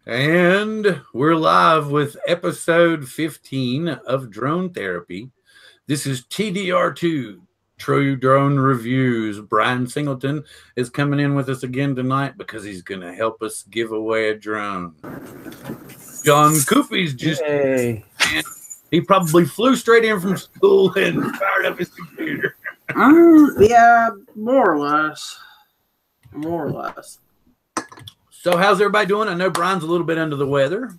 And we're live with episode 15 of Drone Therapy. This is TDR2, True Drone Reviews. Bryan Singleton is coming in with us again tonight because he's going to help us give away a drone. John Cuppi's just... Hey. He probably flew straight in from school and fired up his computer. Yeah, more or less. More or less. So how's everybody doing? I know Brian's a little bit under the weather.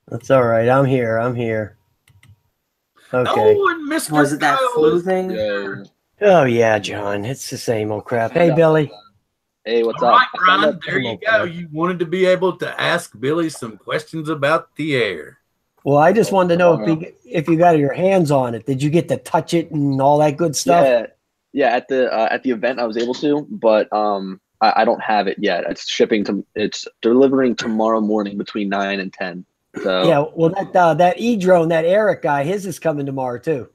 That's all right. I'm here. Okay. Oh, and Mr. Was it that flu thing? Oh, yeah, John. It's the same old crap. Hey, Billy. Hey, what's All up? right, Brian, there you go. You wanted to be able to ask Billy some questions about the air. Well, I just wanted to know if you got your hands on it. Did you get to touch it and all that good stuff? Yeah. At the event, I was able to, but I don't have it yet. It's delivering tomorrow morning between 9 and 10. So yeah. Well, that E-drone, that Eric guy, his is coming tomorrow too.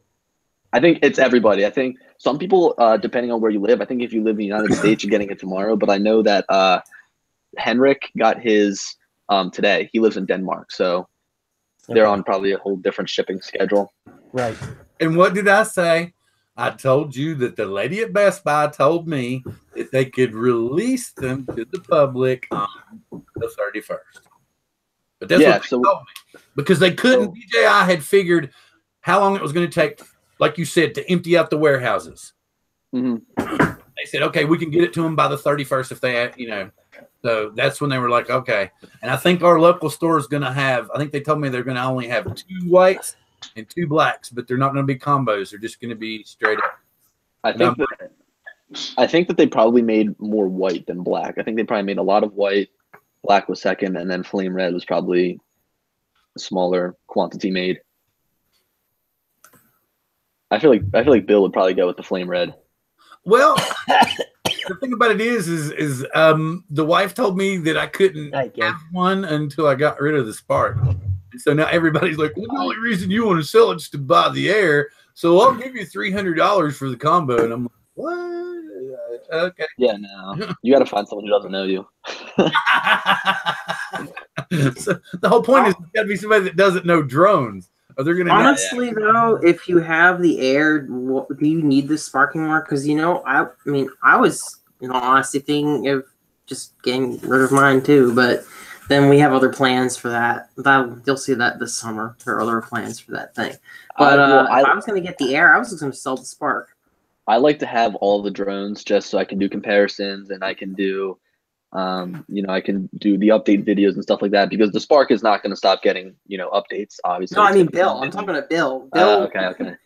I think it's everybody. I think some people, depending on where you live. I think if you live in the United States, you're getting it tomorrow. But I know that Henrik got his today. He lives in Denmark, so. They're on probably a whole different shipping schedule. Right. And what did I say? I told you that the lady at Best Buy told me that they could release them to the public on the 31st. But that's what they told me. Because they couldn't, DJI had figured how long it was going to take, like you said, to empty out the warehouses. Mm-hmm. They said, okay, we can get it to them by the 31st if they, So that's when they were like, okay. And I think our local store is going to have, I think they told me they're going to only have 2 whites and 2 blacks, but they're not going to be combos. They're just going to be straight up. I think that they probably made more white than black. I think they probably made a lot of white. Black was second, and then flame red was probably a smaller quantity made. I feel like Bill would probably go with the flame red. Well, the thing about it is the wife told me that I couldn't have one until I got rid of the spark. And so now everybody's like, well, the only reason you want to sell it is to buy the air. So I'll give you $300 for the combo. And I'm like, what? Okay. Yeah, no. You got to find someone who doesn't know you. So the whole point is it's got to be somebody that doesn't know drones. Honestly, though, if you have the air, do you need the sparking mark? Because, I was, honestly thinking of just getting rid of mine too, but then we have other plans for that. You'll see that this summer. There are other plans for that thing. But if I was going to get the air, I was just going to sell the spark. I like to have all the drones just so I can do comparisons and I can do I can do the update videos and stuff like that because the Spark is not going to stop getting, updates, obviously. No, I mean, Bill. I'm talking about Bill. Okay.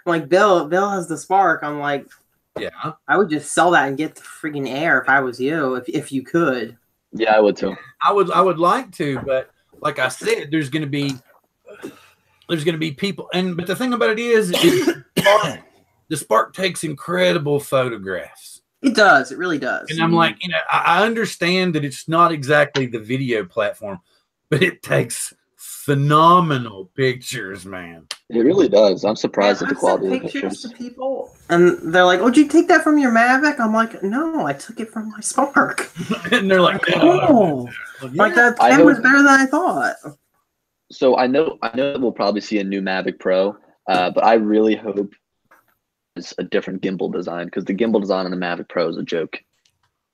Like, Bill has the Spark. I'm like, yeah, I would just sell that and get the freaking air if I was you, if you could. Yeah, I would too. I would like to, but like I said, there's going to be people. But the thing about it is the Spark takes incredible photographs. It does. It really does. And I'm like, I understand that it's not exactly the video platform, but it takes phenomenal pictures, man. It really does. I'm surprised at the quality of the pictures to people, and they're like, "Oh, did you take that from your Mavic?" I'm like, "No, I took it from my Spark." And they're like, "Oh, like that camera's better than I thought." So I know we'll probably see a new Mavic Pro, but I really hope it's a different gimbal design because the gimbal design on the Mavic Pro is a joke.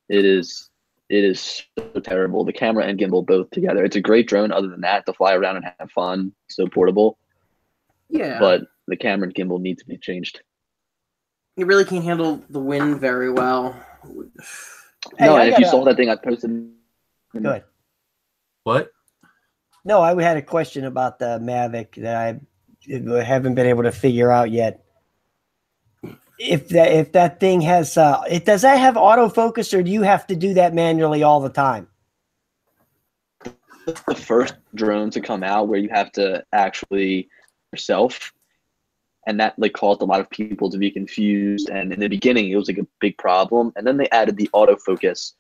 It is so terrible. The camera and gimbal both together. It's a great drone. Other than that, to fly around and have fun, so portable. Yeah. But the camera and gimbal need to be changed. It really can't handle the wind very well. No, and if you saw that thing I posted. Go ahead. What? No, I had a question about the Mavic that I haven't been able to figure out yet. If that thing has does that have autofocus, or do you have to do that manually all the time? The first drone to come out where you have to actually yourself, and that caused a lot of people to be confused. And in the beginning, it was a big problem, and then they added the autofocus.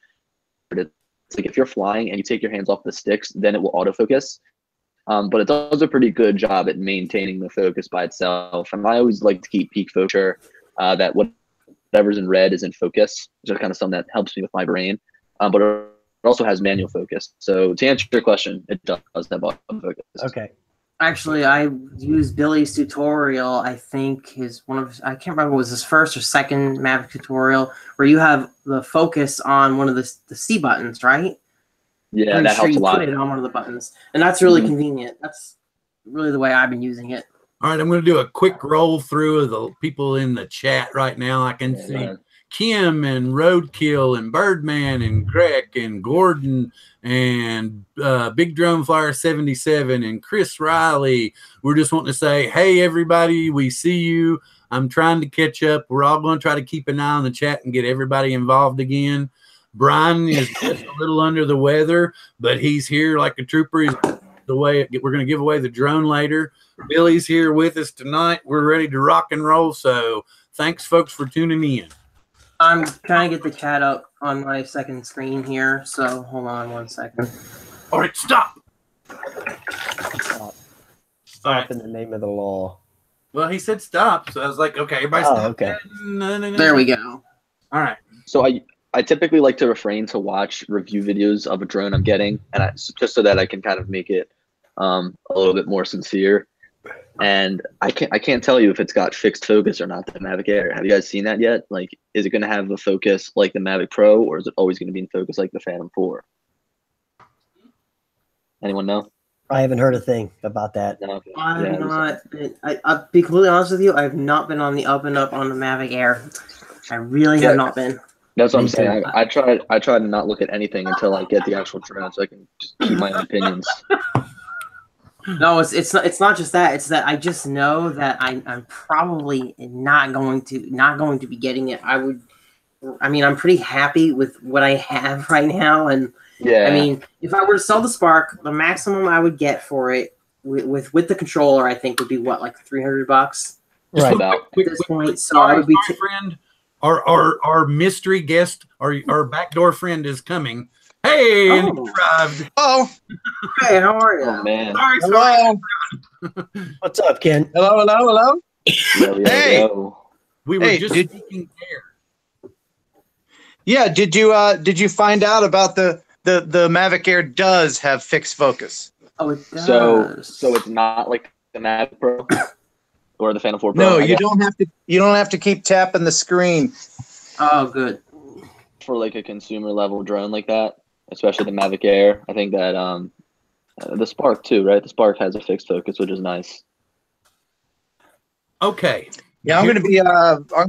It's if you're flying and you take your hands off the sticks, then it will autofocus. But it does a pretty good job at maintaining the focus by itself. And I always like to keep peak focus. That whatever's in red is in focus, which is kind of something that helps me with my brain. But also has manual focus. So to answer your question, it does have autofocus. Okay. Actually, I used Billy's tutorial. I think I can't remember, was his first or second Mavic tutorial, where you have the focus on one of the C buttons, right? Yeah, I'm that sure helps you a lot. put it on one of the buttons, and that's really convenient. That's really the way I've been using it. All right, I'm going to do a quick roll through of the people in the chat right now. I can see man. Kim and Roadkill and Birdman and Greg and Gordon and Big Drum Flyer 77 and Chris Riley. We're just wanting to say, hey, everybody, we see you. I'm trying to catch up. We're all going to try to keep an eye on the chat and get everybody involved again. Bryan is just a little under the weather, but he's here like a trooper. He's we're going to give away the drone later. Billy's here with us tonight. We're ready to rock and roll. So thanks, folks, for tuning in. I'm trying to get the chat up on my second screen here, so hold on 1 second. All right, stop. Stop in the name of the law. Well, he said stop, so I was like, okay, everybody stop. Okay. No. There we go. All right. So I typically like to refrain to watch review videos of a drone I'm getting, and just so that I can kind of make it a little bit more sincere. And I can't tell you if it's got fixed focus or not, the Mavic Air. Have you guys seen that yet? Like, is it going to have a focus like the Mavic Pro, or is it always going to be in focus like the Phantom 4? Anyone know? I haven't heard a thing about that. No. I'll be completely honest with you, I've not been on the up and up on the Mavic Air. I really have not been. That's what I'm saying. I try to not look at anything until I get the actual drone, so I can just keep my own opinions. No, it's not just that. It's that I just know that I'm probably not going to be getting it. I'm pretty happy with what I have right now, and yeah. I mean, if I were to sell the Spark, the maximum I would get for it with the controller, I think would be what, like $300. Right. About At this point, so I would be. Friend, our mystery guest, our backdoor friend is coming. Hey, and he arrived. Oh, Hey, how are you? oh man. Sorry. What's up, Ken? hello. Hey. We were just speaking there. Yeah, did you find out about the Mavic Air does have fixed focus? Oh, it does. So it's not like the Mavic Pro or the Phantom 4 Pro. No, you don't have to keep tapping the screen. Oh, good. For like a consumer level drone like that, especially the Mavic Air. I think that the Spark too, right? The Spark has a fixed focus, which is nice. Okay. Yeah, I'm gonna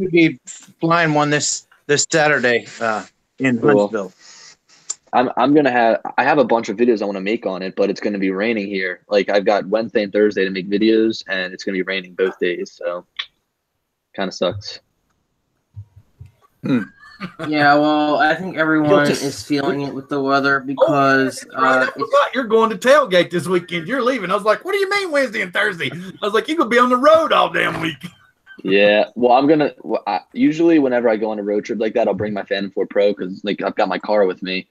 be flying one this Saturday in Huntsville. I have a bunch of videos I want to make on it, but it's going to be raining here. Like, I've got Wednesday and Thursday to make videos, and it's going to be raining both days, so kind of sucks. Yeah, well, I think everyone is feeling it with the weather because I forgot you're going to tailgate this weekend. You're leaving. I was like, what do you mean Wednesday and Thursday? I was like, you're going to be on the road all damn week. Yeah, well, usually whenever I go on a road trip like that, I'll bring my Phantom 4 Pro because like I've got my car with me,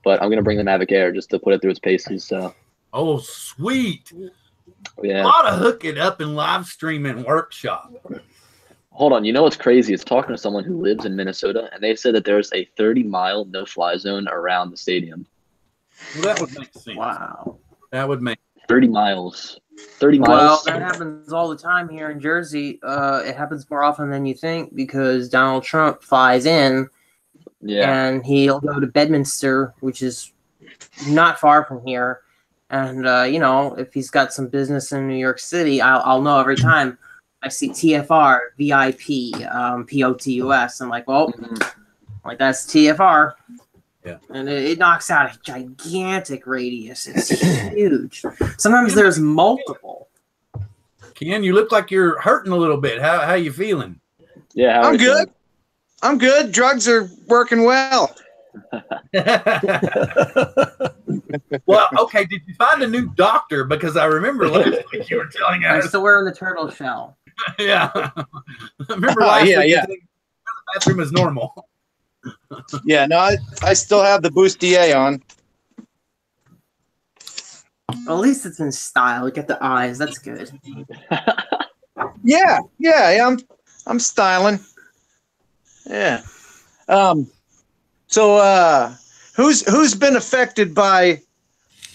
but I'm going to bring the Mavic Air just to put it through its paces. So. Oh, sweet. Yeah. A lot of hooking up and live streaming workshop. Hold on. You know what's crazy? It's talking to someone who lives in Minnesota, and they said that there's a 30-mile no-fly zone around the stadium. Well, that would make sense. wow. That would make 30 miles. 30 miles. Well, that happens all the time here in Jersey. It happens more often than you think because Donald Trump flies in, and he'll go to Bedminster, which is not far from here. And if he's got some business in New York City, I'll know every time I see TFR, VIP, POTUS. I'm like, well, like that's TFR. Yeah. And it knocks out a gigantic radius. It's huge. Sometimes there's multiple. Ken, you look like you're hurting a little bit. How you feeling? Yeah, I'm good. I'm good. Drugs are working well. Well, okay. Did you find a new doctor? Because I remember last week you were telling I'm us. still wearing the turtle shell. Yeah. I remember last week you said the bathroom is normal. Yeah, no, I still have the bustier on. Well, at least it's in style. Look at the eyes. That's good. Yeah, I'm styling. Yeah. So who's been affected by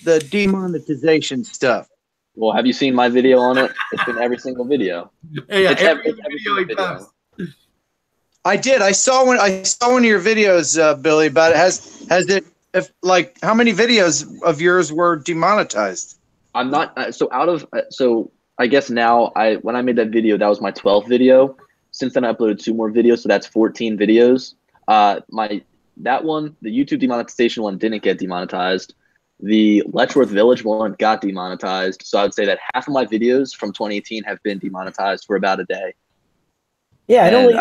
the demonetization stuff? Well, have you seen my video on it? It's been every single video. Yeah, It's every every video he single posts. I did. I saw one of your videos, Billy. But has it? If like, how many videos of yours were demonetized? I'm not so I guess now when I made that video, that was my 12th video. Since then I uploaded 2 more videos, so that's 14 videos. That one, the YouTube demonetization one, didn't get demonetized. The Letchworth Village one got demonetized. So I would say that half of my videos from 2018 have been demonetized for about a day. Yeah, it only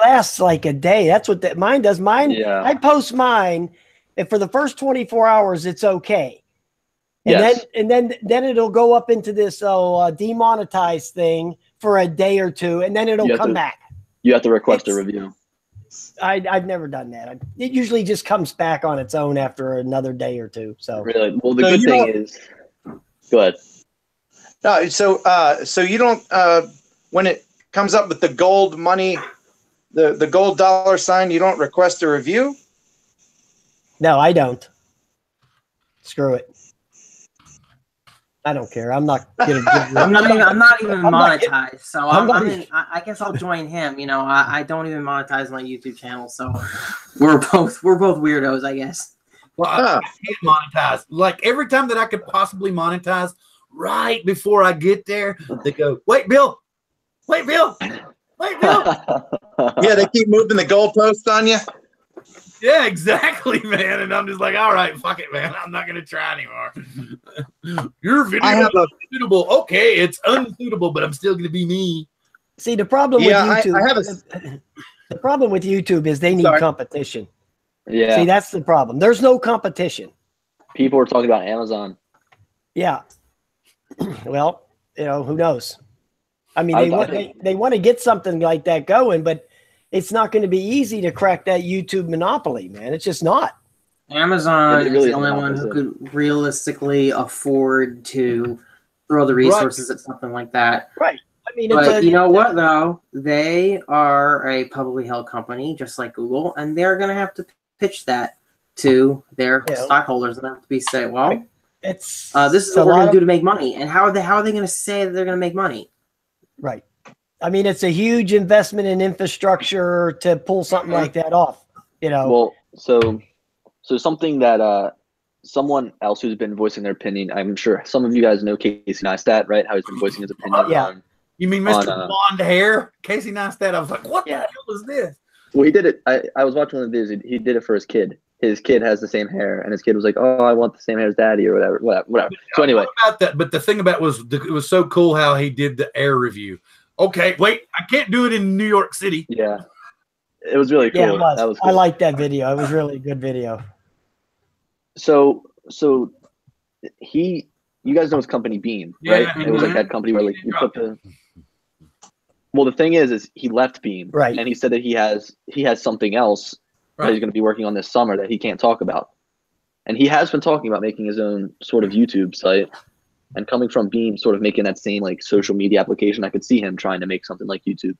lasts like a day. That's what mine does. Mine, yeah. I post mine, and for the first 24 hours, it's okay. And yes. then it'll go up into this demonetized thing for a day or two, and then it'll come back. You have to request a review. I've never done that. It usually just comes back on its own after another day or two. So really, well, the good thing is, go ahead. No, so you don't when it comes up with the gold money, the gold dollar sign, you don't request a review? No, I don't. Screw it. I don't care. I'm not gonna. I'm not even monetized, so I guess I'll join him. You know, I don't even monetize my YouTube channel, so we're both weirdos, I guess. Well, I can't monetize. Like every time that I could possibly monetize, right before I get there, they go, "Wait, Bill! Wait, Bill! Wait, Bill!" Yeah, they keep moving the goalposts on you. Yeah, exactly, man. And I'm just like, all right, fuck it, man. I'm not gonna try anymore. Your video is unsuitable. Okay, it's unsuitable, but I'm still gonna be me. See, the problem with YouTube, the problem with YouTube is they need competition. Yeah. See, that's the problem. There's no competition. People are talking about Amazon. Yeah. Well, you know, who knows? I mean, they want to get something like that going, but it's not going to be easy to crack that YouTube monopoly, man. It's just not. Amazon is the only one who could realistically afford to throw the resources at something like that. Right. I mean, but you know what, though? They are a publicly held company, just like Google, and they're going to have to pitch that to their stockholders, and they have to be say, well, this is what we're going to do to make money. And how are they going to say that they're going to make money? Right. I mean, it's a huge investment in infrastructure to pull something like that off, you know. Well, so something that someone else who's been voicing their opinion, I'm sure some of you guys know Casey Neistat, right? How he's been voicing his opinion on. You mean Mr. Blonde Hair? Casey Neistat. I was like, what the hell is this? Well, he did it. I was watching one of the videos. He did it for his kid. His kid has the same hair, and his kid was like, "Oh, I want the same hair as Daddy," or whatever. So anyway, about that. But the thing about it was so cool how he did the air review. Okay, wait, I can't do it in New York City. Yeah, it was really cool. Yeah, it was. That was cool. I liked that video. It was really a good video. So you guys know his company Beam, right? Yeah, it was like that company where like you put the. Well, the thing is he left Beam, right? And he said that he has something else that he's going to be working on this summer that he can't talk about, and he has been talking about making his own sort of YouTube site. And coming from Beam, sort of making that same like social media application, I could see him trying to make something like YouTube.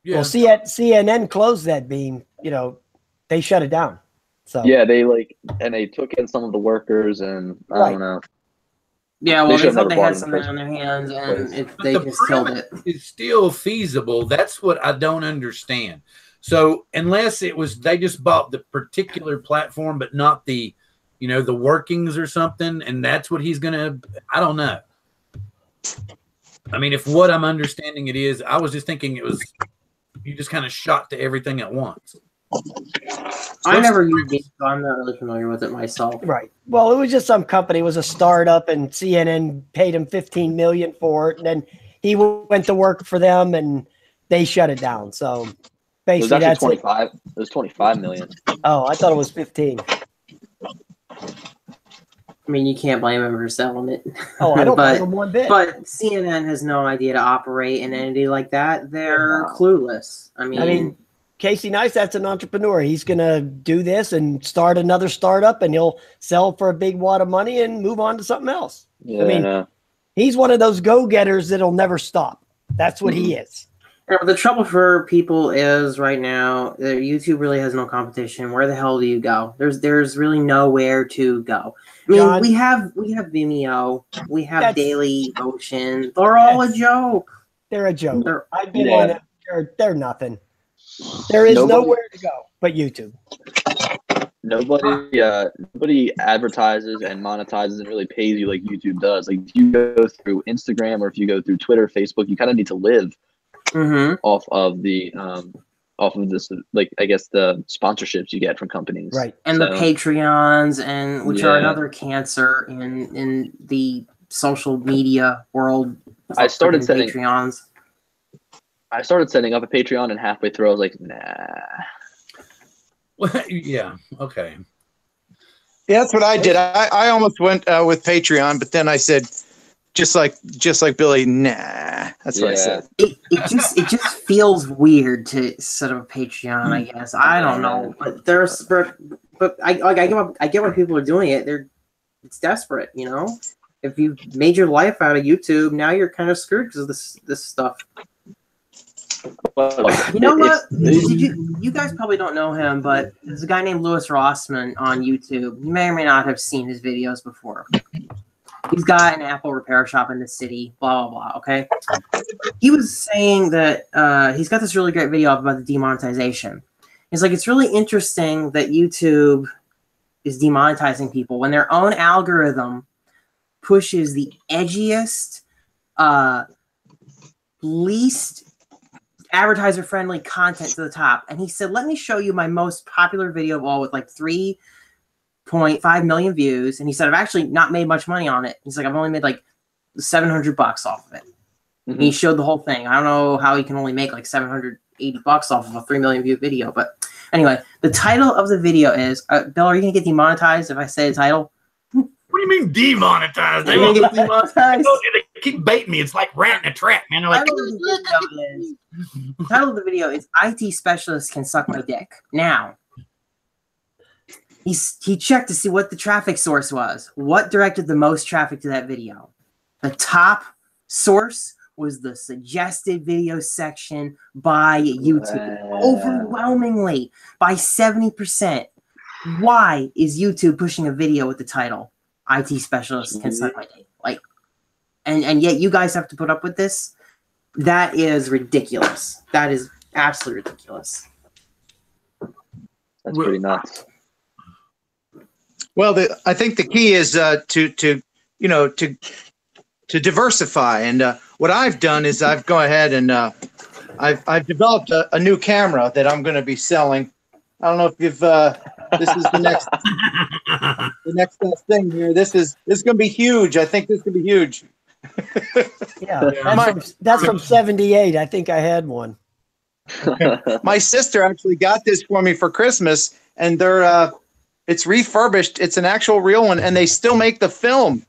Yeah. Well, CNN closed that Beam. You know, they shut it down. So yeah, they took in some of the workers, and I don't know. Yeah, well, they thought they had something on their hands, and they just killed it. It's still feasible. That's what I don't understand. So unless they just bought the particular platform, but not the the workings or something, and that's what he's gonna. I don't know. I mean, if what I'm understanding it is, I was just thinking it was you just kind of shot to everything at once. I never used it, so I'm not really familiar with it myself. Right. Well, it was just some company. It was a startup, and CNN paid him $15 million for it, and then he went to work for them, and they shut it down. So basically, that's 25. It was 25 million. Oh, I thought it was 15. I mean, you can't blame him for selling it. Oh, I don't blame him one bit. But CNN has no idea to operate an entity like that. They're clueless. I mean, Casey Neistat's an entrepreneur. He's going to do this and start another startup, and he'll sell for a big wad of money and move on to something else. Yeah, I mean, he's one of those go-getters that'll never stop. That's what he is. Yeah, but the trouble for people is right now, YouTube really has no competition. Where the hell do you go? There's really nowhere to go. I mean, John, we have Vimeo, we have That's- Daily Motion. They're all a joke. they're a joke. They're, I've been Yeah. on it. They're nothing. There is nowhere to go but YouTube. Nobody advertises and monetizes and really pays you like YouTube does. Like if you go through Instagram or if you go through Twitter, Facebook, you kind of need to live off of this, like I guess the sponsorships you get from companies, Right? and the Patreons, and which are Yeah. another cancer in the social media world. I started Freaking setting- Patreons. I started setting up a Patreon, and halfway through, I was like, nah. Well, yeah. Okay. Yeah, that's what I did. I almost went with Patreon, but then I said, just like Billy, nah. That's what I said. It just feels weird to set up a Patreon. I guess I don't know, but I get why people are doing it. It's desperate, you know. If you made your life out of YouTube, now you're kind of screwed because of this stuff. You know what? You guys probably don't know him, but there's a guy named Louis Rossman on YouTube. You may or may not have seen his videos before. He's got an Apple repair shop in the city, blah, blah, blah, okay? He was saying that he's got this really great video up about the demonetization. He's like, it's really interesting that YouTube is demonetizing people when their own algorithm pushes the edgiest, least advertiser-friendly content to the top. And he said, let me show you my most popular video of all with like 3.5 million views. And he said, I've actually not made much money on it. He's like, I've only made like $700 off of it. And he showed the whole thing. I don't know how he can only make like $780 off of a 3 million view video. But anyway, the title of the video is, Bill, are you going to get demonetized if I say the title? What do you mean demonetized? They Are you gonna get demonetized? They keep baiting me. It's like rat in a trap, man. They're like, The title of the video is IT Specialist Can Suck My Dick. Now, he checked to see what the traffic source was. What directed the most traffic to that video? The top source was the suggested video section by YouTube. Overwhelmingly, by 70%. Why is YouTube pushing a video with the title IT Specialist Can Suck My Dick? Like, and yet you guys have to put up with this? That is ridiculous. That is absolutely ridiculous. That's pretty nuts. Well, I think the key is to diversify. And what I've done is I've gone ahead and I've developed a new camera that I'm going to be selling. I don't know if you've. This is the next thing here. This is going to be huge. I think this is going to be huge. Yeah, that's from '78. I think I had one. My sister actually got this for me for Christmas, and it's refurbished. It's an actual real one, and they still make the film.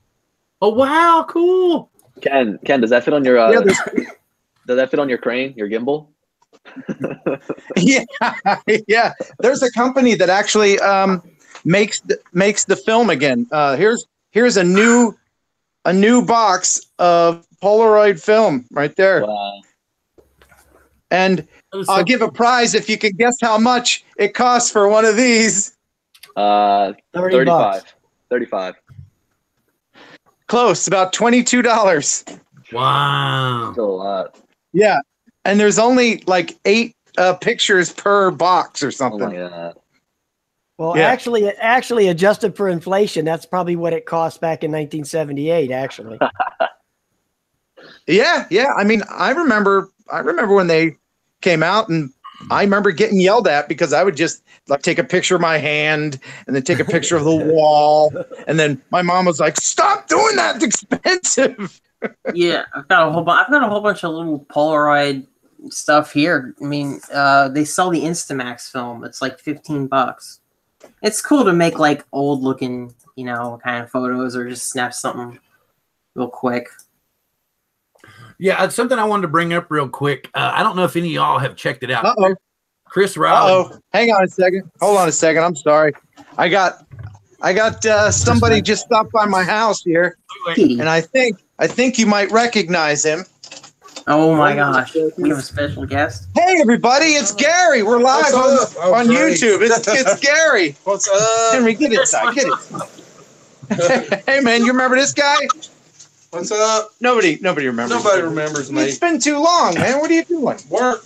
oh wow, cool. Ken, does that fit on your does that fit on your crane, your gimbal? Yeah. There's a company that actually makes the film again. Here's a new box of Polaroid film right there. Wow. And I'll give a prize if you can guess how much it costs for one of these. 35. 35. Close, about $22. Wow. Still a lot. Yeah. And there's only like 8 pictures per box or Oh something. my god. Well, Yeah. actually, adjusted for inflation, that's probably what it cost back in 1978. Actually, Yeah. I mean, I remember when they came out, and I remember getting yelled at because I would just like take a picture of my hand and then take a picture of the wall, and then my mom was like, "Stop doing that! It's expensive." Yeah, I've got a whole bunch of little Polaroid stuff here. I mean, they sell the Instamax film. It's like $15. It's cool to make like old looking, kind of photos or just snap something real quick. Yeah, it's something I wanted to bring up real quick. I don't know if any of y'all have checked it out. Uh-oh. Chris Riley. Hang on a second. Hold on a second. I'm sorry. I got somebody just stopped by my house here, and I think you might recognize him. Oh my gosh, we have a special guest. Hey everybody, it's Gary. We're live on YouTube. It's Gary. What's up? Henry, get inside. Get inside. Hey man, you remember this guy? What's up? Nobody remembers. Nobody remembers me. It's been too long, man. What are you doing? Work.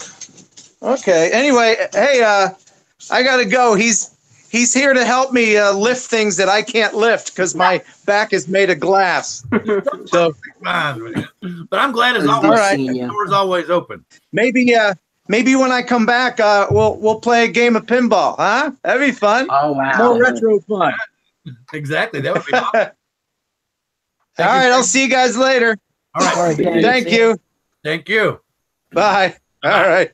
Okay. Anyway, hey, I gotta go. He's here to help me lift things that I can't lift because my back is made of glass. So, but I'm glad as All always. right. The door's always open. maybe when I come back, we'll play a game of pinball, huh? That'd be fun. Oh wow. More retro fun. Exactly. That would be awesome. All right, I'll see you guys later. All right. All right, Gary. Thank you. Thank you. Bye. All right.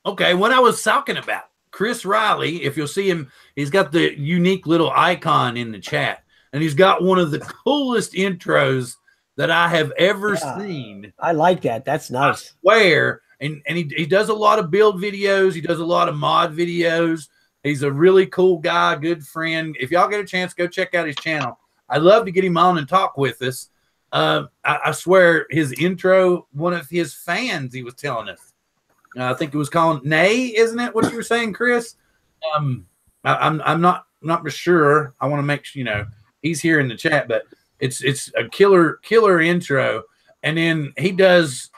Okay, what I was talking about, Chris Riley, if you'll see him, he's got the unique little icon in the chat, and he's got one of the coolest intros that I have ever seen. I like that. That's nice. I swear. And he does a lot of build videos. He does a lot of mod videos. He's a really cool guy, good friend. If y'all get a chance, go check out his channel. I'd love to get him on and talk with us. I swear his intro, one of his fans, he was telling us. I think it was called Nay, isn't it? What you were saying, Chris? I'm not sure. I want to make sure, he's here in the chat, but it's a killer intro. And then he does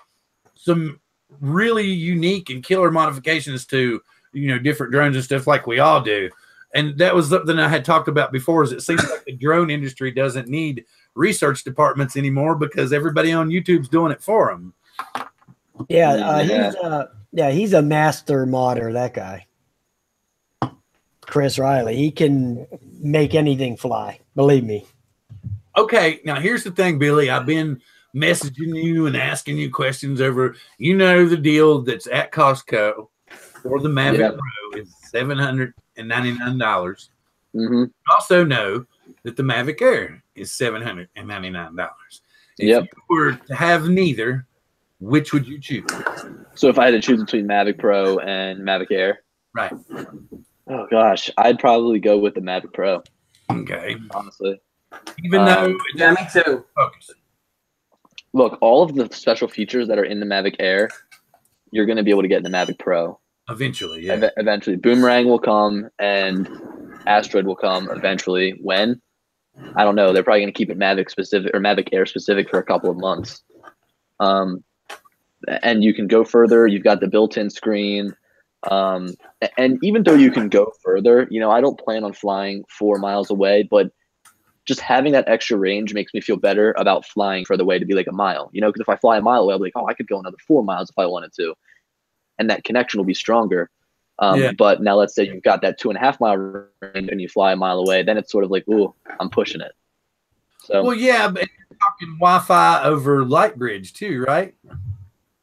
some really unique and killer modifications to, different drones and stuff like we all do. And that was something I had talked about before, is it seems like the drone industry doesn't need research departments anymore because everybody on YouTube's doing it for them. He's a master modder, that guy. Chris Riley. He can make anything fly, believe me. Okay, now here's the thing, Billy. I've been messaging you and asking you questions over, the deal that's at Costco for the Mavic Pro is $799. Mm-hmm. You also know that the Mavic Air is $799. If you were to have neither, which would you choose? So if I had to choose between Mavic Pro and Mavic Air, right? Oh gosh, I'd probably go with the Mavic Pro. Okay, honestly, even though yeah, me too. Focus. Look, all of the special features that are in the Mavic Air, you're going to be able to get in the Mavic Pro. Eventually, yeah. Eventually, Boomerang will come and Asteroid will come eventually. When? I don't know. They're probably going to keep it Mavic specific or Mavic Air specific for a couple of months. And you can go further. You've got the built-in screen. And even though you can go further, I don't plan on flying 4 miles away, but just having that extra range makes me feel better about flying further away to be like a mile, because if I fly a mile away, I'll be like, oh, I could go another 4 miles if I wanted to. And that connection will be stronger. But now let's say you've got that 2.5 mile range and you fly a mile away, then it's sort of like, ooh, I'm pushing it. So, well, yeah, but you're talking Wi-Fi over Lightbridge too, right?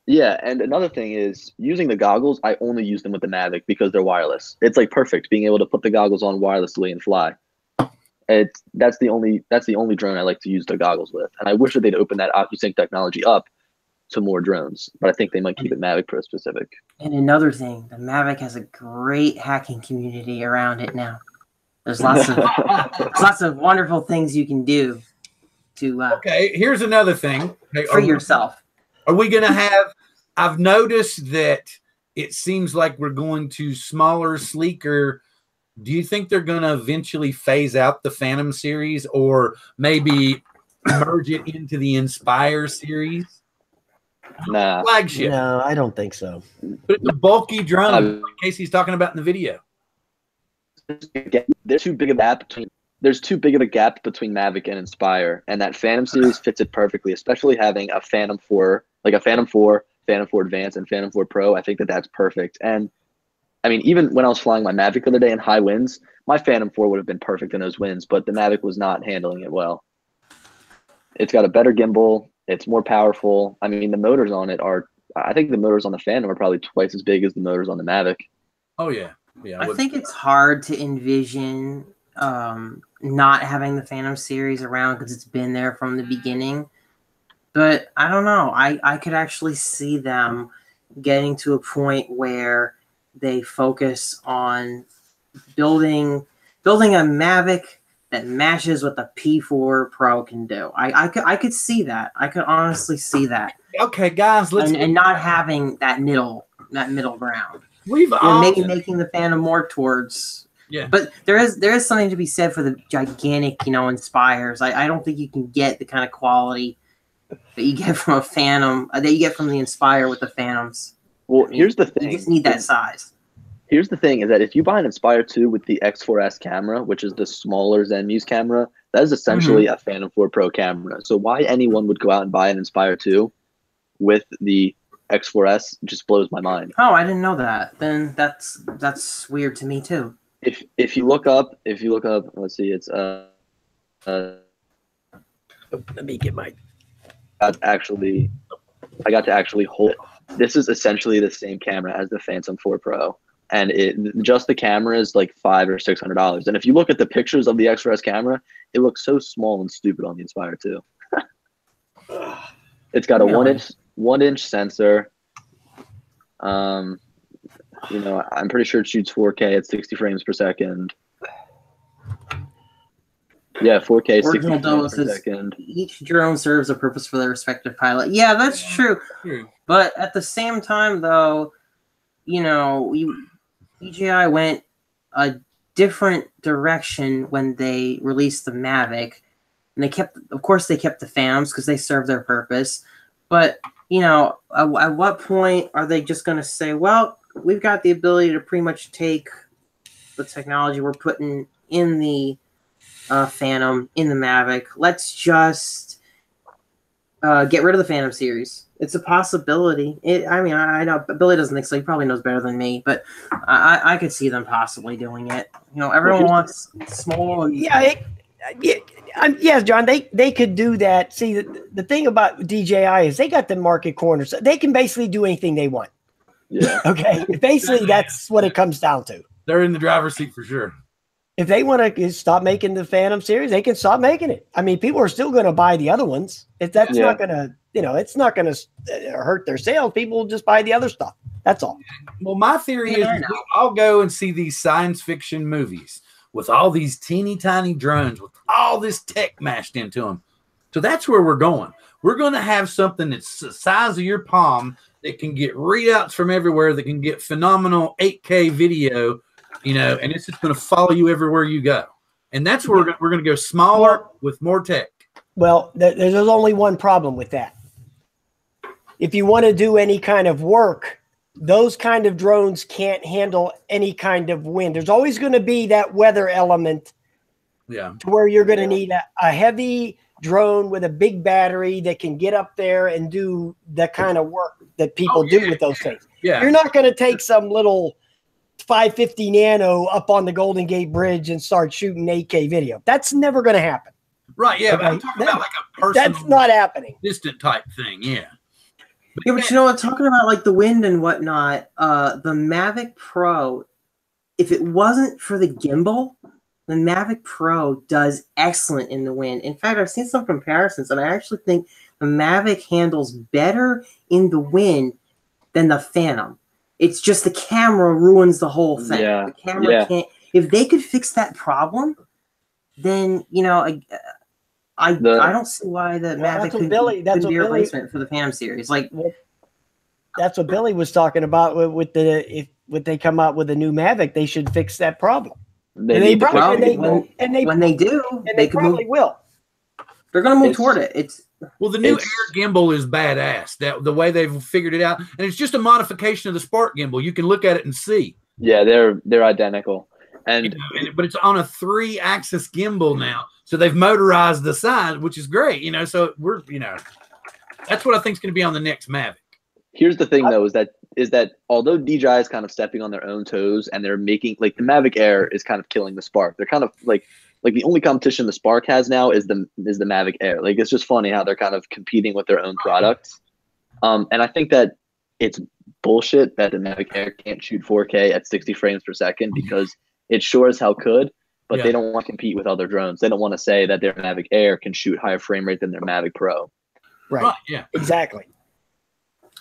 Yeah, and another thing is using the goggles. I only use them with the Mavic because they're wireless. It's like perfect being able to put the goggles on wirelessly and fly. That's the only drone I like to use the goggles with, and I wish that they'd open that OcuSync technology up to more drones, but I think they might keep it Mavic Pro specific. And another thing, the Mavic has a great hacking community around it now. There's lots of wonderful things you can do to okay, here's another thing. For yourself. Are we going to have – I've noticed that it seems like we're going to smaller, sleeker. Do you think they're going to eventually phase out the Phantom series or maybe merge it into the Inspire series? Nah. Flagship. No, I don't think so. But it's a bulky drone, like Casey's talking about in the video. There's too big of a gap between Mavic and Inspire, and that Phantom series fits it perfectly, especially having a Phantom 4, like a Phantom 4, Phantom 4 Advanced, and Phantom 4 Pro. I think that's perfect. And I mean, even when I was flying my Mavic the other day in high winds, my Phantom 4 would have been perfect in those winds, but the Mavic was not handling it well. It's got a better gimbal. It's more powerful. I mean, the motors on it I think the motors on the Phantom are probably twice as big as the motors on the Mavic. Oh, yeah. Yeah. I think it's hard to envision not having the Phantom series around because it's been there from the beginning. But I don't know. I could actually see them getting to a point where they focus on building a Mavic that matches what the P4 Pro can do. I could see that. I could honestly see that. Okay, guys, and not having that middle ground. We've maybe making the Phantom more towards. Yeah. But there is something to be said for the gigantic, Inspires. I don't think you can get the kind of quality that you get from a Phantom, that you get from the Inspire with the Phantoms. Well, here's the thing. You just need that size. Here's the thing is that if you buy an Inspire 2 with the X4S camera, which is the smaller Zenmuse camera, that is essentially a Phantom 4 Pro camera. So why anyone would go out and buy an Inspire 2 with the X4S just blows my mind. Oh, I didn't know that. Then that's weird to me too. If you look up, let's see, it's let me get my. I got to actually hold it. This is essentially the same camera as the Phantom 4 Pro, and just the camera is like $500 or $600. And if you look at the pictures of the X4S camera, it looks so small and stupid on the Inspire 2. It's got a 1-inch sensor. I'm pretty sure it shoots 4K at 60 frames per second. Yeah, 4K, 60 frames per second. Each drone serves a purpose for their respective pilot. Yeah, that's true. But at the same time, though, DJI went a different direction when they released the Mavic. And they kept the Phantoms because they serve their purpose. But, at what point are they just going to say, well, we've got the ability to pretty much take the technology we're putting in the Phantom, in the Mavic. Let's just get rid of the Phantom series. It's a possibility. I know Billy doesn't think so. He probably knows better than me, but I could see them possibly doing it. Everyone wants small. Yes, John, they could do that. See, the thing about DJI is they got the market corner, so they can basically do anything they want. Yeah. Okay. Basically, that's what it comes down to. They're in the driver's seat for sure. If they want to stop making the Phantom series, they can stop making it. I mean, people are still going to buy the other ones. If that's not going to, it's not going to hurt their sales. People will just buy the other stuff. That's all. Well, my theory is I'll go and see these science fiction movies with all these teeny tiny drones with all this tech mashed into them. So that's where we're going. We're going to have something that's the size of your palm that can get readouts from everywhere, that can get phenomenal 8K video, and it's just going to follow you everywhere you go. And that's where we're going to go smaller with more tech. Well, there's only one problem with that. If you want to do any kind of work, those kind of drones can't handle any kind of wind. There's always going to be that weather element to where you're going to need a heavy drone with a big battery that can get up there and do the kind of work that people do with those things. Yeah. You're not going to take some little 550 Nano up on the Golden Gate Bridge and start shooting 8K video. That's never going to happen. Right, yeah, but I'm talking about like a personal, that's not happening. Distant type thing, yeah. But talking about like the wind and whatnot, the Mavic Pro, if it wasn't for the gimbal, the Mavic Pro does excellent in the wind. In fact, I've seen some comparisons, and I actually think the Mavic handles better in the wind than the Phantom. It's just the camera ruins the whole thing. Yeah. The camera can't. If they could fix that problem, then I don't see why the Mavic could be a replacement for the Phantom series. Like, that's what Billy was talking about with if they come out with a new Mavic, they should fix that problem. When they do, they probably will. They're going to move toward it. Well, the new Air gimbal is badass. The way they've figured it out, and it's just a modification of the Spark gimbal. You can look at it and see. Yeah, they're identical, but it's on a 3-axis gimbal now, so they've motorized the side, which is great. So we're that's what I think is going to be on the next Mavic. Here's the thing, though, is that although DJI is kind of stepping on their own toes and they're making like the Mavic Air is kind of killing the Spark. They're kind of like the only competition the Spark has now is the Mavic Air. Like, it's just funny how they're kind of competing with their own products. And I think that it's bullshit that the Mavic Air can't shoot 4K at 60 frames per second, because it sure as hell could, but they don't want to compete with other drones. They don't want to say that their Mavic Air can shoot higher frame rate than their Mavic Pro. Right. Yeah. Exactly.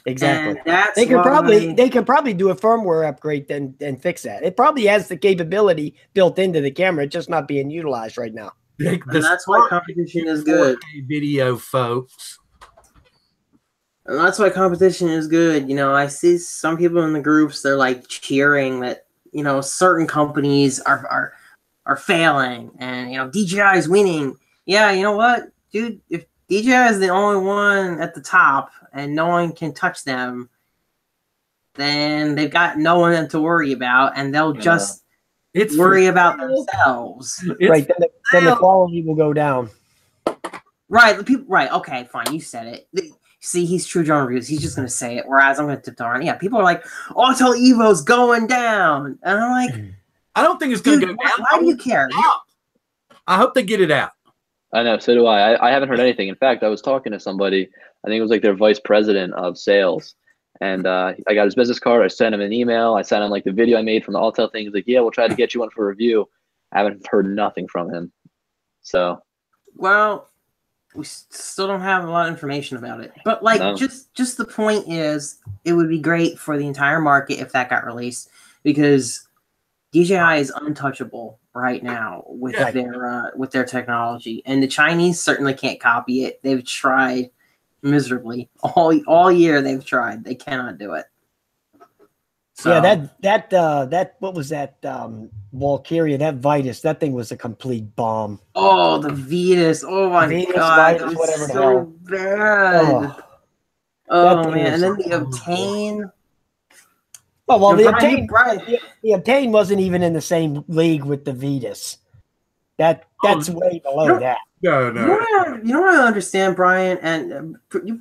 They could probably do a firmware upgrade and fix that. It probably has the capability built into the camera, just not being utilized right now. And that's why competition is good. Video, folks. And that's why competition is good. You know, I see some people in the groups, they're like cheering that, you know, certain companies are failing and, you know, DJI is winning. Yeah, you know what, dude? If DJI is the only one at the top and no one can touch them, then they've got no one to worry about, and they'll just worry about themselves. Right, then the quality will go down. Right, the people. Right, okay, fine. You said it. See, he's true John reviews. He's just gonna say it. Whereas I'm gonna tiptoe on. Yeah, people are like, Auto Evo's going down, and I'm like, I don't think it's gonna go down. Why do you care? I hope they get it out. I know, so do I. I haven't heard anything. In fact, I was talking to somebody. I think it was like their vice president of sales, and I got his business card. I sent him an email. I sent him like the video I made from the Autel thing. He's like, "Yeah, we'll try to get you one for review." I haven't heard nothing from him. So, well, we still don't have a lot of information about it. But like, just the point is, it would be great for the entire market if that got released, because DJI is untouchable right now with their technology, and the Chinese certainly can't copy it. They've tried miserably all year. They've tried. They cannot do it. So, yeah, that what was that Valkyria, that Vitus, that thing was a complete bomb. Oh, the Vitus. Oh my god, that was whatever so bad. Oh man, and then the Obtain. Oh well, the Obtain wasn't even in the same league with the Vitus. That's way below that. No. You know what I understand, Brian, and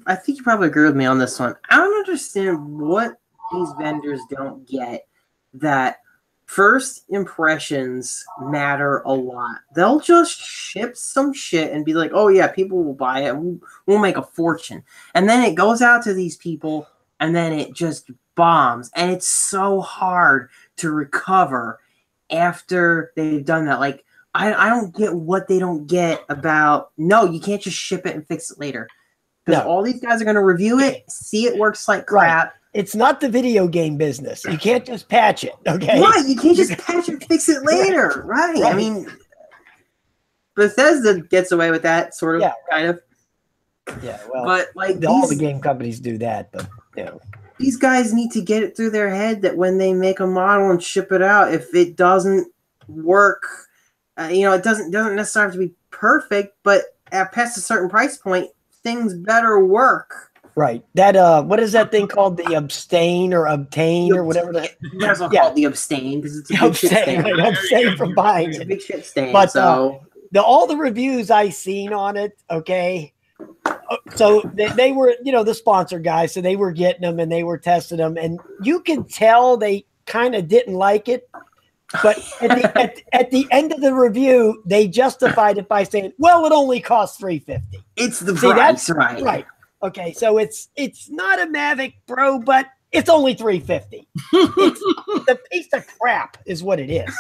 I think you probably agree with me on this one. I don't understand what these vendors don't get, that first impressions matter a lot. They'll just ship some shit and be like, "Oh yeah, people will buy it. We'll make a fortune," and then it goes out to these people, and then it just bombs, and it's so hard to recover after they've done that. Like, I don't get what they don't get about, no, you can't just ship it and fix it later, because all these guys are going to review it, see it works like crap. Right. It's not the video game business. You can't just patch it, okay? Right, you can't just patch and fix it later, right? I mean, Bethesda gets away with that, sort of, kind of. Yeah, well, but like all the game companies do that, but you know. These guys need to get it through their head that when they make a model and ship it out, if it doesn't work, you know, it doesn't necessarily have to be perfect, but past a certain price point, things better work. Right. That what is that thing called? The Abstain or Obtain or whatever that. You guys will call it the Abstain because it's a big shit stain. Right, abstain from buying it. It's a big shit stain. But so all the reviews I seen on it, okay. So they were, you know, the sponsor guys, so they were getting them and they were testing them, and you can tell they kind of didn't like it. But at the end of the review, they justified it by saying, "Well, it only costs $350." It's the price, right? Right. Okay, so it's not a Mavic Pro, but it's only $350. It's a piece of crap, is what it is.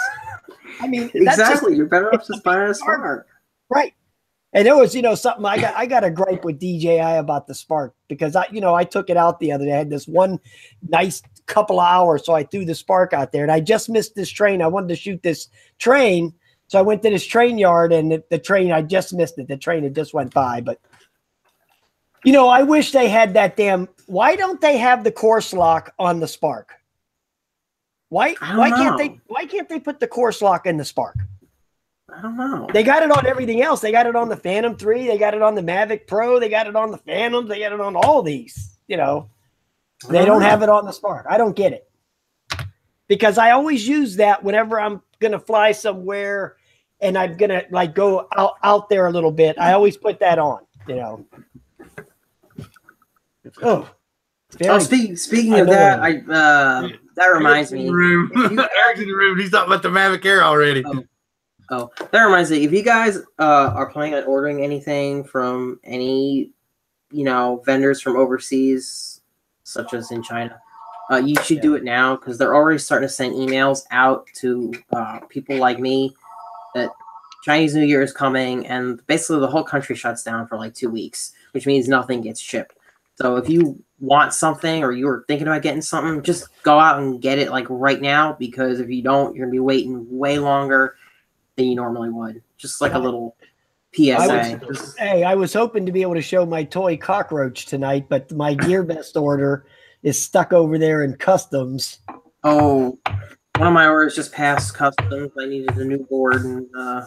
I mean, exactly. You're better off just buying a Spark, right? And there was, you know, something I got a gripe with DJI about the Spark, because I took it out the other day. I had this one nice couple of hours, so I threw the Spark out there, and I just missed this train. I wanted to shoot this train, so I went to this train yard, and the train, I just missed it. The train had just went by, but you know, I wish they had that damn. Why don't they have the course lock on the Spark? Why can't they put the course lock in the Spark? I don't know. They got it on everything else. They got it on the Phantom 3. They got it on the Mavic Pro. They got it on the Phantoms. They got it on all these. You know, they don't have it on the Spark. I don't get it, because I always use that whenever I'm gonna fly somewhere and I'm gonna like go out there a little bit. I always put that on. You know. Speaking of that, that reminds me. Eric's in the room. He's talking about the Mavic Air already. Oh, that reminds me. If you guys are planning on ordering anything from any, you know, vendors from overseas, such as in China, you should do it now, because they're already starting to send emails out to people like me that Chinese New Year is coming, and basically the whole country shuts down for like 2 weeks, which means nothing gets shipped. So if you want something, or you were thinking about getting something, just go out and get it like right now, because if you don't, you're gonna be waiting way longer. than you normally would. Just like a little PSA. I was hoping to be able to show my toy cockroach tonight, but my GearBest order is stuck over there in customs. Oh, one of my orders just passed customs. I needed a new board, and I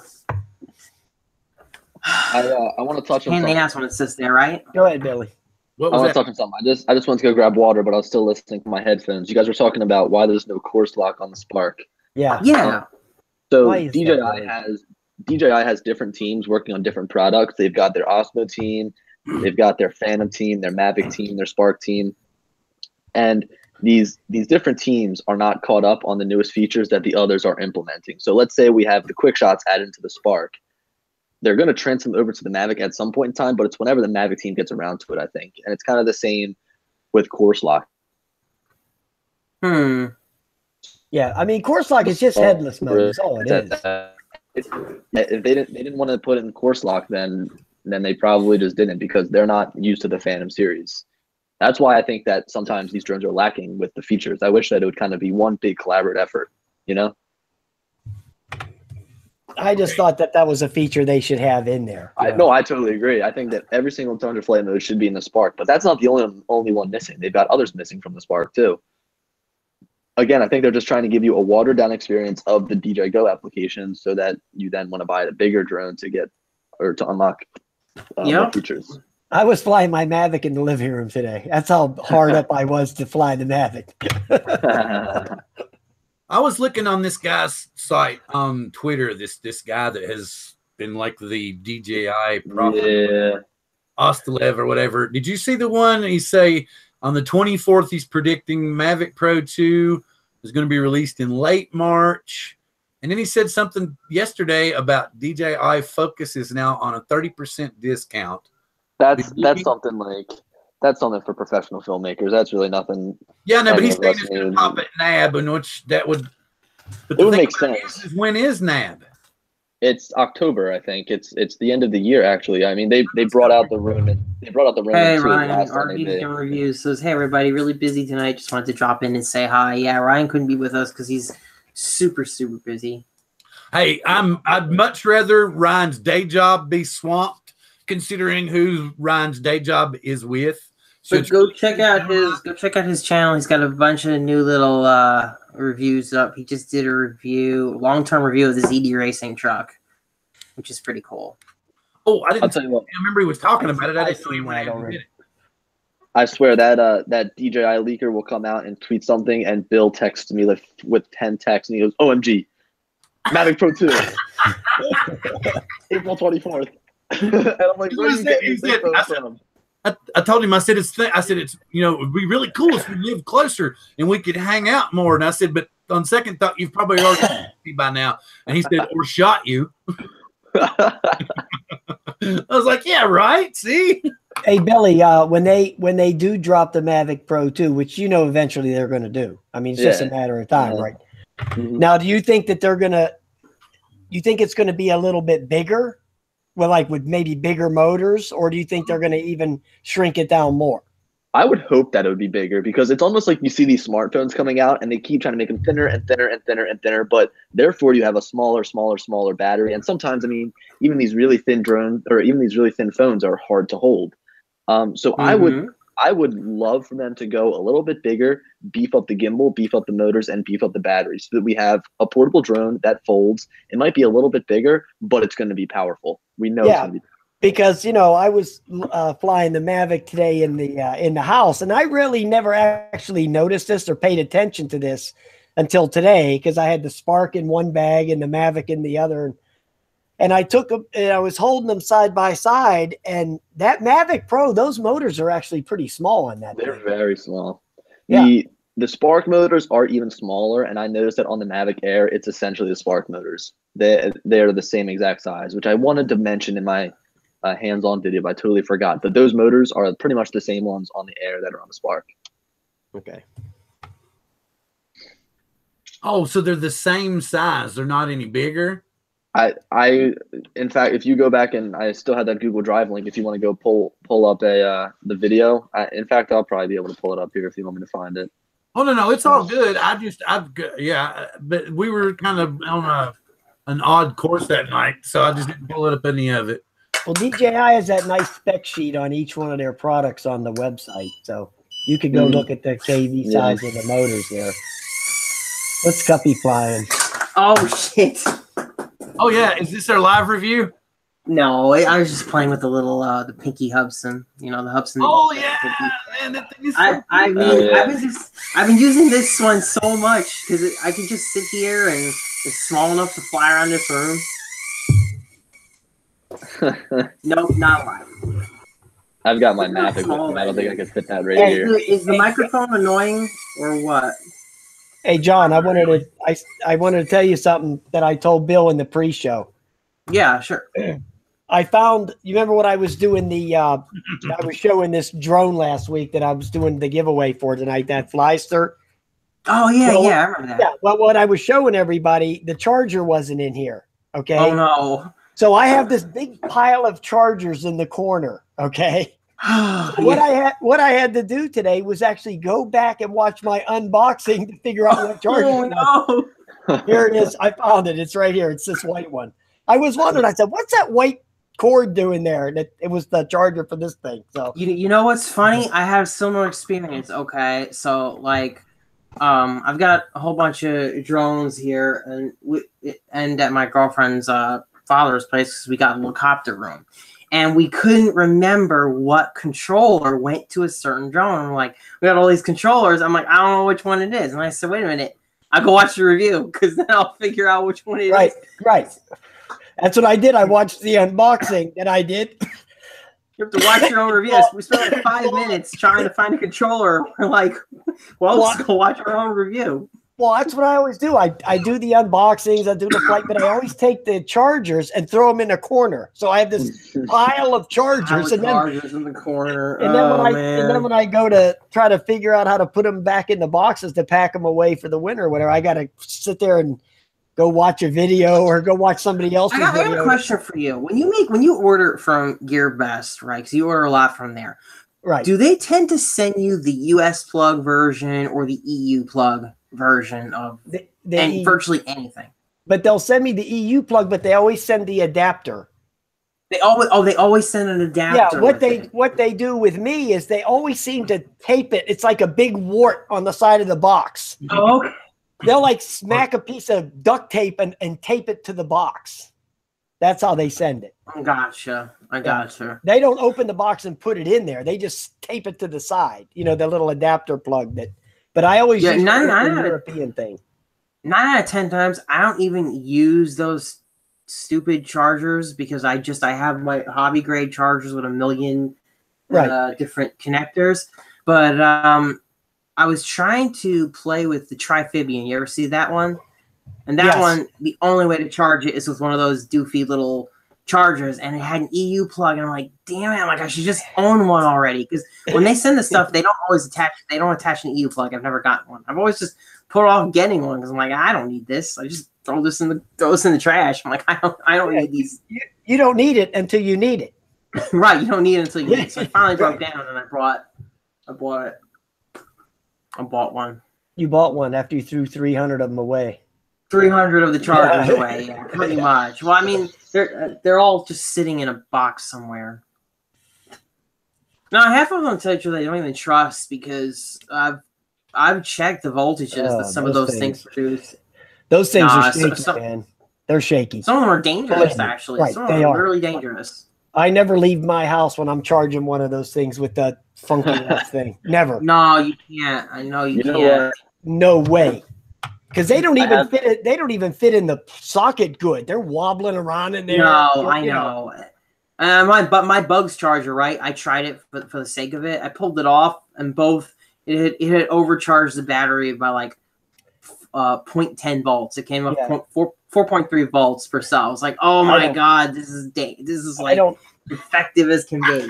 want to touch on pain in the something. ass when it sits there, right? Go ahead, Billy. What I was want to that? touch on something. I just went to go grab water, but I was still listening to my headphones. You guys were talking about why there's no course lock on the Spark. Yeah. Yeah. So Why is that, DJI has different teams working on different products. They've got their Osmo team, they've got their Phantom team, their Mavic team, their Spark team, and these different teams are not caught up on the newest features that the others are implementing. So let's say we have the quick shots added into the Spark. They're going to transfer them over to the Mavic at some point in time, but it's whenever the Mavic team gets around to it, I think. And it's kind of the same with course lock. Yeah, I mean, course lock is just headless mode. That's all it is. If they didn't want to put it in course lock, then they probably just didn't, because they're not used to the Phantom series. That's why I think that sometimes these drones are lacking with the features. I wish that it would kind of be one big collaborative effort, you know? I just thought that was a feature they should have in there. No, I totally agree. I think that every single 200 flight mode should be in the Spark, but that's not the only one missing. They've got others missing from the Spark too. Again, I think they're just trying to give you a watered down experience of the DJI Go application, so that you then want to buy a bigger drone to unlock more features. I was flying my Mavic in the living room today. That's how hard up I was to fly the Mavic. I was looking on this guy's site on Twitter, this guy that has been like the DJI prophet, Ostalev or whatever. Did you see the one he say on the 24th he's predicting Mavic Pro 2 is going to be released in late March? And then he said something yesterday about DJI Focus is now on a 30% discount. That's something for professional filmmakers. That's really nothing. Yeah, no, but he's saying it's going to pop at NAB, and which that would. But it would make sense. When is NAB? It's October, I think. It's the end of the year, actually. I mean, they brought out the Ronin. They brought out the Ronin. Hey Ryan, RV Reviews says, "Hey everybody, really busy tonight. Just wanted to drop in and say hi." Yeah, Ryan couldn't be with us because he's super busy. Hey, I'd much rather Ryan's day job be swamped, considering who Ryan's day job is with. So go check out his channel. He's got a bunch of new little reviews up. He just did a long-term review of the ZD racing truck, which is pretty cool. Oh, I'll tell you what. I remember he was talking about it. I didn't know he went already. I swear that DJI leaker will come out and tweet something, and Bill texts me with 10 texts, and he goes, "OMG, Mavic Pro 2, April 24th." And I'm like, "Where are you getting this from?" I told him, I said it's it'd be really cool if we lived closer and we could hang out more. And I said, but on second thought, you've probably already seen me by now. And he said, or shot you. I was like, yeah, right. See? Hey Billy, when they do drop the Mavic Pro 2, which eventually they're going to do. I mean, it's just a matter of time, right? Mm-hmm. Now, do you think that you think it's going to be a little bit bigger? Well, like with maybe bigger motors, or do you think they're going to even shrink it down more? I would hope that it would be bigger, because it's almost like you see these smartphones coming out and they keep trying to make them thinner and thinner and thinner and thinner, but therefore you have a smaller battery. And sometimes, I mean, even these really thin drones or even these really thin phones are hard to hold. So I would love for them to go a little bit bigger, beef up the gimbal, beef up the motors, and beef up the batteries, so that we have a portable drone that folds. It might be a little bit bigger, but it's going to be powerful. We know it's going to be powerful. Because I was flying the Mavic today in the house, and I really never actually noticed this or paid attention to this until today, because I had the Spark in one bag and the Mavic in the other. And I took them, and I was holding them side by side, and that Mavic Pro, those motors are actually pretty small on that. They're very small. Yeah. The Spark motors are even smaller, and I noticed that on the Mavic Air, it's essentially the Spark motors. They're the same exact size, which I wanted to mention in my hands-on video, but I totally forgot. But those motors are pretty much the same ones on the Air that are on the Spark. Okay. Oh, so they're the same size. They're not any bigger? In fact, if you go back, and I still have that Google Drive link, if you want to go pull up the video. In fact, I'll probably be able to pull it up here if you want me to find it. Oh no, it's all good. But we were kind of on an odd course that night, so I just didn't pull it up any of it. Well, DJI has that nice spec sheet on each one of their products on the website, so you could go look at the KV size of the motors there. What's Cuppi flying? Oh shit! Oh yeah, is this our live review? No, I was just playing with the little the Pinky Hubson. You know, the Hubson. Oh yeah, man, that thing is so I mean, I've been using this one so much because I can just sit here and it's small enough to fly around this room. No, not live. I've got my Mavic with me. I don't think I could fit that right here. Is the microphone annoying or what? Hey John, I wanted to tell you something that I told Bill in the pre-show. Yeah, sure. I found, you remember when I was doing I was showing this drone last week that I was doing the giveaway for tonight, that Flyster. Oh yeah, I remember that. Yeah, well, what I was showing everybody, the charger wasn't in here. Okay. Oh no. So I have this big pile of chargers in the corner. Okay. So what I had to do today was actually go back and watch my unboxing to figure out what charger. Oh no. Here it is. I found it. It's right here. It's this white one. I was wondering. I said, "What's that white cord doing there?" And it was the charger for this thing. So you know what's funny? I have similar experience. Okay, so like, I've got a whole bunch of drones here, and at my girlfriend's father's place because we got a little copter room. And we couldn't remember what controller went to a certain drone. I'm like, we got all these controllers. I'm like, I don't know which one it is. And I said, wait a minute. I'll go watch the review because then I'll figure out which one it is. Right. That's what I did. I watched the unboxing that I did. You have to watch your own review. We spent like 5 minutes trying to find a controller. We're like, well, let's go watch our own review. Well, that's what I always do. I do the unboxings, I do the flight, but I always take the chargers and throw them in a corner. So I have this pile of chargers, in the corner. And then when I go to try to figure out how to put them back in the boxes to pack them away for the winter or whatever, I got to sit there and go watch a video or go watch somebody else's video. I have a question for you. When you order from GearBest, right? Because you order a lot from there. Right. Do they tend to send you the US plug version or the EU plug version of virtually anything? But they'll send me the EU plug, but they always send the adapter. They always send an adapter. Yeah, what they do with me is they always seem to tape it. It's like a big wart on the side of the box. Oh, okay. They'll like smack a piece of duct tape and tape it to the box. That's how they send it. I gotcha. They don't open the box and put it in there. They just tape it to the side. You know, the little adapter plug that. But I always use the European thing. 9 out of 10 times, I don't even use those stupid chargers because I have my hobby grade chargers with a million different connectors. But I was trying to play with the Trifibian. You ever see that one? And that one, the only way to charge it is with one of those doofy little chargers, and it had an EU plug, and I'm like, damn it, I should just own one already. Because when they send the stuff, they don't attach an EU plug. I've never gotten one. I've always just put off getting one because I'm like, I don't need this. I just throw this in the trash. I'm like, I don't need these. You don't need it until you need it. Right, you don't need it until you need it. So I finally broke down, and I bought one. You bought one after you threw 300 of them away. 300 of the chargers away, yeah, pretty much. Well, I mean, they're all just sitting in a box somewhere. Now, half of them, tell you the truth, I don't even trust because I've checked the voltages that some of those things produce. Those things are shaky, man. They're shaky. Some of them are dangerous, actually. Right, some of them are really dangerous. I never leave my house when I'm charging one of those things with that funky ass thing. Never. No, you can't. I know you can't. No way. Because they don't even fit it. They don't even fit in the socket good. They're wobbling around in there. No, I know. My Bugs charger, right? I tried it for the sake of it. I pulled it off, and it had overcharged the battery by like 0.10 volts. It came up 4.3 volts per cell. I was like, oh my god, this is like effective as can be.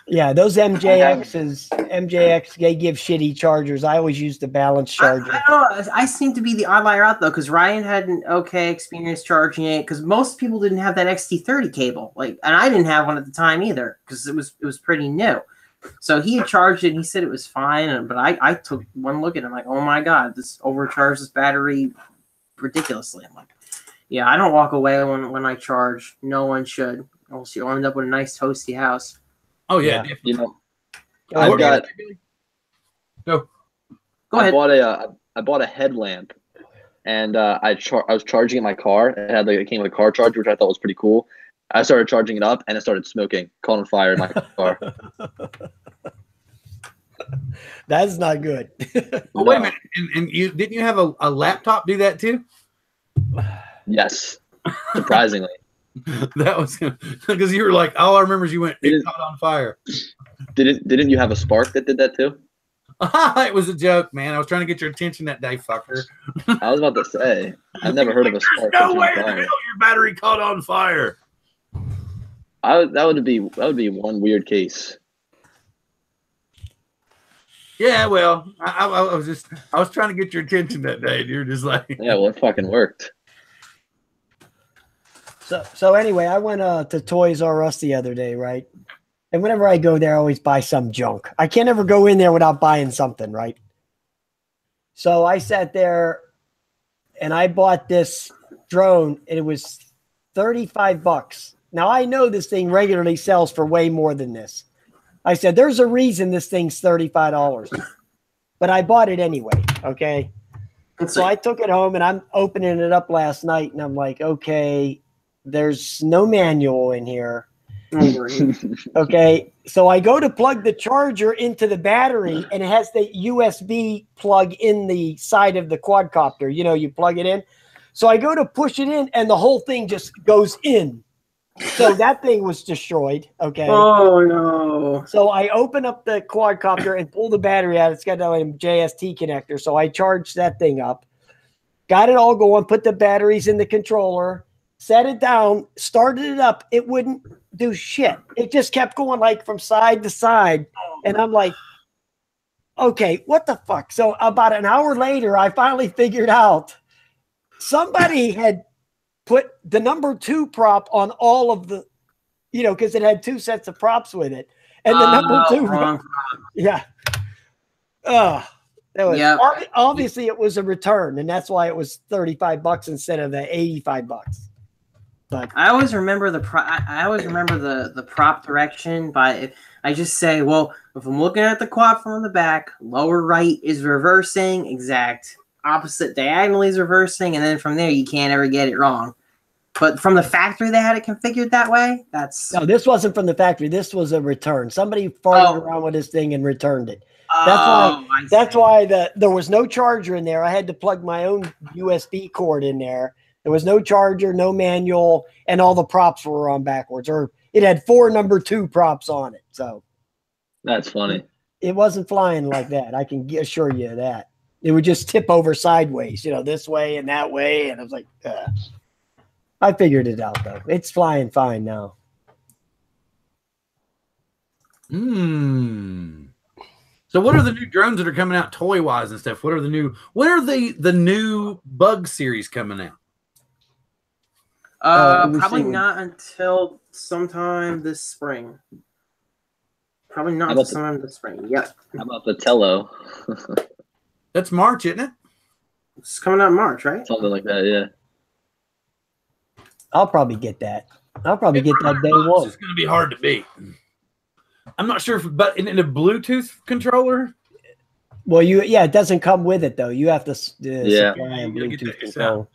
Yeah, those MJX, they give shitty chargers. I always use the balanced charger. I don't know. I seem to be the outlier out, though, because Ryan had an okay experience charging it, because most people didn't have that XT30 cable. And I didn't have one at the time either, because it was pretty new. So he had charged it, and he said it was fine, but I took one look at it, I'm like, oh my god, this overcharged this battery ridiculously. I'm like, Yeah, I don't walk away when I charge. No one should. Else you'll end up with a nice toasty house. Oh yeah, Yeah. definitely. You know, Oh, I've got. Go. Go I ahead. bought a headlamp, and I was charging in my car. It came with a car charger, which I thought was pretty cool. I started charging it up, and it started smoking, caught on fire in my car. That's not good. Oh, wait a minute. And you didn't you have a laptop do that too? Yes, surprisingly. That was because you were like, all I remember is you went, it caught on fire. Didn't you have a Spark that did that too? It was a joke, man. I was trying to get your attention that day, fucker. I was about to say, I've never heard of a Spark. No catching way on in fire. hell your battery caught on fire. That would be one weird case. Yeah, well, I was trying to get your attention that day, and you're just like, Yeah, well, it fucking worked. So anyway, I went to Toys R Us the other day, right? And whenever I go there, I always buy some junk. I can't ever go in there without buying something, right? So I sat there and I bought this drone, and it was $35. Now I know this thing regularly sells for way more than this. I said, there's a reason this thing's $35, but I bought it anyway. Okay. So I took it home and I'm opening it up last night and I'm like, okay, there's no manual in here. Okay. So I go to plug the charger into the battery and it has the USB plug in the side of the quadcopter. You know, you plug it in. So I go to push it in and the whole thing just goes in. So that thing was destroyed. Okay. Oh no. So I open up the quadcopter and pull the battery out. It's got that JST connector. So I charged that thing up, got it all going, put the batteries in the controller, set it down, started it up. It wouldn't do shit. It just kept going like from side to side. And I'm like, okay, what the fuck? So about an hour later, I finally figured out somebody had put the number 2 prop on all of the, you know, because it had 2 sets of props with it. And the number 2 wrong. yeah. That was Yep. obviously it was a return, and that's why it was $35 instead of the $85. But I always remember the prop direction by I just say, well, if I'm looking at the quad from the back, lower right is reversing, exact opposite diagonally is reversing, and then from there you can't ever get it wrong. But from the factory they had it configured that way. No, this wasn't from the factory. This was a return. Somebody farted around with this thing and returned it. That's why there was no charger in there. I had to plug my own USB cord in there. There was no charger, no manual, and all the props were on backwards. Or it had 4 number 2 props on it. So That's funny. it wasn't flying like that. I can assure you of that. It would just tip over sideways, you know, this way and that way. And I was like, I figured it out, though. It's flying fine now. So what are the new drones that are coming out toy-wise and stuff? When are the new Bug series coming out? Probably not until sometime this spring. Probably not until sometime this spring. Yep. How about the Tello? That's March, isn't it? It's coming out in March, right? Something like that, yeah. I'll probably get that. I'll probably get that day one. It's going to be hard to beat. I'm not sure but in a Bluetooth controller? Well, it doesn't come with it, though. You have to supply a You get Bluetooth that controller.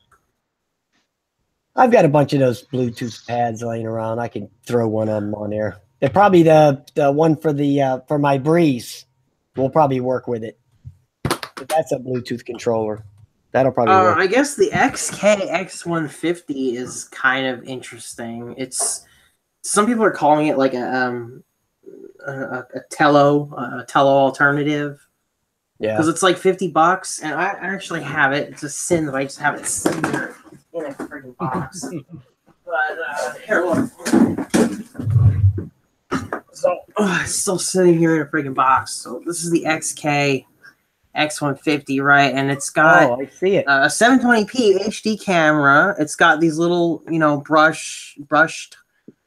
I've got a bunch of those Bluetooth pads laying around. I can throw one of them on there. They're probably the one for my Breeze will probably work with it. But that's a Bluetooth controller. That'll probably work. I guess the XK-X150 is kind of interesting. Some people are calling it like a Tello alternative. Yeah, because it's like $50, and I actually have it. It's a sin that I just have it sitting there in a freaking box. But here, look. So it's still sitting here in a freaking box. So this is the XK-X150, right? And it's got I see it. A 720p HD camera. It's got these little, brushed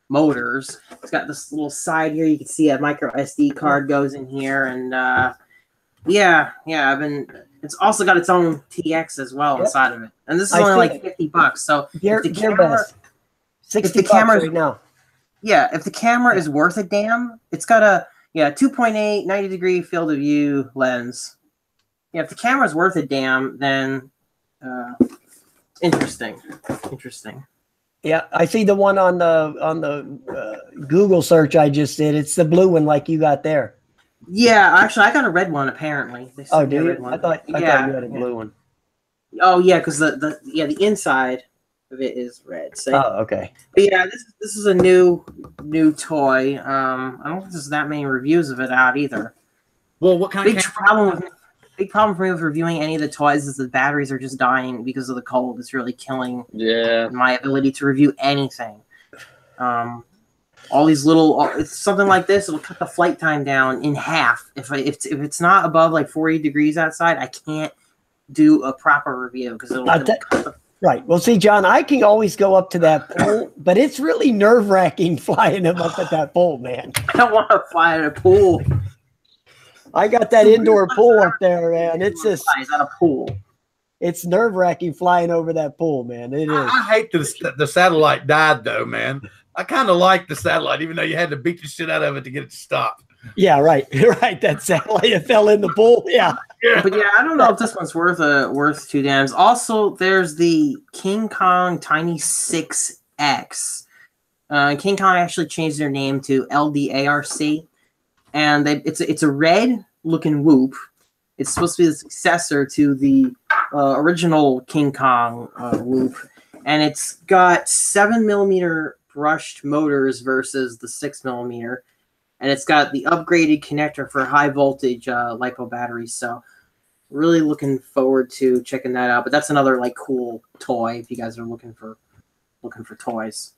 motors. It's got this little side here. You can see a micro SD card goes in here, and I've been It's also got its own TX as well inside of it, and this is I only see like it. $50. So Gear, if the Gear camera, Best. 60 if the bucks camera's- right now. yeah, if the camera is worth a damn, it's got a 2.8 90-degree field of view lens. Yeah, if the camera's worth a damn, then interesting. Yeah, I see the one on the Google search I just did. It's the blue one like you got there. Yeah, actually, I got a red one. Apparently, they Oh, sent me a do red you? one. I thought you Yeah. had a blue one. Oh yeah, because the inside of it is red. So Oh, okay. but yeah, this is a new toy. I don't think there's that many reviews of it out either. Well, what kind Big of problem for me with reviewing any of the toys is the batteries are just dying because of the cold. It's really killing my ability to review anything. All these little, it's something like this. It'll cut the flight time down in half. If it's not above like 40 degrees outside, I can't do a proper review because it'll cut the. Right. Well, see, John, I can always go up to that pool, but it's really nerve-wracking flying them up at that pool, man. I don't want to fly at a pool. I got that indoor pool up there, man. It's just It's not a pool. it's nerve-wracking flying over that pool, man. It is. I hate the satellite died though, man. I kind of like the satellite, even though you had to beat the shit out of it to get it to stop. Yeah, right. Right. That satellite that fell in the pool. Yeah. But yeah, I don't know if this one's worth two damns. Also, there's the King Kong Tiny 6X. King Kong actually changed their name to LDARC, and it's a red looking whoop. It's supposed to be the successor to the original King Kong whoop, and it's got 7mm brushed motors versus the 6mm. And it's got the upgraded connector for high voltage LiPo batteries. So really looking forward to checking that out. But that's another like cool toy if you guys are looking for toys.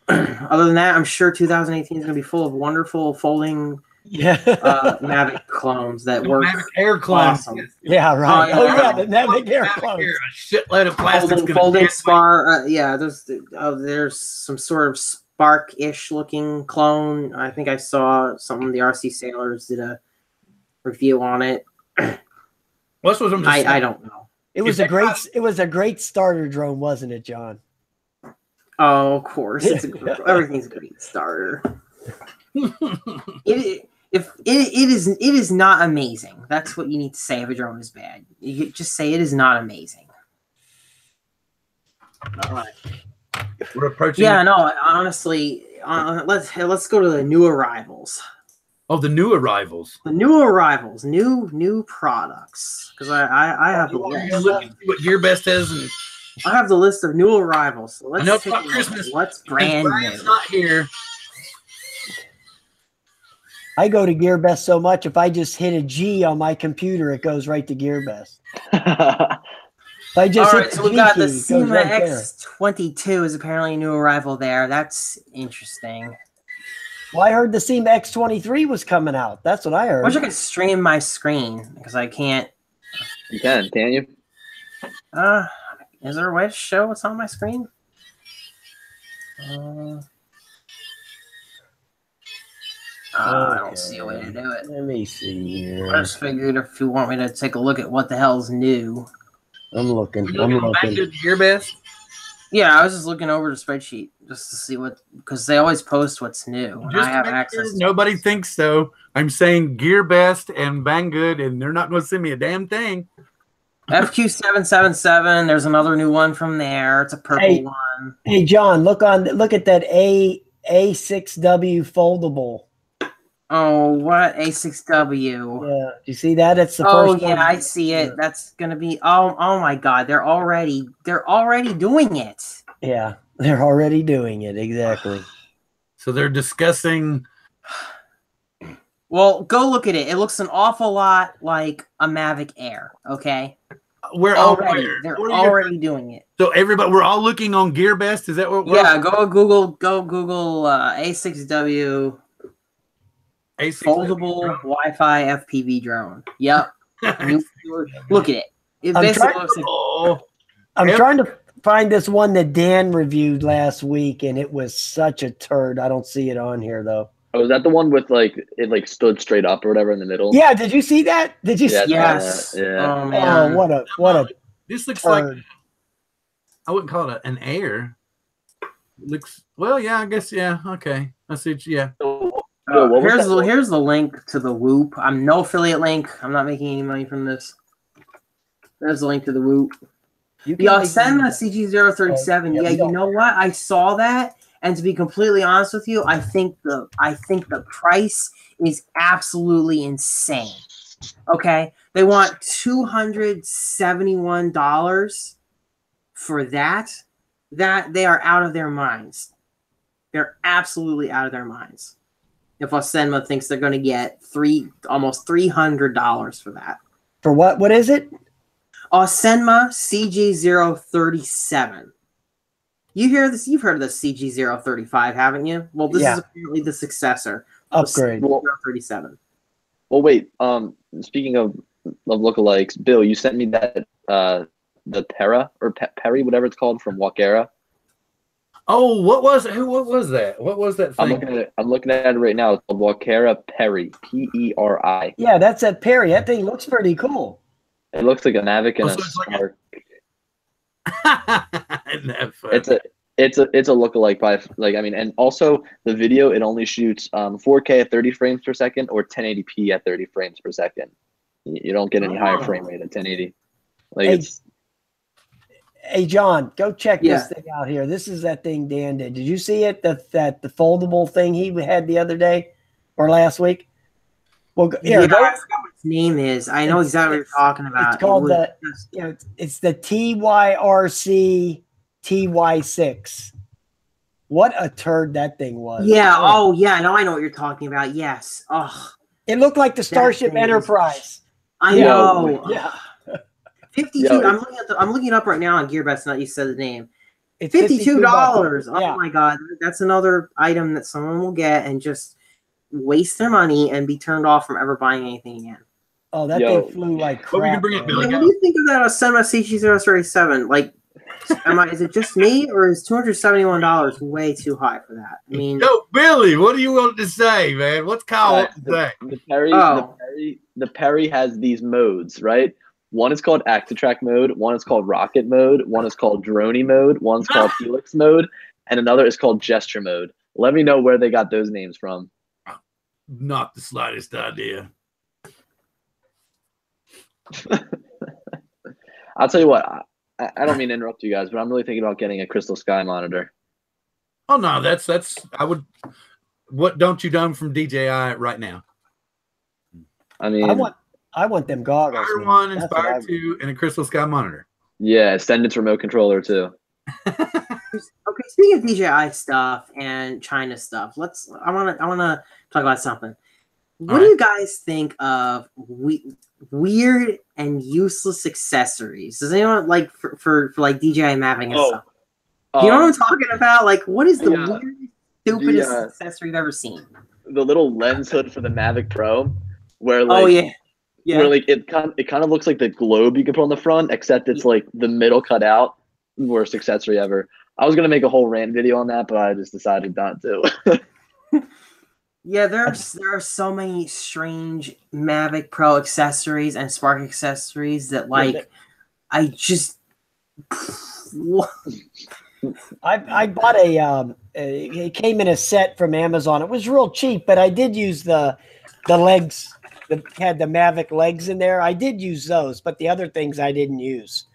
Other than that, I'm sure 2018 is going to be full of wonderful folding Mavic clones that work. Mavic Air clones. Awesome. Yeah, right. Oh, yeah. The Mavic Air clones. A shitload of plastic. Folding spar. There's some sort of Spark-ish looking clone. I think I saw some of the RC Sailors did a review on it. What's what I'm just I don't know. It was a great starter drone, wasn't it, John? Oh, of course. Everything's a great starter. It is not amazing. That's what you need to say if a drone is bad. You just say it is not amazing. All right. We're approaching. Yeah, no. Honestly, let's go to the new arrivals. Oh, the new arrivals. The new arrivals, new products. Because I have the list. Look at what GearBest has, and I have the list of new arrivals. So let's I know it's take not a look Christmas. at what's brand Brian's new. not here. I go to GearBest so much, if I just hit a G on my computer, it goes right to GearBest. If I just All hit right, the so we G got key, the it goes SEMA right there. X22 is apparently a new arrival there. That's interesting. Well, I heard the SEMA X23 was coming out. That's what I I heard. wish I could stream my screen because I can't. You can you? Is there a way to show what's on my screen? I don't see a way to do it. Let me see I here. just figured if you want me to take a look at what the hell's new. I'm looking. You I'm looking back looking. to GearBest? Yeah, I was just looking over the spreadsheet just to see because they always post what's new. And Just I have to make access. sure nobody thinks so. I'm saying GearBest and Banggood, and they're not going to send me a damn thing. FQ777. There's another new one from there. It's a purple one. Hey, John, look at that A6W foldable. Oh, what A6W? Yeah, do you see that? It's the Oh first yeah, one. I see it. That's gonna be. Oh my God, they're already doing it. Yeah, they're already doing it. Exactly. So they're discussing. Well, go look at it. It looks an awful lot like a Mavic Air. Okay, We're they're already doing it. So everybody, we're all looking on GearBest. Is that what? Yeah, go Google A6W foldable Wi-Fi FPV drone. Yep. Look at it. It basically looks like. I'm trying to find this one that Dan reviewed last week, and it was such a turd. I don't see it on here though. Oh, is that the one with like it like stood straight up or whatever in the middle? Yeah, did you see that? Did you Yeah, see Yes. Yeah. Oh man. Oh, what a This looks like turd. I wouldn't call it an air. It looks well, yeah, I guess, yeah, okay. I see. Yeah. So, Bill, what was that one? Here's the link to the Whoop. I'm no affiliate link. I'm not making any money from this. There's the link to the Whoop. You can Yeah, make send money. a CG037. Oh, yeah, Yeah, we you don't- know what? I saw that, and to be completely honest with you, I think the price is absolutely insane. Okay, they want $271 for that. That they are out of their minds. They're absolutely out of their minds. If Osenma thinks they're going to get almost $300 for that. For what? What is it? Osenma CG037. You hear this? You've heard of the CG035, haven't you? Well, this Yeah. is apparently the successor. Upgrade. Well, 037. well, wait. Speaking of lookalikes, Bill, you sent me that the Pera or Perry, whatever it's called, from Walkera. Oh, what was it? What was that? What was that I'm thing? looking at it. I'm looking at it right now. It's called Walkera Perry, Peri. Yeah, that's at Perry. That thing looks pretty cool. It looks like a Mavic and Oh, a so it's like a- Spark. Isn't that funny? It's a lookalike by like I mean, and also the video it only shoots 4K at 30 frames per second or 1080p at 30 frames per second. You don't get any higher frame rate at 1080. Like Hey, it's Hey, John, go check Yeah. this thing out here. This is that thing Dan did. Did you see it? The foldable thing he had the other day or last week? Well, here, Yeah, go. I forgot what its name is. I know exactly what you're talking about. It's called It the was- it's the TYRC TY6. What a turd that thing was. Yeah. Oh, yeah. I know what you're talking about. Yes. Oh, It looked like the Starship thing is- Enterprise. I Yeah. know. Yeah. 52. Yo, I'm looking it up right now on GearBest. Now you said the name. It's $52. Oh Yeah. my god, that's another item that someone will get and just waste their money and be turned off from ever buying anything again. Oh, that Yo. thing flew like Well, we can crap. bring it man. Billy. What do you think of that Osenma CG037? Like, is it just me or is $271 way too high for that? I mean, Yo, Billy, what do you want to say, man? What's Kyle want to say? the Perry has these modes, right? One is called Actitrack mode, one is called Rocket mode, one is called Droney mode, one's called Helix mode, and another is called Gesture mode. Let me know where they got those names from. Not the slightest idea. I'll tell you what, I don't mean to interrupt you guys, but I'm really thinking about getting a Crystal Sky monitor. Oh no, that's I would. What don't you done from DJI right now? I mean, I want them goggles. Inspire man. 1, That's what I Inspire want. 2, and a Crystal Sky monitor. yeah, send its remote controller too. okay. Speaking of DJI stuff and China stuff, I want to talk about something. What do you guys think of weird and useless accessories? Does anyone like for like DJI mapping and stuff? You know what I'm talking about? Like, what is the weirdest, stupidest accessory you've ever seen? The little lens hood for the Mavic Pro, where like, yeah. where like it kind of looks like the globe you can put on the front, except it's like the middle cut out. Worst accessory ever. I was gonna make a whole rant video on that, but I just decided not to. Yeah, there are so many strange Mavic Pro accessories and Spark accessories that like I just I bought it came in a set from Amazon. It was real cheap, but I did use the legs that had the Mavic legs in there. I did use those, but the other things I didn't use.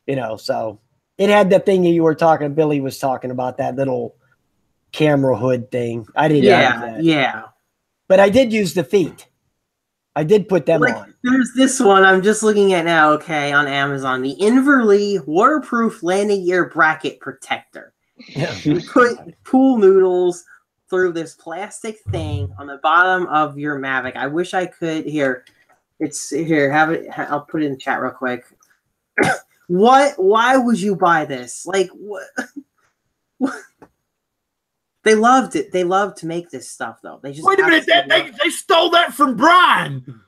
You know, so it had the thing that you were talking, Billy was talking about, that little camera hood thing. I didn't use that. Yeah. But I did use the feet. I did put them on. There's this one I'm just looking at now, okay, on Amazon. The Inverlee waterproof landing gear bracket protector. Yeah. You put pool noodles through this plastic thing on the bottom of your Mavic. I wish I could. Here, it's here. Have it. I'll put it in the chat real quick. Why would you buy this? Like what? They loved it. They loved to make this stuff, though. They just Wait a minute, they stole that from Bryan.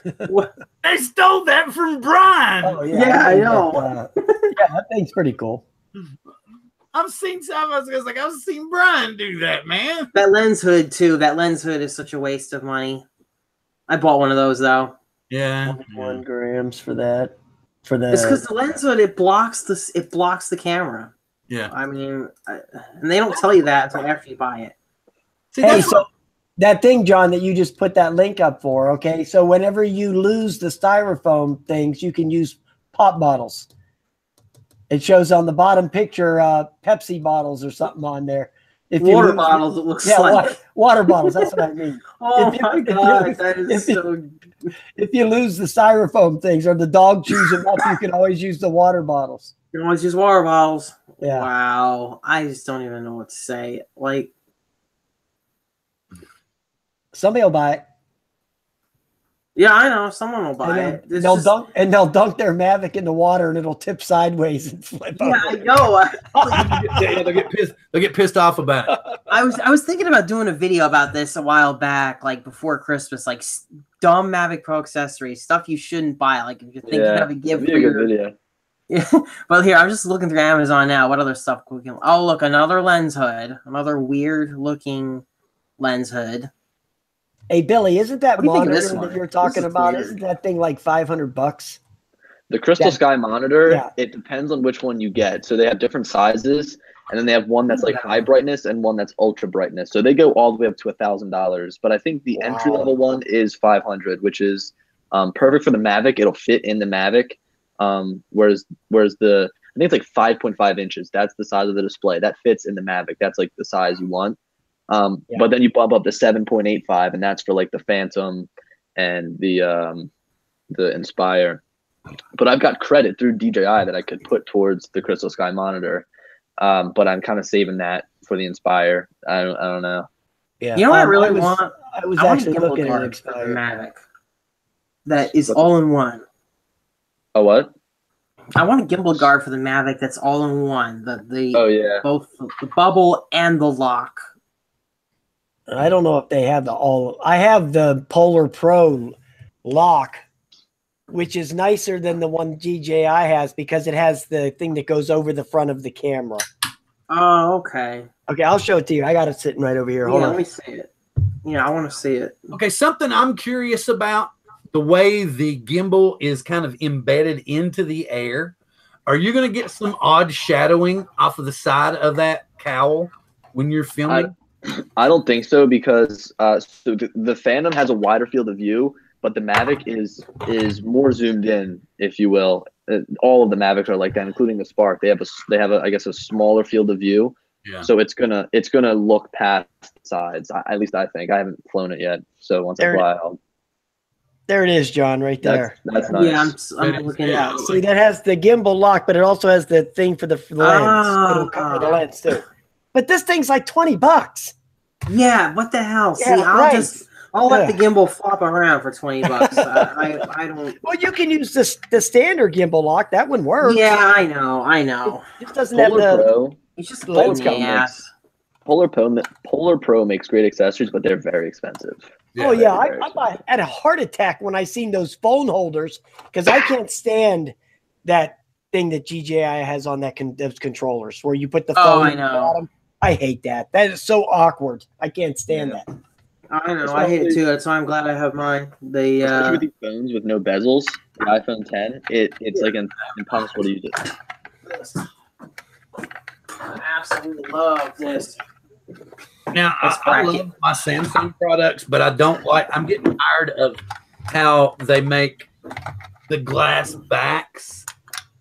They stole that from Bryan. Oh Yeah, I know. Yeah, that thing's pretty cool. I've seen some. I was like, I've seen Bryan do that, man. That lens hood too. That lens hood is such a waste of money. I bought one of those though. Yeah. 21 grams for that. For the It's because the lens hood it blocks the camera. Yeah. I mean, and they don't tell you that until after you buy it. See, hey, that's so that thing, John, that you just put that link up for, okay? So whenever you lose the styrofoam things, you can use pop bottles. It shows on the bottom picture Pepsi bottles or something on there. If you Water lose- bottles, it looks Yeah, like. water bottles. That's what I mean. Oh If you- my if you- god, that is if you- so. If you lose the styrofoam things or the dog chews them up, you can always use the water bottles. You can always use water bottles. Yeah. Wow, I just don't even know what to say. Like, Somebody will buy it. yeah, I know someone will buy And it. then It's they'll just- dunk and they'll dunk their Mavic in the water and it'll tip sideways and flip Yeah, I over. know. yeah, they'll get pissed. They'll get pissed off about it. I was thinking about doing a video about this a while back, like before Christmas, like dumb Mavic Pro accessories, stuff you shouldn't buy. Like if you're thinking of a gift It'd for be a good your. video. Yeah, but here I'm just looking through Amazon now. What other stuff we can? Oh, look, another lens hood, another weird looking lens hood. Hey Billy, isn't that What do you think of monitor this that one? you're talking This is about? weird. Isn't that thing like $500? The Crystal Yeah. Sky monitor, Yeah. it depends on which one you get. So they have different sizes, and then they have one that's like high brightness and one that's ultra brightness. So they go all the way up to $1,000. But I think the Wow. entry level one is $500, which is perfect for the Mavic. It'll fit in the Mavic. Whereas the I think it's like 5.5 inches. That's the size of the display. That fits in the Mavic. That's like the size you want. Yeah. But then you bump up to 7.85, and that's for like the Phantom and the Inspire. But I've got credit through DJI that I could put towards the Crystal Sky monitor. But I'm kind of saving that for the Inspire. I don't know. Yeah. You know what I really was, want? I was I want a actually gimbal looking at guard for the Expire. Mavic that is What's all in one. Oh, what? I want a gimbal guard for the Mavic that's all in one. Oh yeah. Both the bubble and the lock. I don't know if they have the all. I have the Polar Pro lock, which is nicer than the one DJI has because it has the thing that goes over the front of the camera. Oh, okay. Okay, I'll show it to you. I got it sitting right over here. Hold Yeah, on. let me see it. Yeah, I want to see it. Okay, something I'm curious about the way the gimbal is kind of embedded into the air. Are you going to get some odd shadowing off of the side of that cowl when you're filming? I don't think so because so the Phantom has a wider field of view, but the Mavic is more zoomed in, if you will. All of the Mavics are like that, including the Spark. They have a I guess a smaller field of view. Yeah. So it's gonna look past the sides. At least I think. I haven't flown it yet. So once I fly, There it is, John, right there. that's nice. Yeah, I'm looking Yeah, at it. see, that has the gimbal lock, but it also has the thing for the lens. Ah. It'll cover the lens too. But this thing's like $20. Yeah, what the hell? Yeah, See, right. I'll let Yeah. the gimbal flop around for $20. I don't. Well, you can use the standard gimbal lock. That one works. Yeah, I know. It just doesn't have Polar the. Pro. It's just a Polar pain in the Pro ass. Polar Pro makes great accessories, but they're very expensive. Oh yeah, very I had a heart attack when I seen those phone holders because I can't stand that thing that DJI has on those controllers where you put the phone. Oh, I in the know. bottom. I hate that. That is so awkward. I can't stand that. I know. I hate it too. That's why I'm glad I have mine. They Especially with these phones with no bezels, the iPhone 10, it's like impossible to use it. I absolutely love this. Now, Let's I crack love my Samsung products, but I don't like. I'm getting tired of how they make the glass backs.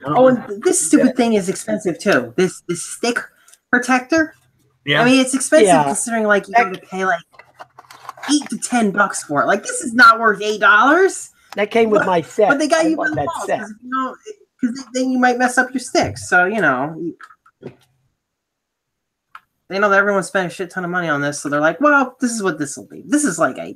Oh, and this stupid thing is expensive too. This stick protector. Yeah, I mean, it's expensive Yeah. considering like you have to pay like $8 to $10 for it. Like this is not worth $8. That came with my set. But they got I you bought by the that balls set. because then you might mess up your sticks. So they know that everyone's spent a shit ton of money on this, so they're like, "Well, this is what this will be. This is like a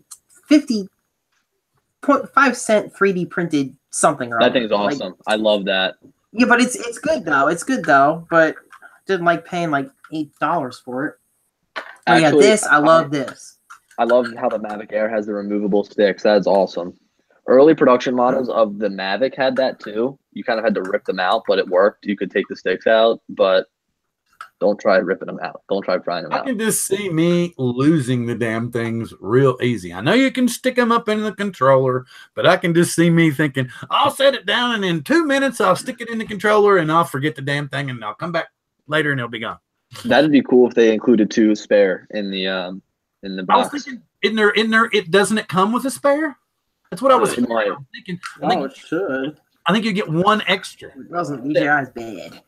50.5 cent 3D printed something." That thing's awesome. I love that. Yeah, but it's good though. It's good though, but didn't like paying like $8 for it. Oh yeah, Actually, this I love this. I love how the Mavic Air has the removable sticks. That's awesome. Early production models of the Mavic had that too. You kind of had to rip them out, but it worked. You could take the sticks out, but Don't try ripping them out. Don't try prying them I out. can just see me losing the damn things real easy. I know you can stick them up in the controller, but I can just see me thinking, I'll set it down, and in 2 minutes I'll stick it in the controller, and I'll forget the damn thing, and I'll come back later, and it'll be gone. That'd be cool if they included 2 spare in the I was box. thinking, doesn't it come with a spare? That's what I was thinking. It should. I think you get 1 extra, It wasn't DJI's bad.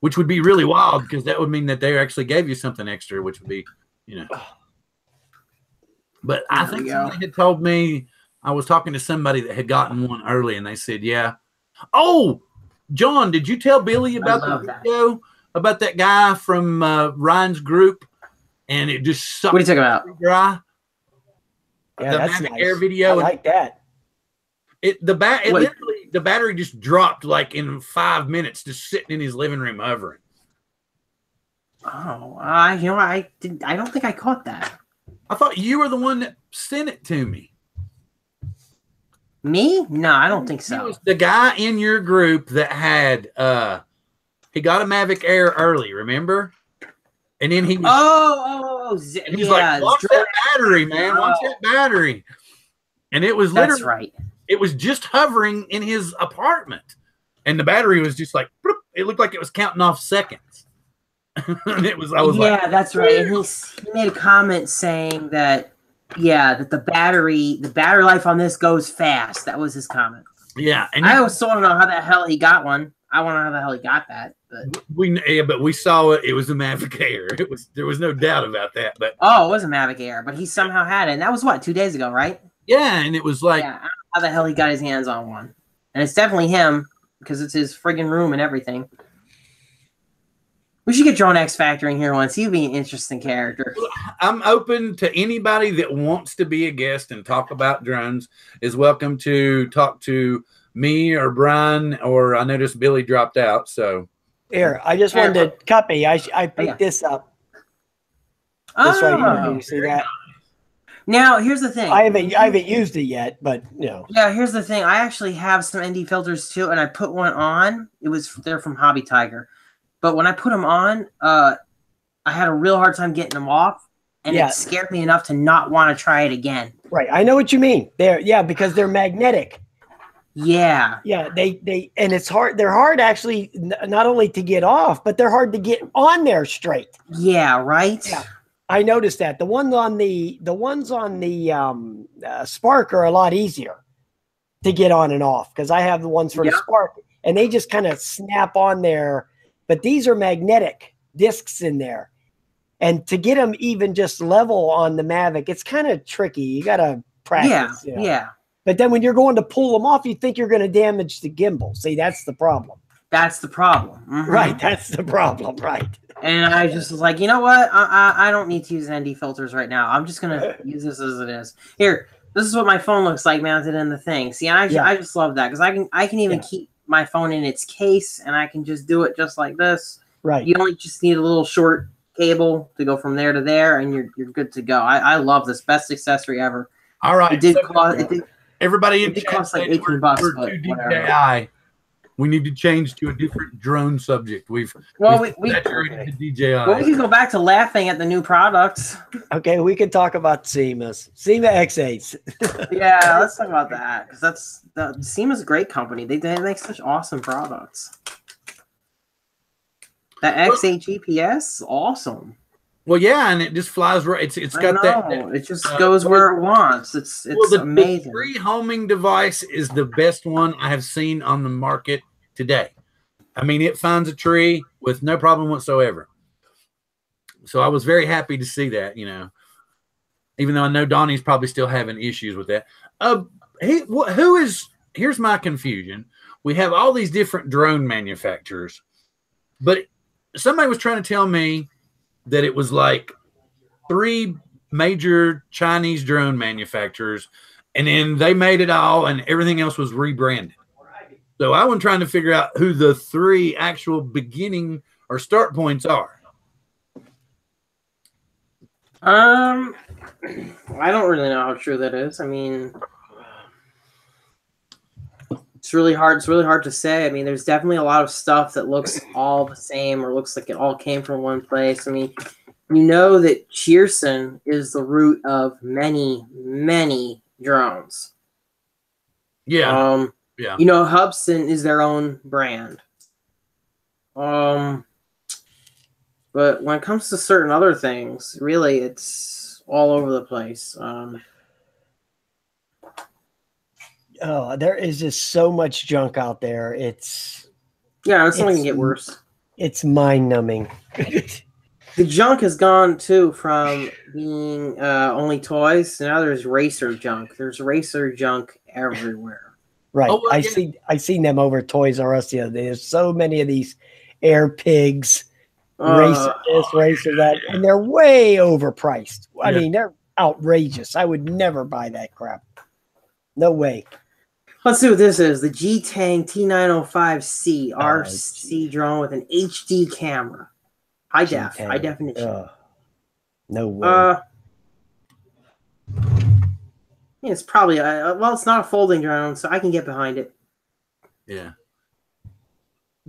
which would be really wild because that would mean that they actually gave you something extra, which would be, But I think somebody had told me, I was talking to somebody that had gotten one early, and they said, yeah. Oh, John, did you tell Billy about the video about that guy from Ryan's group? And it just sucked. What are you talking about? Dry. Yeah, The that's Mavic nice. Air video. I like that. Literally, the battery just dropped like in 5 minutes, just sitting in his living room hovering. Oh, I don't think I caught that. I thought you were the one that sent it to me. Me? No, I don't think He so. was the guy in your group that had he got a Mavic Air early, remember? And then he was and he's like, watch that battery, man. Watch that battery. And it was literally That's right. It was just hovering in his apartment. And the battery was just like bloop. It looked like it was counting off seconds. And I was like, that's right. And he made a comment saying that that the battery life on this goes fast. That was his comment. yeah. And I always want to know how the hell he got one. I want to know how the hell he got that. But we saw it. It was a Mavic Air. There was no doubt about that. But it was a Mavic Air, but he somehow had it. And that was 2 days ago, right? yeah, and it was like, I don't know how the hell he got his hands on one. And it's definitely him because it's his friggin' room and everything. We should get Drone X Factor in here once. He'd be an interesting character. I'm open to anybody that wants to be a guest and talk about drones is welcome to talk to me or Bryan, or I noticed Billy dropped out. So Here, I just wanted to copy. I picked this up. This right here. You see that? Now, here's the thing. I haven't used it yet, but Yeah, here's the thing. I actually have some ND filters too, and I put one on. They're from Hobby Tiger, but when I put them on, I had a real hard time getting them off, and it scared me enough to not want to try it again. Right, I know what you mean. Because they're magnetic. Yeah. Yeah, they and it's hard. They're hard actually, not only to get off, but they're hard to get on there straight. Yeah. Right. Yeah. I noticed that the ones on the Spark are a lot easier to get on and off because I have the ones for the Spark and they just kind of snap on there. But these are magnetic discs in there, and to get them even just level on the Mavic, it's kind of tricky. You got to practice. Yeah. But then when you're going to pull them off, you think you're going to damage the gimbal. See, that's the problem. That's the problem. Mm-hmm. Right. That's the problem. Right. And I just was like, you know what? I don't need to use ND filters right now. I'm just going to use this as it is. Here, this is what my phone looks like mounted in the thing. See, I just love that because I can even keep my phone in its case, and I can just do it just like this. Right. You only just need a little short cable to go from there to there, and you're good to go. I love this. Best accessory ever. All right. It did cost. Everybody in it did chat cost like said $18, we're but too whatever. DJI. We need to change to a different drone subject. We've saturated the DJI. Well, we can go back to laughing at the new products. Okay, we can talk about SEMAs. SEMA X8s. Yeah, let's talk about that because SEMA's a great company. They make such awesome products. That X8 GPS, awesome. Well, yeah, and it just flies right. It's got that. It just goes where it wants. It's amazing. The free homing device is the best one I have seen on the market today. I mean, it finds a tree with no problem whatsoever. So I was very happy to see that. Even though I know Donnie's probably still having issues with that. Here's my confusion. We have all these different drone manufacturers, but somebody was trying to tell me that it was like 3 major Chinese drone manufacturers, and then they made it all, and everything else was rebranded. So I was trying to figure out who the 3 actual beginning or start points are. I don't really know how true that is. I mean, It's really hard. It's really hard to say. I mean, there's definitely a lot of stuff that looks all the same or looks like it all came from one place. I mean, you know that Cheerson is the root of many, many drones. Yeah. Yeah. You know, Hubson is their own brand. But when it comes to certain other things, really, it's all over the place. There is just so much junk out there. It's only gonna get worse. It's mind-numbing. The junk has gone too from being only toys. So now there's racer junk. There's racer junk everywhere. Right. Oh, well, I seen them over at Toys R Us the other day. There's so many of these air pigs, racer this, racer that, and they're way overpriced. I mean, they're outrageous. I would never buy that crap. No way. Let's see what this is. The G-Tang T905C RC drone with an HD camera. High definition. No way. It's probably well, it's not a folding drone, so I can get behind it. Yeah.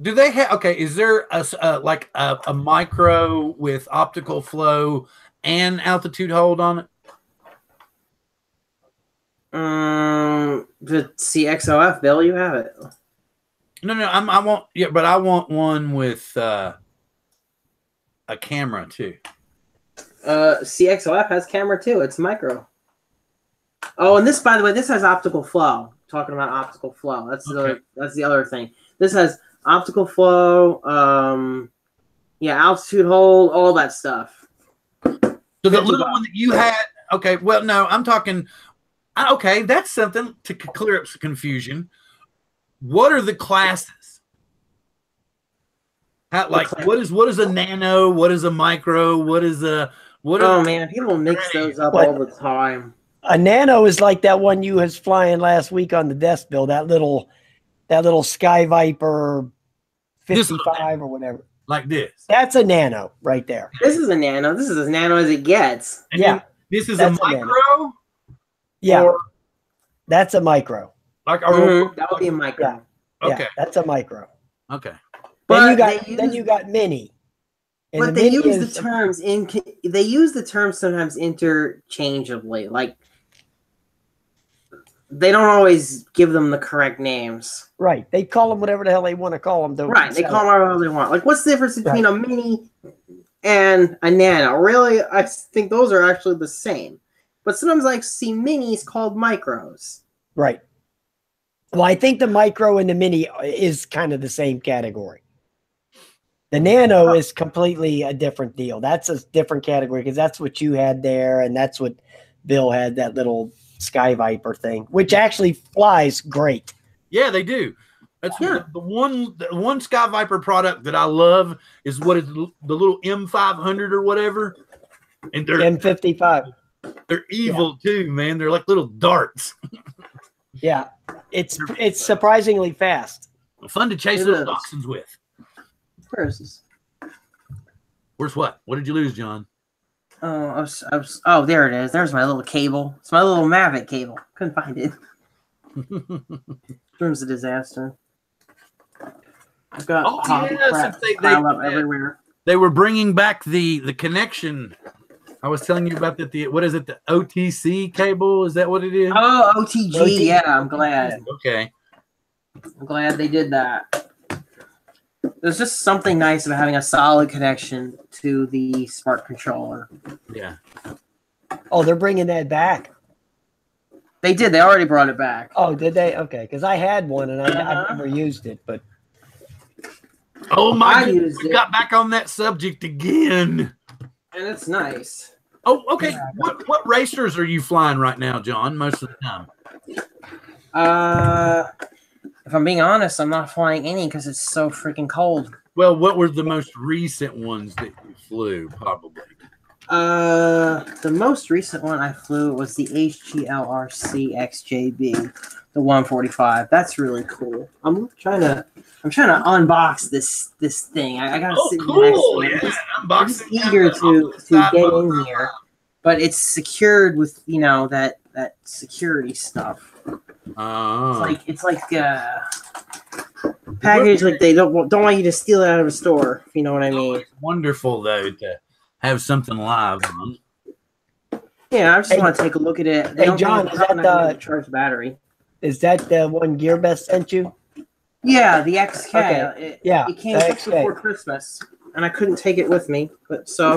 Do they have? Okay, is there a micro with optical flow and altitude hold on it? The CXOF, Bill, you have it. No, I want. Yeah, but I want one with a camera too. CXOF has camera too. It's micro. Oh, and this, by the way, this has optical flow. Talking about optical flow, that's the other thing. This has optical flow. Altitude hold, all that stuff. So the little one that you had. Okay, well, no, I'm talking. Okay, that's something to clear up some confusion. What are the classes? What is a nano? What is a micro? What is a man, people mix those up all the time. A nano is like that one you was flying last week on the desk, Bill. That little Sky Viper 55 or whatever. Like this. That's a nano right there. This is a nano. This is as nano as it gets. And this is a micro. Yeah, that's a micro. Like that would be a micro. Yeah. Okay, that's a micro. Okay. Then you got mini. And but they use the terms they use the terms sometimes interchangeably. Like they don't always give them the correct names. Right. They call them whatever the hell they want to call them. Right. They call them whatever they want. Like, what's the difference between a mini and a nano? Really, I think those are actually the same. But sometimes I see minis called micros. Right. Well, I think the micro and the mini is kind of the same category. The nano is completely a different deal. That's a different category because that's what you had there, and that's what Bill had, that little Sky Viper thing, which actually flies great. Yeah, they do. That's the one Sky Viper product that I love is what is the little M500 or whatever, and they're M55. They're evil too, man. They're like little darts. Yeah, it's surprisingly fast. Fun to chase little dachshunds with. Where is this? Where's what? What did you lose, John? Oh, there it is. There's my little cable. It's my little Mavic cable. Couldn't find it. Room's a disaster. I've got hobby crap piled up everywhere. They were bringing back the connection. I was telling you about that. What is it? The OTC cable? Is that what it is? Oh, OTG. Yeah, I'm glad. Okay. I'm glad they did that. There's just something nice about having a solid connection to the smart controller. Yeah. Oh, they're bringing that back. They did. They already brought it back. Oh, did they? Okay, because I had one and I never used it, but. Oh my goodness, we got back on that subject again. And it's nice. Oh, okay. Yeah. What racers are you flying right now, John, most of the time? If I'm being honest, I'm not flying any because it's so freaking cold. Well, what were the most recent ones that you flew, probably? The most recent one I flew was the HGLRC XJB, the 145. That's really cool. I'm trying to unbox this thing. I gotta sit next to it. I'm just eager to get in here, but it's secured with that that security stuff. Oh. It's like package like they don't want you to steal it out of a store. If you know what I mean. It's wonderful though to have something live on. Yeah, I just want to take a look at it. They Hey, John, is that charge the battery? Is that the one GearBest sent you? Yeah, the XK. Okay. It came just before Christmas, and I couldn't take it with me. But so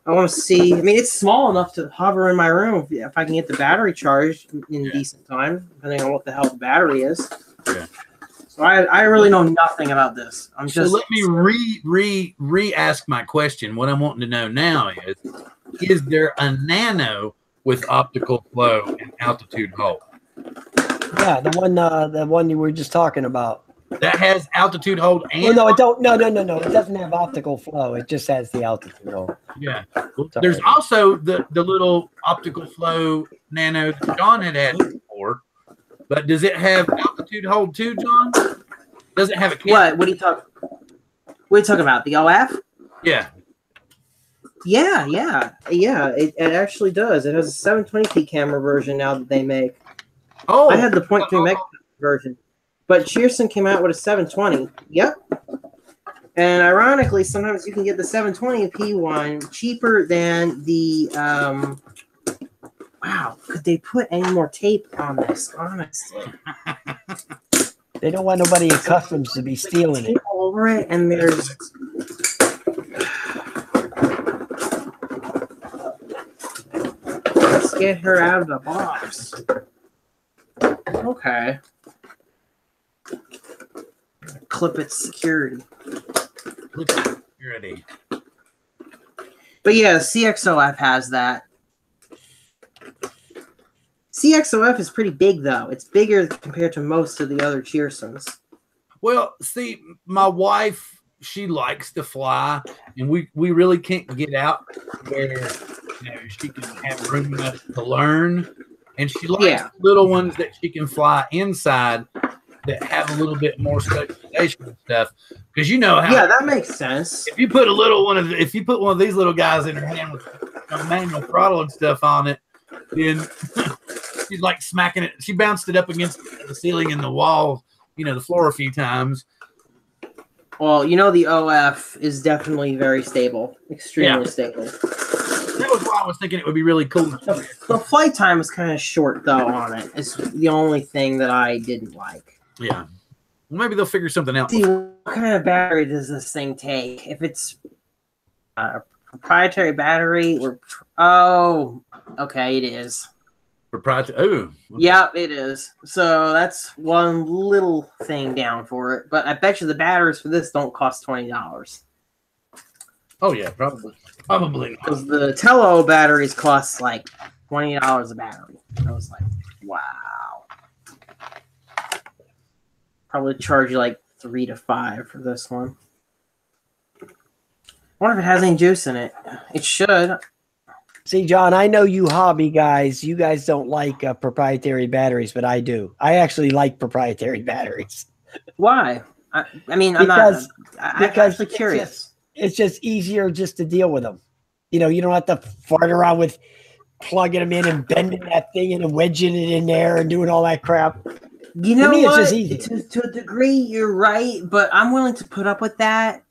I want to see. I mean, it's small enough to hover in my room if I can get the battery charged in decent time, depending on what the hell the battery is. Yeah. So I really know nothing about this. So let me re-ask my question. What I'm wanting to know now is there a nano with optical flow and altitude hold? Yeah, the one you were just talking about. That has altitude hold and well, no, it don't. No. It doesn't have optical flow. It just has the altitude hold. Yeah. There's also the little optical flow nano that John had before. But does it have altitude hold too, John? Does it have a camera? What are you talking? What are you talking about? The OF? Yeah. Yeah. It actually does. It has a 720p camera version now that they make. Oh, I had the 0.3 megapixel version, but Shearson came out with a 720. Yep. And ironically, sometimes you can get the 720p one cheaper than the. Wow, could they put any more tape on this? Honestly, they don't want nobody accustomed to be stealing it. All over it, and there's. Let's get her out of the box. Okay. Clip its security. Clip its security. But yeah, CXOF has that. CXOF is pretty big, though. It's bigger compared to most of the other Cheersons. Well, see, my wife, she likes to fly, and we really can't get out where she can have room enough to learn. And she likes little ones that she can fly inside that have a little bit more specialization and stuff. Because you know how. Yeah, that makes sense. If you put one of these little guys in her hand with manual throttle and stuff on it, then she's like smacking it. She bounced it up against the ceiling and the wall, the floor a few times. Well, the OF is definitely very stable, extremely stable. That was why I was thinking it would be really cool. The flight time is kind of short, though, on it. It's the only thing that I didn't like. Yeah. Well, maybe they'll figure something out. See, what kind of battery does this thing take? If it's a proprietary battery, okay, it is. Proprietary. Oh. Okay. Yeah, it is. So that's one little thing down for it. But I bet you the batteries for this don't cost $20. Oh, yeah, probably. Probably not. Because the Tello batteries cost like $20 a battery. I was like, wow. Probably charge you like $3 to $5 for this one. I wonder if it has any juice in it. It should. See, John, I know you hobby guys. You guys don't like proprietary batteries, but I do. I actually like proprietary batteries. Why? I'm actually curious. It's just easier just to deal with them. You don't have to fart around with plugging them in and bending that thing and wedging it in there and doing all that crap. You know what? It's just easy. To a degree, you're right, but I'm willing to put up with that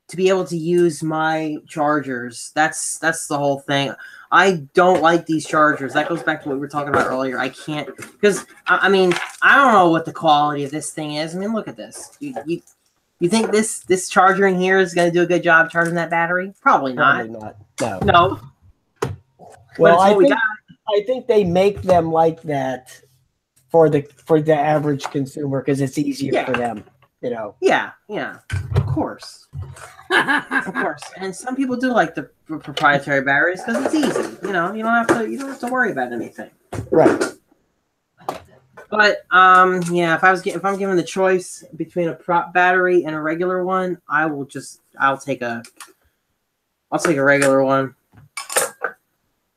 to be able to use my chargers. That's the whole thing. I don't like these chargers. That goes back to what we were talking about earlier. I can't because I don't know what the quality of this thing is. Look at this. You think this charger in here is going to do a good job charging that battery? Probably not. No. Well, I think they make them like that for the average consumer because it's easier for them. Yeah. Of course. Of course. And some people do like the proprietary batteries because it's easy. You don't have to worry about anything. Right. But if I'm given the choice between a prop battery and a regular one, I'll take a regular one.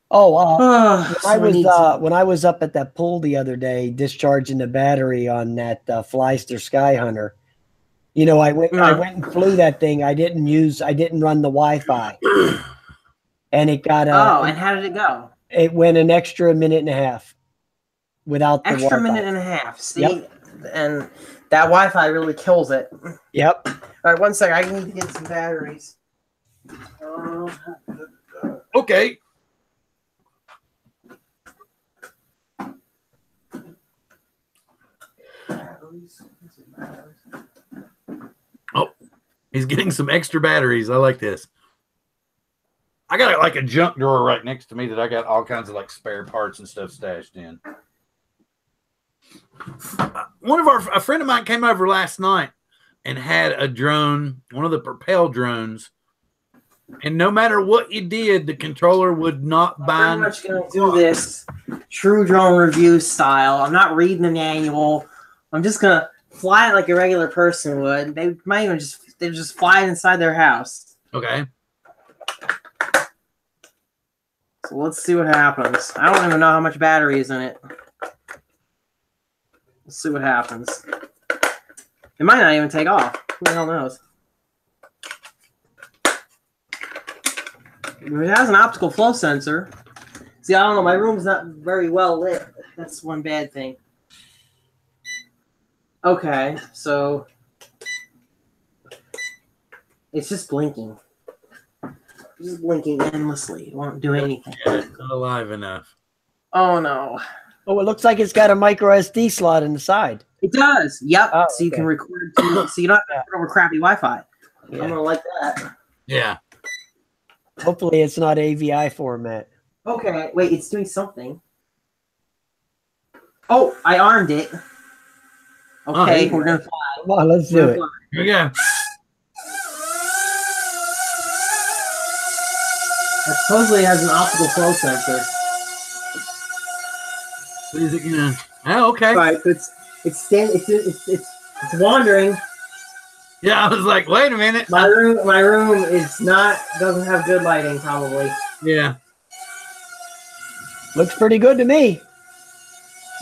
When I was up at that pool the other day discharging the battery on that Flyster Sky Hunter, I went and flew that thing. I didn't run the Wi-Fi, and it got. And how did it go? It went an extra minute and a half without the Extra Wi-Fi. minute and a half. See, Yep. and that Wi-Fi really kills it. Yep. All right, one second. I need to get some batteries. Okay. Oh, he's getting some extra batteries. I like this. I got like a junk drawer right next to me that I got all kinds of like spare parts and stuff stashed in. A friend of mine came over last night and had a drone, one of the Propel drones, and no matter what you did, the controller would not bind. I'm pretty much gonna do this true drone review style. I'm not reading the manual. I'm just gonna fly it like a regular person would. They might even just fly it inside their house. Okay. So let's see what happens. I don't even know how much battery is in it. Let's see what happens. It might not even take off. Who the hell knows? It has an optical flow sensor. See, I don't know. My room's not very well lit. That's one bad thing. Okay, so it's just blinking. Just blinking endlessly. It won't do anything. Yeah, it's not alive enough. Oh no. Oh, it looks like it's got a micro SD slot in the side. It does. Yep. Oh, so you okay. can record. So you don't have to put over crappy Wi-Fi. Yeah. I'm gonna like that. Yeah. Hopefully it's not AVI format. Okay. Wait. It's doing something. Oh, I armed it. Okay, we're gonna fly. Come on, let's do it. Here we go. It supposedly has an optical flow sensor. What is it gonna? Oh, okay. Right. It's wandering. Yeah, I was like, wait a minute. My room doesn't have good lighting probably. Yeah. Looks pretty good to me.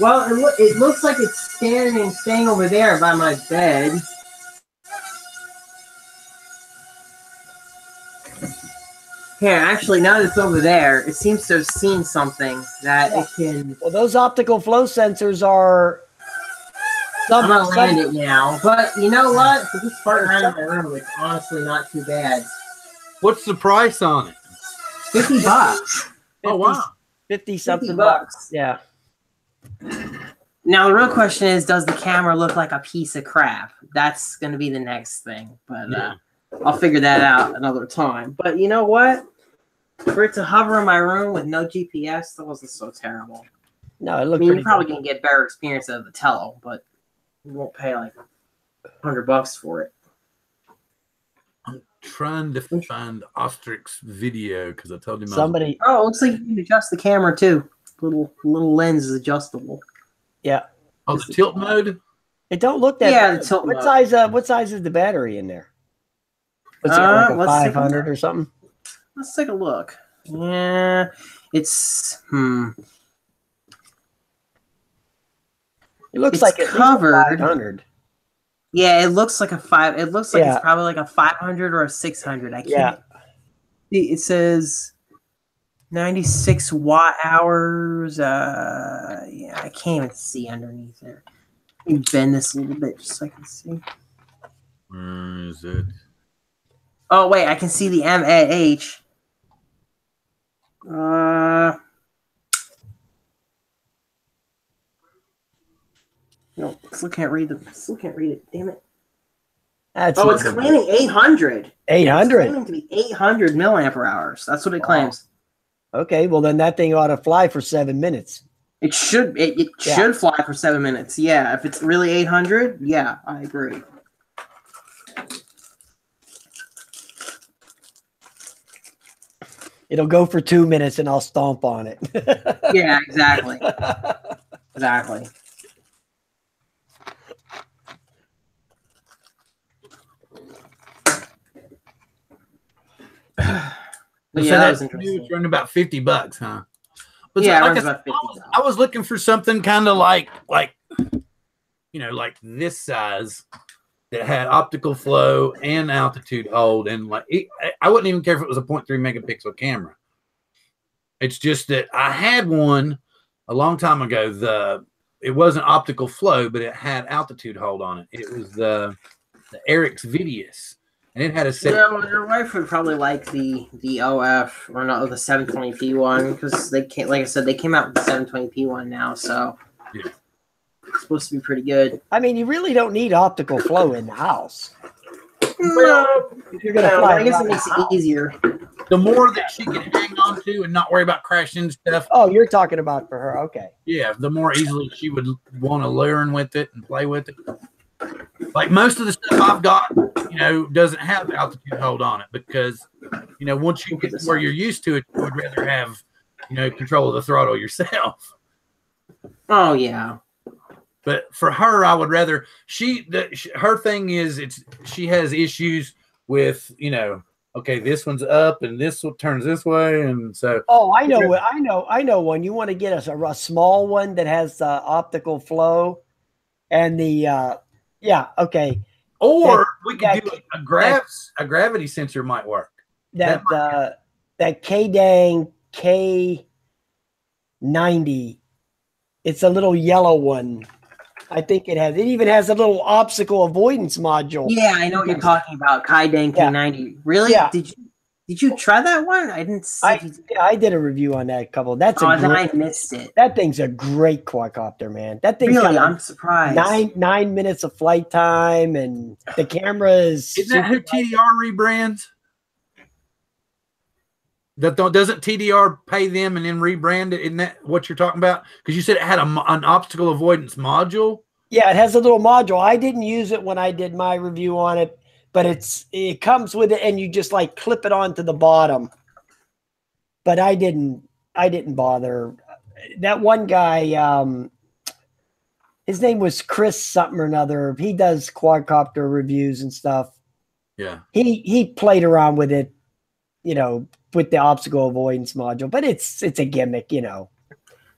Well, it looks like it's staying over there by my bed. Here, actually, now that it's over there, it seems to have seen something that it can. Well, those optical flow sensors are. I'm gonna land it now, but you know what? For this part around in my room, it's honestly not too bad. What's the price on it? $50. Oh wow. 50 something $50. bucks. Yeah. Now the real question is, does the camera look like a piece of crap? That's going to be the next thing, but Yeah. I'll figure that out another time. But you know what? For it to hover in my room with no GPS, that wasn't so terrible. No, it I looked mean, pretty you're probably good. going to get better experience out of the Tello, but you won't pay like $100 for it. Trying to find Ostrich's video because I told him Somebody, Oh, it looks like you can adjust the camera too. Little lens is adjustable. yeah. Oh, the tilt mode. It don't look that Yeah, bad. the tilt What mode. size? What size is the battery in there? What's it like a Let's take a 500 look. or something? Let's take a look. Yeah, it's It looks It's like at least covered. 500. Yeah, it looks like a 5. It looks like Yeah. it's probably like a 500 or a 600. I can't. Yeah. See, it says 96 watt hours. Yeah, I can't even see underneath there. Let me bend this a little bit just so I can see. Where is it? Oh wait, I can see the MAH. No, still can't read it. Damn it. That's Oh, it's claiming 800. It's 800. claiming to be 800 milliampere hours. That's what it claims. Okay, well then that thing ought to fly for 7 minutes. It should should fly for 7 minutes. Yeah, if it's really 800, yeah, I agree. It'll go for 2 minutes and I'll stomp on it. Yeah, exactly. Exactly. But So yeah, that was that's interesting. it's running about $50, huh? But Yeah, it like runs I about said, $50. I was looking for something kind of like like this size that had optical flow and altitude hold, and I wouldn't even care if it was a 0.3 megapixel camera. It's just that I had one a long time ago. It wasn't optical flow, but it had altitude hold on it. It was the Eric's Vidius, and it had a set. Yeah, well, your wife would probably like the OF or not the 720p one because they can't. Like I said, they came out with the 720p one now, so yeah. It's supposed to be pretty good. I mean, you really don't need optical flow in the house. Well, if you're gonna fly, I guess it makes it easier. The more that she can hang on to and not worry about crashing stuff. Oh, you're talking about for her. Okay. Yeah, the more easily she would want to learn with it and play with it. Like most of the stuff I've got, doesn't have altitude hold on it because, once you get to where you're used to it, you would rather have, control of the throttle yourself. Oh, yeah. But for her, I would rather her thing is she has issues with, okay, this one's up and this one turns this way. And so. Oh, I know one. You want to get us a small one that has optical flow and the, yeah. Okay. Or we could do a gravity sensor might work. That K-Dang K90. It's a little yellow one. I think it even has a little obstacle avoidance module. Yeah, I know what you're talking about. K-Dang K90. Really? Yeah. Did you try that one? I didn't see. I did a review on that couple. I missed it. That thing's a great quadcopter, man. That thing's really, I'm surprised. 9 minutes of flight time, and the camera is. Isn't that who TDR rebrands? Doesn't TDR pay them and then rebrand it? Isn't that what you're talking about? Because you said it had an obstacle avoidance module. Yeah, it has a little module. I didn't use it when I did my review on it, but it comes with it, and you just like clip it onto the bottom. But I didn't bother. That one guy, his name was Chris something or another. He does quadcopter reviews and stuff. Yeah, he played around with it, with the obstacle avoidance module, but it's a gimmick, The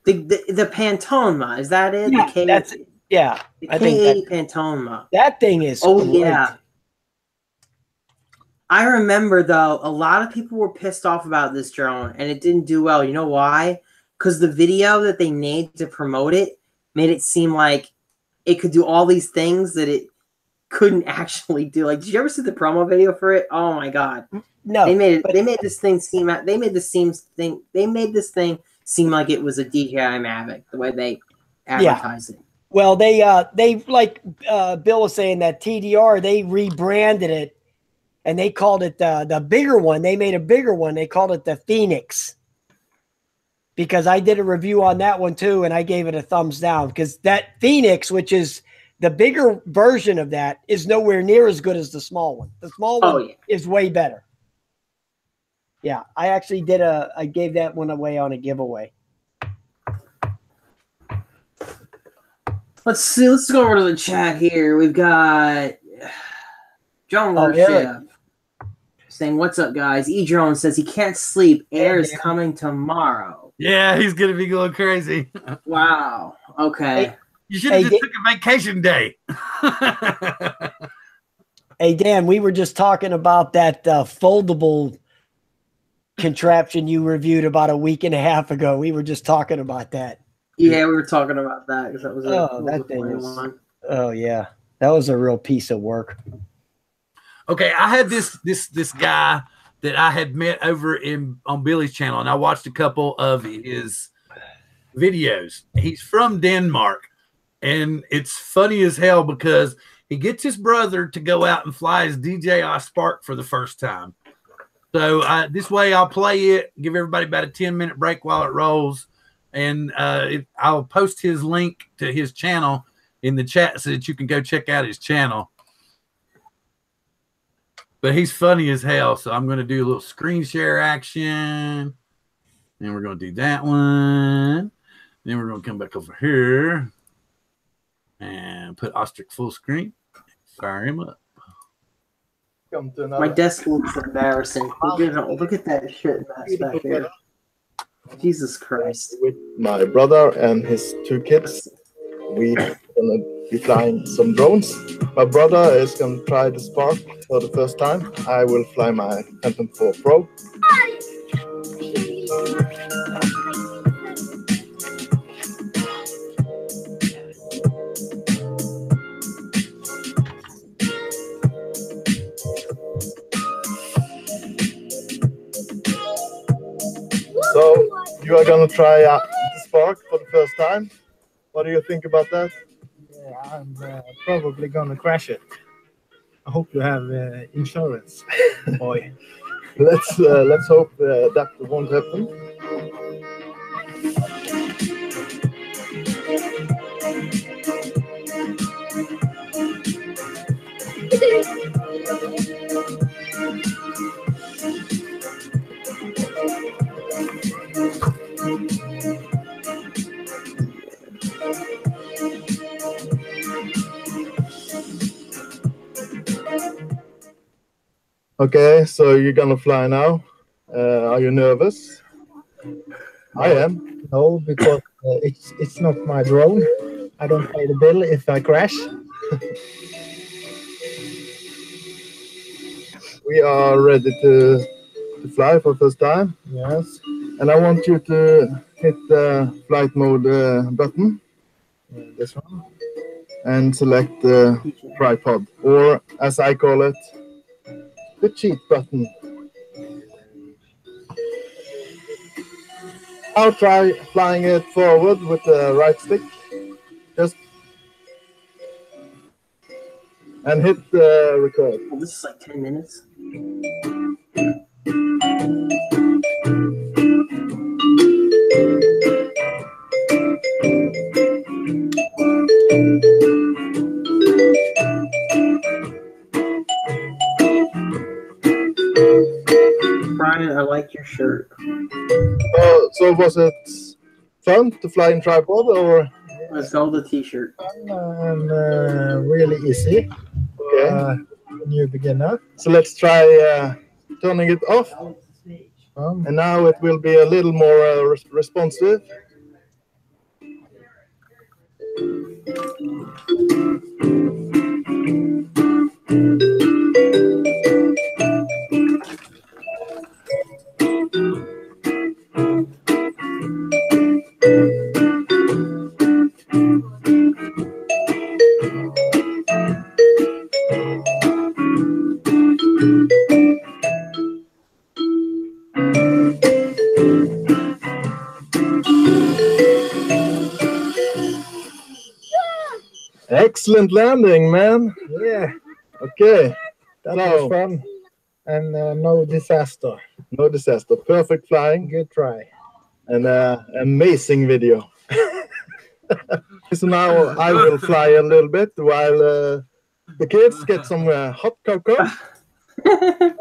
Pantone, is that it? Yeah, the I K80 Pantone. That thing is great. Yeah. I remember though, a lot of people were pissed off about this drone, and it didn't do well. You know why? Because the video that they made to promote it made it seem like it could do all these things that it couldn't actually do. Like, did you ever see the promo video for it? Oh my god. No, they made this thing seem like it was a DJI Mavic the way they advertised it. Well, they like Bill was saying that TDR, they rebranded it and they called it the bigger one. They made a bigger one. They called it the Phoenix because I did a review on that one too, and I gave it a thumbs down because that Phoenix, which is the bigger version of that, is nowhere near as good as the small one. The small one is way better. Yeah, I actually I gave that one away on a giveaway. Let's see. Let's go over to the chat here. We've got John Worship saying, "What's up, guys?" E-Drone says he can't sleep. Air is coming tomorrow. Yeah, he's gonna be going crazy. Wow. Okay. You should have just took a vacation day. Hey, Dan, we were just talking about that foldable contraption you reviewed about a week and a half ago. We were just talking about that. Yeah, we were talking about that because that was one. Oh yeah, that was a real piece of work. Okay, I had this guy that I had met over on Billy's channel, and I watched a couple of his videos. He's from Denmark, and it's funny as hell because he gets his brother to go out and fly his DJI Spark for the first time. So this way I'll play it, give everybody about a 10-minute break while it rolls. And I'll post his link to his channel in the chat so that you can go check out his channel. But he's funny as hell. So I'm going to do a little screen share action. And we're going to do that one. Then we're going to come back over here and put Ostrich full screen. Fire him up. My desk looks embarrassing. Look at that shit mess back there. Jesus Christ. With my brother and his 2 kids, we're gonna be flying some drones. My brother is gonna try the Spark for the first time. I will fly my Phantom 4 Pro. So you are gonna try the Spark for the first time. What do you think about that? Yeah, I'm probably gonna crash it. I hope you have insurance, boy. Let's hope that won't happen. Okay, so you're gonna fly now. Are you nervous? I am. No, because it's not my drone. I don't pay the bill if I crash. We are ready to fly for the first time. Yes. And I want you to hit the flight mode button. This one. And select the tripod. Or as I call it, the cheat button. I'll try flying it forward with the right stick. Just and hit record. Well, this is like 10 minutes. Bryan, I like your shirt. So was it fun to fly in tripod or? Let's go the t-shirt. Really easy. Okay. New beginner. So let's try turning it off. And now it will be a little more responsive. Excellent landing, man. Yeah, Okay. that was fun. And no disaster. No disaster. Perfect flying. Good try. And amazing video. So now I will fly a little bit while the kids get some hot cocoa. I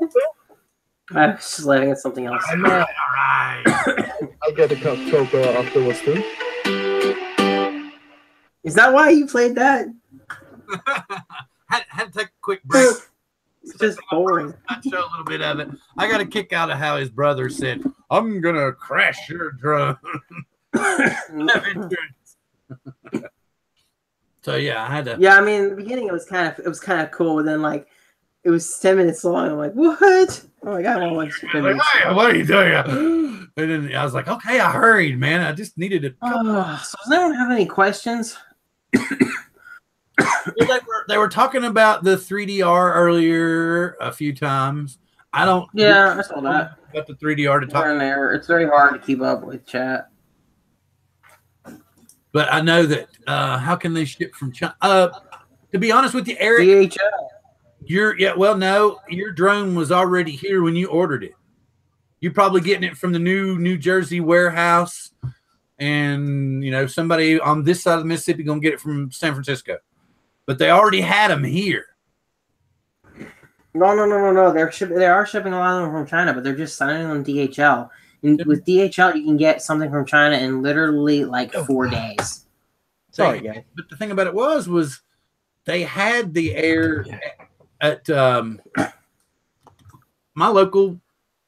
was just laughing at something else. All right. I'll get a cup of cocoa afterwards too. Is that why you played that? had to take a quick break. It's just boring. I'd show a little bit of it. I got a kick out of how his brother said, "I'm gonna crash your drone." So yeah, I had to. Yeah, I mean, in the beginning it was kind of cool, but then like it was 10 minutes long. I'm like, what? Oh my god, I want to watch 10 minutes. Hey, what are you doing? And then I was like, okay, I hurried, man. I just needed to. So does anyone have any questions? Well, they were talking about the 3DR earlier a few times. I don't. Yeah, I saw that. About the 3DR to talk. Here and there. It's very hard to keep up with chat. But I know that. How can they ship from China? To be honest with you, Eric, DHL. Your drone was already here when you ordered it. You're probably getting it from the New Jersey warehouse, and somebody on this side of the Mississippi gonna get it from San Francisco. But they already had them here. No. They are shipping a lot of them from China, but they're just signing them DHL. And with DHL, you can get something from China in literally like 4 days. Sorry, guys. But the thing about it was they had the air at my local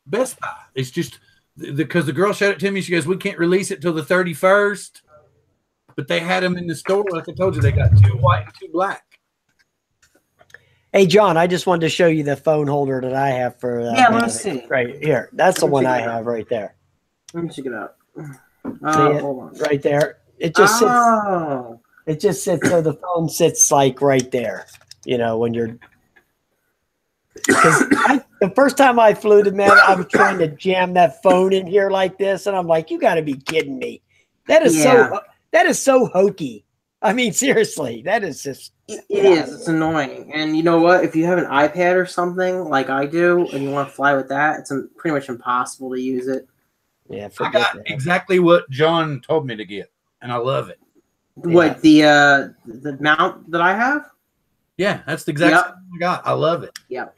Best Buy. It's just because the girl showed it to me. She goes, "We can't release it till the 31st." But they had them in the store. Like I told you, they got 2 white and 2 black. Hey, John, I just wanted to show you the phone holder that I have for Yeah, let's see. right here. That's the one I have right there. Let me check it out. Hold on. Right there. It just sits. It just sits. So the phone sits like right there. When you're. Because The first time I flew to Mavic, I was trying to jam that phone in here like this, and I'm like, "You got to be kidding me! That is so hokey." I mean, seriously, that is just. It is. It's annoying. And you know what? If you have an iPad or something like I do, and you want to fly with that, it's pretty much impossible to use it. Yeah, I got exactly what John told me to get, and I love it. What the mount that I have? Yeah, that's the exact same I got. I love it. Yep.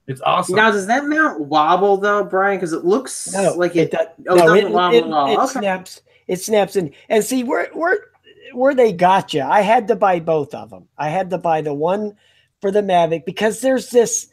It's awesome. Now, does that mount wobble though, Brian? Because it looks like it. It snaps. It snaps in. And see where they got you. I had to buy both of them. I had to buy the one for the Mavic because there's this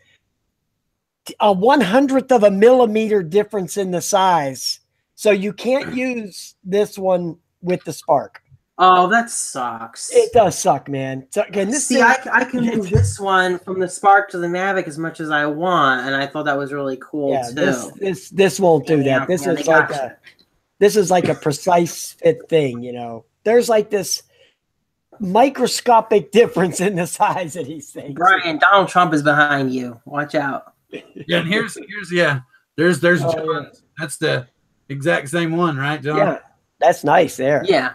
a 1/100th of a millimeter difference in the size, so you can't use this one with the Spark. Oh, that sucks. It does suck, man. I can move this one from the Spark to the Mavic as much as I want, and I thought that was really cool too. This won't do that. This is like a precise fit thing, you know. There's like this microscopic difference in the size of these things. Brian, Donald Trump is behind you. Watch out. Yeah, and there's John. That's the exact same one, right, John? Yeah, that's nice there. Yeah.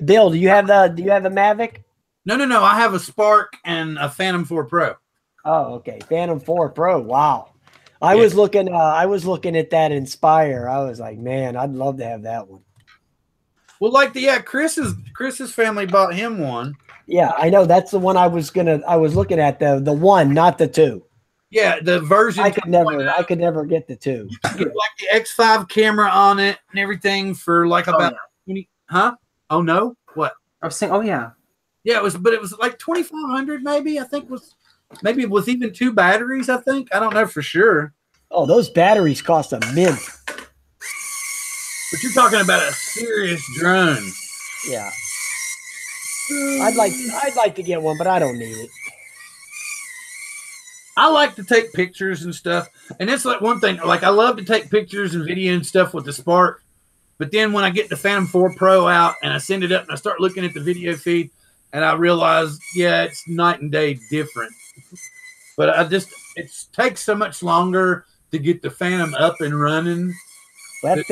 Bill, do you have a Mavic? No. I have a Spark and a Phantom 4 Pro. Oh, okay. Phantom 4 Pro. Wow. I was looking at that Inspire. I was like, man, I'd love to have that one. Well, Chris's family bought him one. Yeah, I know. That's the one I was looking at, the one, not the two. Yeah, the version I could never get the two. You get like the X5 camera on it and everything for like about 20. Huh? Oh no! What? I was saying, oh yeah. Yeah, it was like 2,500 maybe. I think maybe with even 2 batteries. I think I don't know for sure. Oh, those batteries cost a mint. But you're talking about a serious drone. Yeah. I'd like to get one, but I don't need it. I like to take pictures and stuff, and it's like one thing. Like I love to take pictures and video and stuff with the Spark. But then when I get the Phantom 4 Pro out and I send it up and I start looking at the video feed and I realize, it's night and day different. But it takes so much longer to get the Phantom up and running. That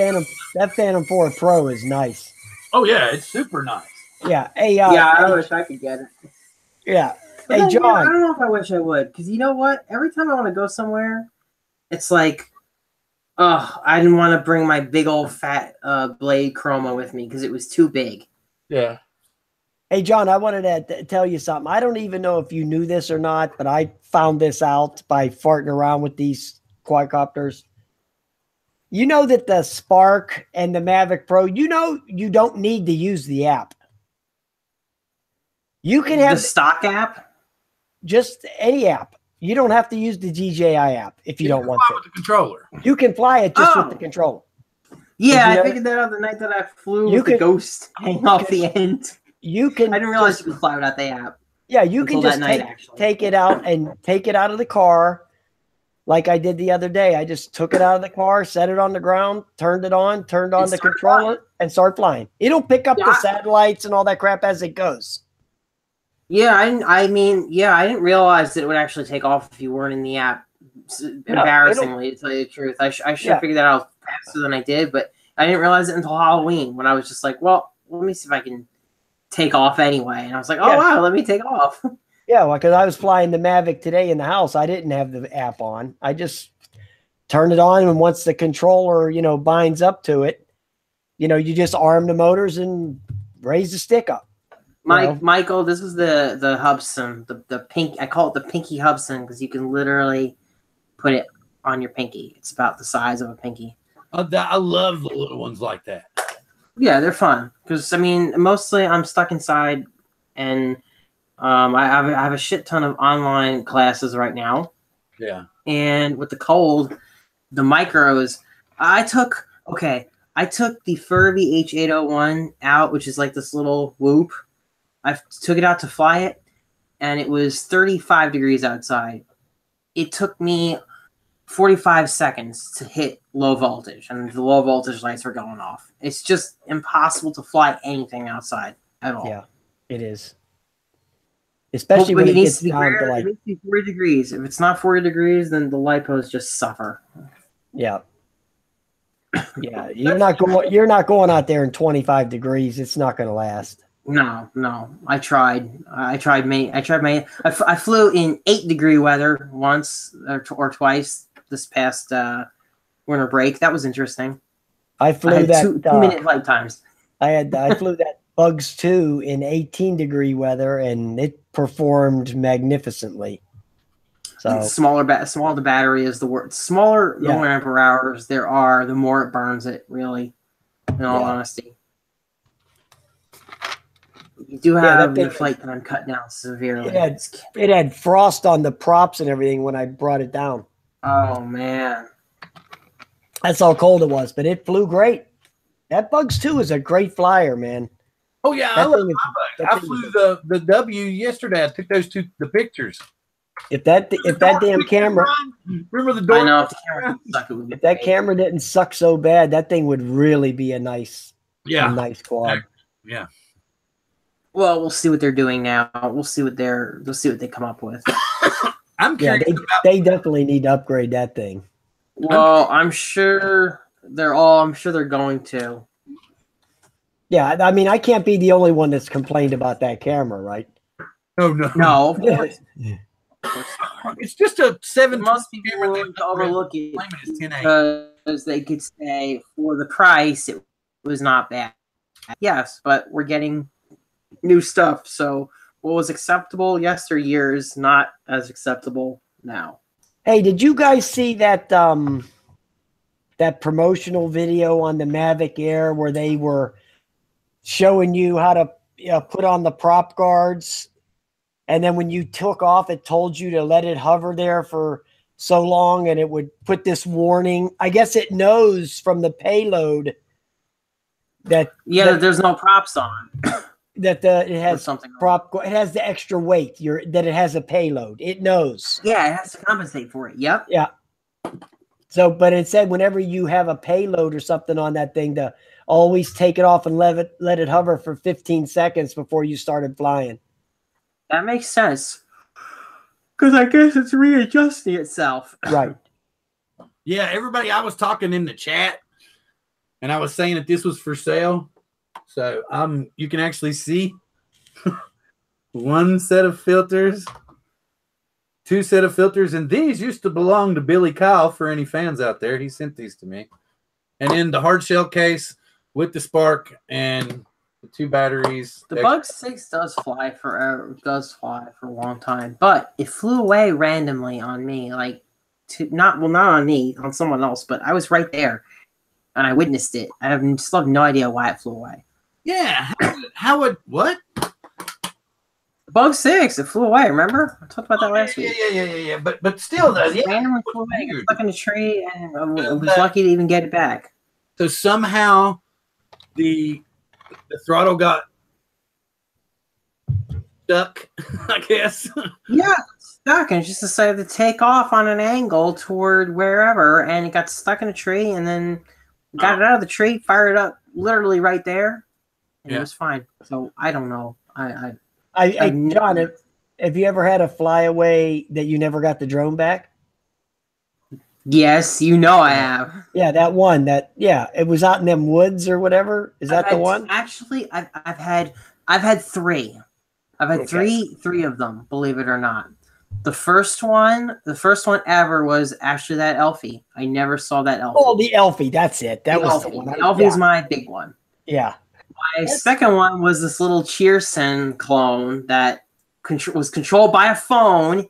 Phantom 4 Pro is nice. Oh yeah, it's super nice. Yeah. I wish I could get it. Yeah. But hey, John. I don't know if I wish I would, because you know what? Every time I want to go somewhere, it's like, I didn't want to bring my big old fat Blade Chroma with me because it was too big. Yeah. Hey, John, I wanted to tell you something. I don't even know if you knew this or not, but I found this out by farting around with these quadcopters. You know that the Spark and the Mavic Pro, you don't need to use the app. You can have the stock app? Just any app. You don't have to use the DJI app if you don't want to. With the controller. You can fly it just with the controller. Yeah, I figured that out the night that I flew with the Ghost hanging off the end. You can. I didn't realize you could fly without the app. Yeah, you can just take it out of the car, like I did the other day. I just took it out of the car, set it on the ground, turned on the controller, and start flying. It'll pick up the satellites and all that crap as it goes. Yeah, I didn't realize that it would actually take off if you weren't in the app. Embarrassingly, to tell you the truth. I should have figured that out faster than I did, but I didn't realize it until Halloween when I was just like, well, let me see if I can take off anyway. And I was like, wow, let me take off. Yeah, well, because I was flying the Mavic today in the house. I didn't have the app on. I just turned it on, and once the controller, binds up to it, you just arm the motors and raise the stick up. Michael, this is the Hubsan, the pink. I call it the Pinky Hubsan because you can literally put it on your pinky. It's about the size of a pinky. I love the little ones like that. Yeah, they're fun because mostly I'm stuck inside, and I have a shit ton of online classes right now. Yeah, and with the cold, the micros, I took the Furby H801 out, which is like this little whoop. I took it out to fly it, and it was 35 degrees outside. It took me 45 seconds to hit low voltage, and the low voltage lights were going off. It's just impossible to fly anything outside at all. Yeah, it is. especially But when it it needs gets to be down to it like, needs to be 40 degrees. If it's not 40 degrees, then the lipos just suffer. yeah. Yeah, you're not going out there in 25 degrees. It's not going to last. No. I tried. I flew in 8-degree weather once or twice this past winter break. That was interesting. I I flew had that 2-minute flight times. I flew that Bugs 2 in 18-degree weather, and it performed magnificently. So Smaller the battery is the word. Smaller the Yeah. more ampere hours there are, the more it burns it. Really, in all honesty, you do have your flight time cut down severely. it had frost on the props and everything when I brought it down. Oh man, That's how cold it was, but it flew great. That Bugs 2 is a great flyer, man. Oh yeah, I love my bug. I flew the W yesterday. I took the pictures. If that damn camera, remember the door? I know if the camera didn't suck, it would be if that great. camera didn't suck so bad, that thing would really be a nice quad. Yeah. Well, we'll see what they're doing now. We'll see what they come up with. I'm curious. They definitely need to upgrade that thing. Well, I'm sure they're going to. Yeah, I mean, I can't be the only one that's complained about that camera, right? Oh no. No, of course. It's just a 7. Must be willing to overlook it because they could say for the price it was not bad. Yes, but we're getting new stuff. So what was acceptable yesteryear is not as acceptable now. Hey, did you guys see that that promotional video on the Mavic Air where they were showing you how to put on the prop guards? And then when you took off, it told you to let it hover there for so long, and it would put this warning. I guess it knows from the payload that there's no props on. That it has something. It has the extra weight. That it has a payload. It knows. Yeah, it has to compensate for it. Yep. Yeah. So, but it said whenever you have a payload or something on that thing, to always take it off and let it hover for 15 seconds before you started flying. That makes sense. Because I guess it's readjusting itself. Right. Yeah, everybody, I was talking in the chat, and I was saying that this was for sale. So you can actually see one set of filters, 2 set of filters, and these used to belong to Billy Kyle for any fans out there. He sent these to me. And then the hard shell case with the spark and 2 batteries. The Bug 6 does fly for a long time, but it flew away randomly on me. Not on me, on someone else, but I was right there and I witnessed it. I still have no idea why it flew away. Yeah, how would what? The Bug 6, it flew away. Remember? I talked about that last week. Yeah. But still, though, it randomly flew away. It got stuck in a tree, and I was lucky to even get it back. So somehow the throttle got stuck, I guess. Yeah, stuck, and it just decided to take off on an angle toward wherever, and it got stuck in a tree, and then got it out of the tree, fired it up literally right there, and it was fine. So I don't know. John, have you ever had a flyaway that you never got the drone back? Yes, I have. Yeah, that one. It was out in them woods or whatever. Is that the one? Actually, I've had 3. I've had three of them. Believe it or not, the first one ever was actually that Elfie. I never saw that Elfie. Oh, the Elfie. That's it. That was the one. The Elfie's my big one. Yeah. My second one was this little Cheerson clone that was controlled by a phone.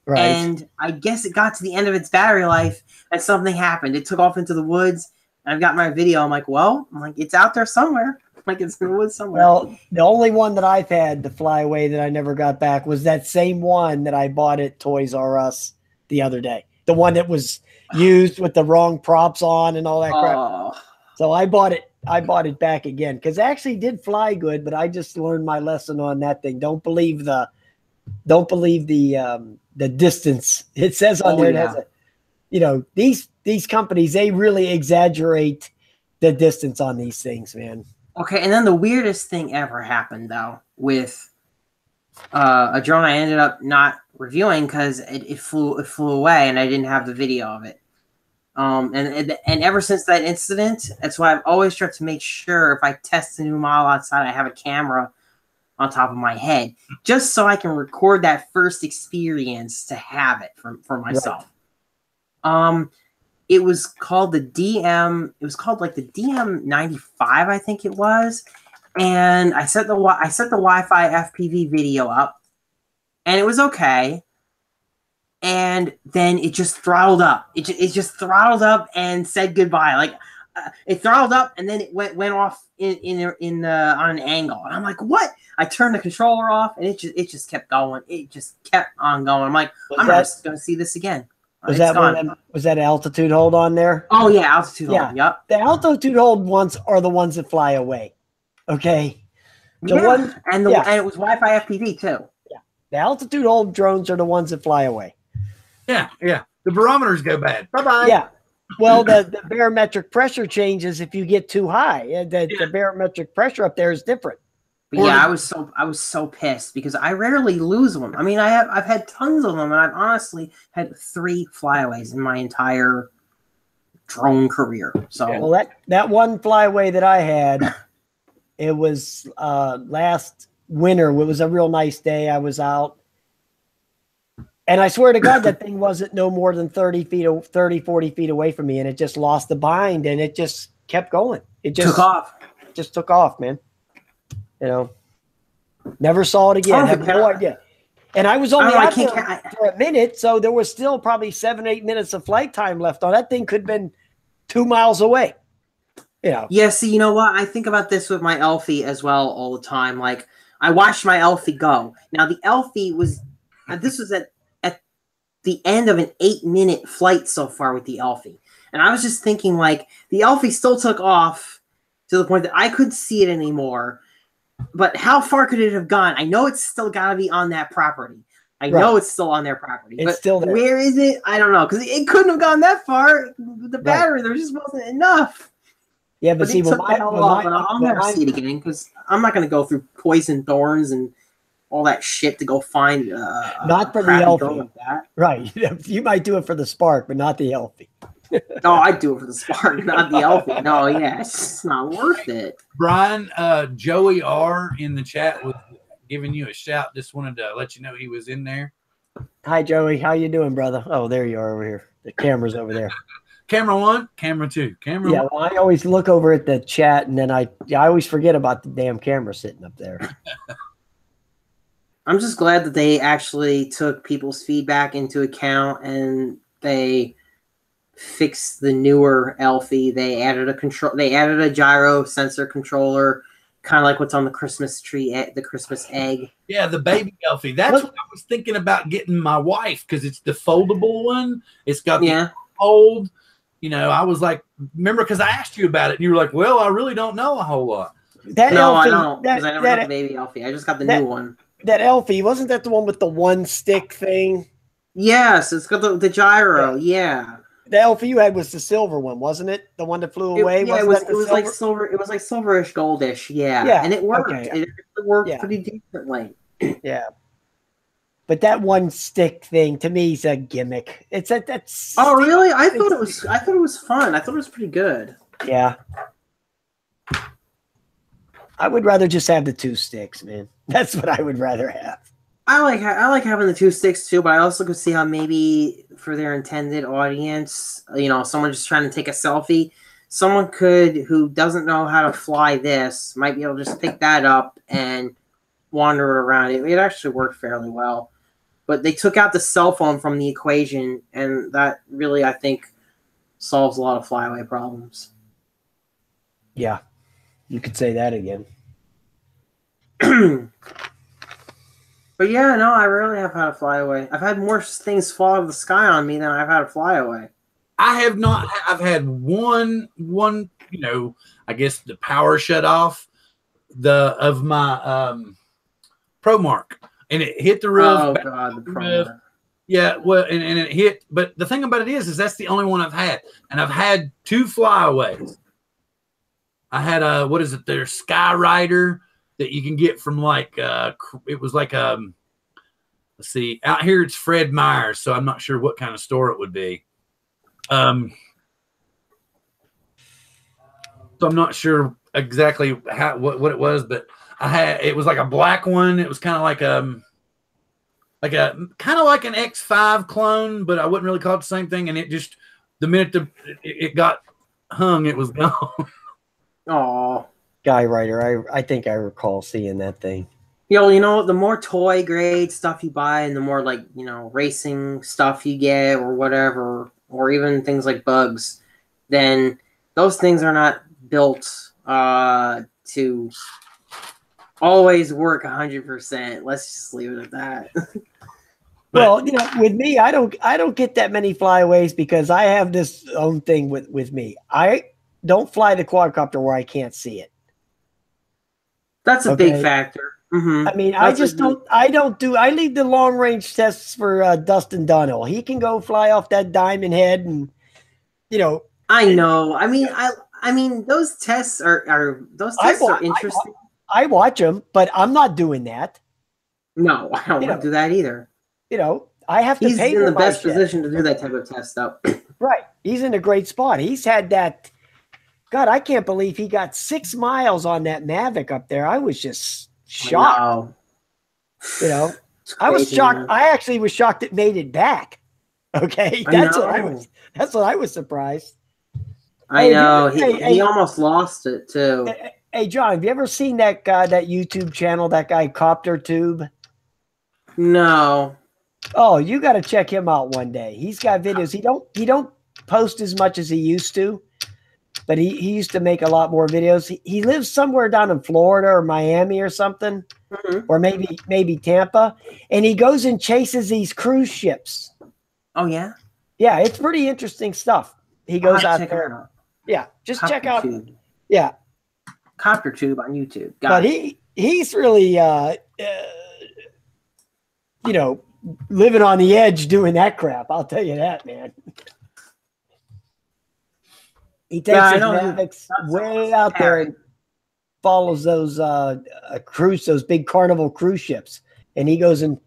Right. And I guess it got to the end of its battery life and something happened. It took off into the woods. And I've got my video. I'm like, it's out there somewhere. It's in the woods somewhere. Well, the only one that I've had to fly away that I never got back was that same one that I bought at Toys R Us the other day. The one that was used with the wrong props on and all that crap. So I bought it back again because it actually did fly good, but I just learned my lesson on that thing. Don't believe the distance. It says on there, it has these companies, they really exaggerate the distance on these things, man. Okay, and then the weirdest thing ever happened though with a drone I ended up not reviewing because it flew away and I didn't have the video of it. And ever since that incident, that's why I've always tried to make sure if I test a new model outside, I have a camera on top of my head, just so I can record that first experience to have it for myself. Right. It was called the DM. It was called like the DM95, I think it was. And I set the Wi-Fi FPV video up, and it was okay. And then it just throttled up. It just throttled up and said goodbye. Like it throttled up, and then it went off on an angle. And I'm like, what? I turned the controller off, and it just kept going. It just kept on going. I'm like, I'm just going to see this again. Was that altitude hold on there? Oh yeah, altitude hold. Yep. The altitude hold ones are the ones that fly away. Okay. And it was Wi-Fi FPV too. Yeah. The altitude hold drones are the ones that fly away. Yeah, yeah. The barometers go bad. Bye-bye. Yeah. Well, the barometric pressure changes if you get too high. The barometric pressure up there is different. But yeah, I was so pissed because I rarely lose one. I mean, I've had tons of them, and I've honestly had 3 flyaways in my entire drone career. So well, that one flyaway that I had, it was last winter. It was a real nice day. I was out. And I swear to God, that thing wasn't no more than 40 feet away from me. And it just lost the bind and it just kept going. It just took off. Just took off, man. You know, never saw it again. I have no idea. And I was only out there for a minute. So there was still probably 7-8 minutes of flight time left on that thing. Could have been 2 miles away. You know. Yeah. See, you know what? I think about this with my Elfie as well all the time. Like I watched my Elfie go. Now the Elfie was, this was at the end of an 8-minute flight so far with the Elfie. And I was just thinking, like, the Elfie still took off to the point that I couldn't see it anymore. But how far could it have gone? I know it's still got to be on that property. I know it's still on their property. It's still there. Where is it? I don't know. Because it couldn't have gone that far. The battery, there just wasn't enough. Yeah, but see, I'll never see it again because I'm not going to go through poison thorns and all that shit to go find not for the Elfie. Like that. Right. You might do it for the Spark, but not the Elfie. No, I'd do it for the Spark, not the Elfie. No, yeah, it's just not worth it. Bryan, Joey R in the chat was giving you a shout. Just wanted to let you know he was in there. Hi, Joey. How you doing, brother? Oh, there you are over here. The camera's over there. Camera 1, camera 2, camera 1. Well, I always look over at the chat, and then I always forget about the damn camera sitting up there. I'm just glad that they actually took people's feedback into account and they fixed the newer Elfie. They added a gyro sensor controller, kind of like what's on the Christmas tree, the Christmas egg. Yeah, the baby Elfie. That's what I was thinking about getting my wife because it's the foldable one. It's got the fold. You know, I was like, remember because I asked you about it and you were like, well, I really don't know a whole lot. I don't because I never got the baby Elfie. I just got the new one. That Elfie, wasn't that the one with the one stick thing? Yes, it's got the gyro. Yeah. The Elfie you had was the silver one, wasn't it? The one that flew away. Yeah, it was like silver. It was like silverish, goldish. Yeah. Yeah, and it worked. Okay. It worked pretty decently. Yeah. But that one stick thing to me is a gimmick. That's. Oh really? I thought it was fun. I thought it was pretty good. Yeah. I would rather just have the 2 sticks, man. That's what I would rather have. I like having the 2 sticks too, but I also could see how maybe for their intended audience, you know, someone just trying to take a selfie, someone who doesn't know how to fly this might be able to just pick that up and wander around. It actually worked fairly well, but they took out the cell phone from the equation, and that really I think solves a lot of flyaway problems. Yeah. You could say that again. But yeah, no, I rarely have had a flyaway. I've had more things fall out of the sky on me than I've had a flyaway. I have not. I've had one, you know, I guess the power shut off of my ProMark, and it hit the roof. Oh God, the ProMark. Yeah, well, and it hit. But the thing about it is that's the only one I've had, and I've had 2 flyaways. I had what is it? Their Skyrider, that you can get from like it was like let's see, out here it's Fred Meyer's, so I'm not sure what kind of store it would be. So I'm not sure exactly what it was, but it was like a black one. It was kind of like a kind of like an X5 clone, but I wouldn't really call it the same thing. And it just, the minute it got hung, it was gone. Oh, Guy Writer, I think I recall seeing that thing. you know, the more toy grade stuff you buy, and the more like, you know, racing stuff you get or whatever, or even things like bugs, then those things are not built to always work 100%. Let's just leave it at that. Well, you know, with me, I don't get that many flyaways because I have this own thing with me. I don't fly the quadcopter where I can't see it. That's a big factor. Mm-hmm. I mean, I leave the long range tests for Dustin Dunhill. He can go fly off that diamond head, and you know. I know. I mean, those tests are interesting. I watch them, but I'm not doing that. No, I don't want to do that either. You know, I have to. He's in the best position to do that type of test, though. Right, he's in a great spot. He's had that. God, I can't believe he got 6 miles on that Mavic up there. I was just shocked. Wow. You know, I was shocked. Man. I actually was shocked it made it back. Okay, that's what I was surprised. I know he almost lost it too. Hey, John, have you ever seen that guy, that YouTube channel, that guy Copter Tube? No. Oh, you got to check him out one day. He's got videos. He don't post as much as he used to, but he used to make a lot more videos. He lives somewhere down in Florida or Miami or something, or maybe Tampa, and he goes and chases these cruise ships. Oh yeah, yeah, it's pretty interesting stuff. He goes out there. Yeah, just Copter check out. Tube. Yeah, Copter Tube on YouTube. But he's really you know, living on the edge doing that crap. I'll tell you that, man. He takes his Mavics way out there and follows those those big Carnival cruise ships. And he goes and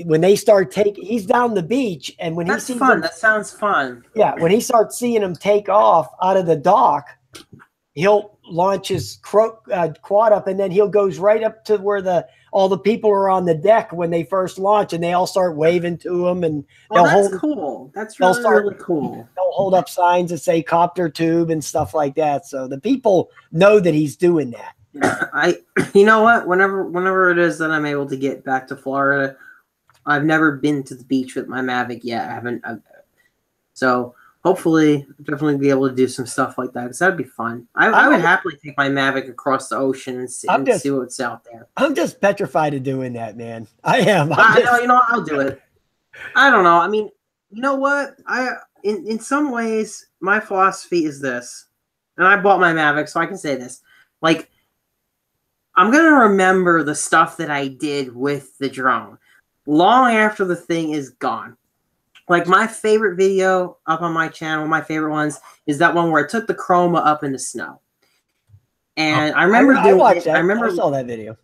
when they start he's down the beach, and when he sees them, that sounds fun. Yeah, when he starts seeing them take off out of the dock, he'll launch his quad up, and then he'll goes right up to where all the people are on the deck when they first launch, and they all start waving to him, and that's cool. That's really cool. They'll hold up signs that say Copter Tube and stuff like that. So the people know that he's doing that. You know what? Whenever it is that I'm able to get back to Florida, I've never been to the beach with my Mavic yet. I haven't. So hopefully, I'll definitely be able to do some stuff like that, because that'd be fun. I would happily take my Mavic across the ocean and see what's out there. I'm just petrified of doing that, man. I am. You know, I'll do it. I don't know. I mean, you know what? In some ways, my philosophy is this, and I bought my Mavic, so I can say this. Like, I'm gonna remember the stuff that I did with the drone long after the thing is gone. Like, my favorite video up on my channel, my favorite ones, is that one where I took the chroma up in the snow. And I remember I watched that. I saw that video.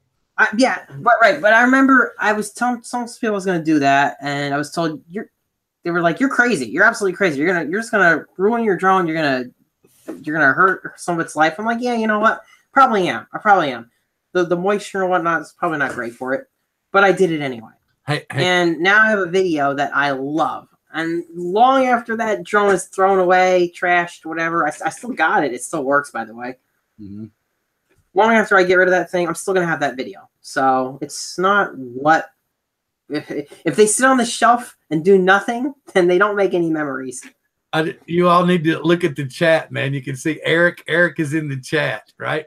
Yeah, right. But I remember I was telling some people I was going to do that, and I was told they were like, "You're crazy. You're absolutely crazy. You're just gonna ruin your drone. You're gonna hurt some of its life." I'm like, "Yeah, you know what? Probably am. I probably am. The moisture and whatnot is probably not great for it, but I did it anyway." And now I have a video that I love. And long after that drone is thrown away, trashed, whatever, I still got it. It still works, by the way. Mm-hmm. Long after I get rid of that thing, I'm still going to have that video. So it's not what... If they sit on the shelf and do nothing, then they don't make any memories. You all need to look at the chat, man. You can see Eric. Eric is in the chat, right?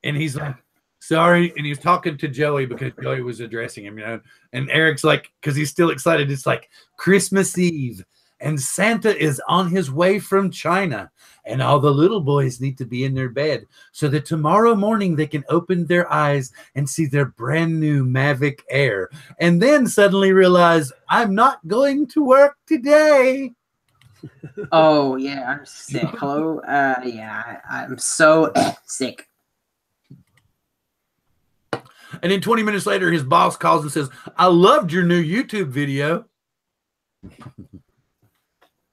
And he's like, sorry. And he's talking to Joey because Joey was addressing him, you know. And Eric's like, because he's still excited. It's like Christmas Eve, and Santa is on his way from China, and all the little boys need to be in their bed so that tomorrow morning they can open their eyes and see their brand new Mavic Air, and then suddenly realize, I'm not going to work today. Oh, yeah, I'm sick. Hello? Yeah, I'm so sick. And then 20 minutes later, his boss calls and says, I loved your new YouTube video.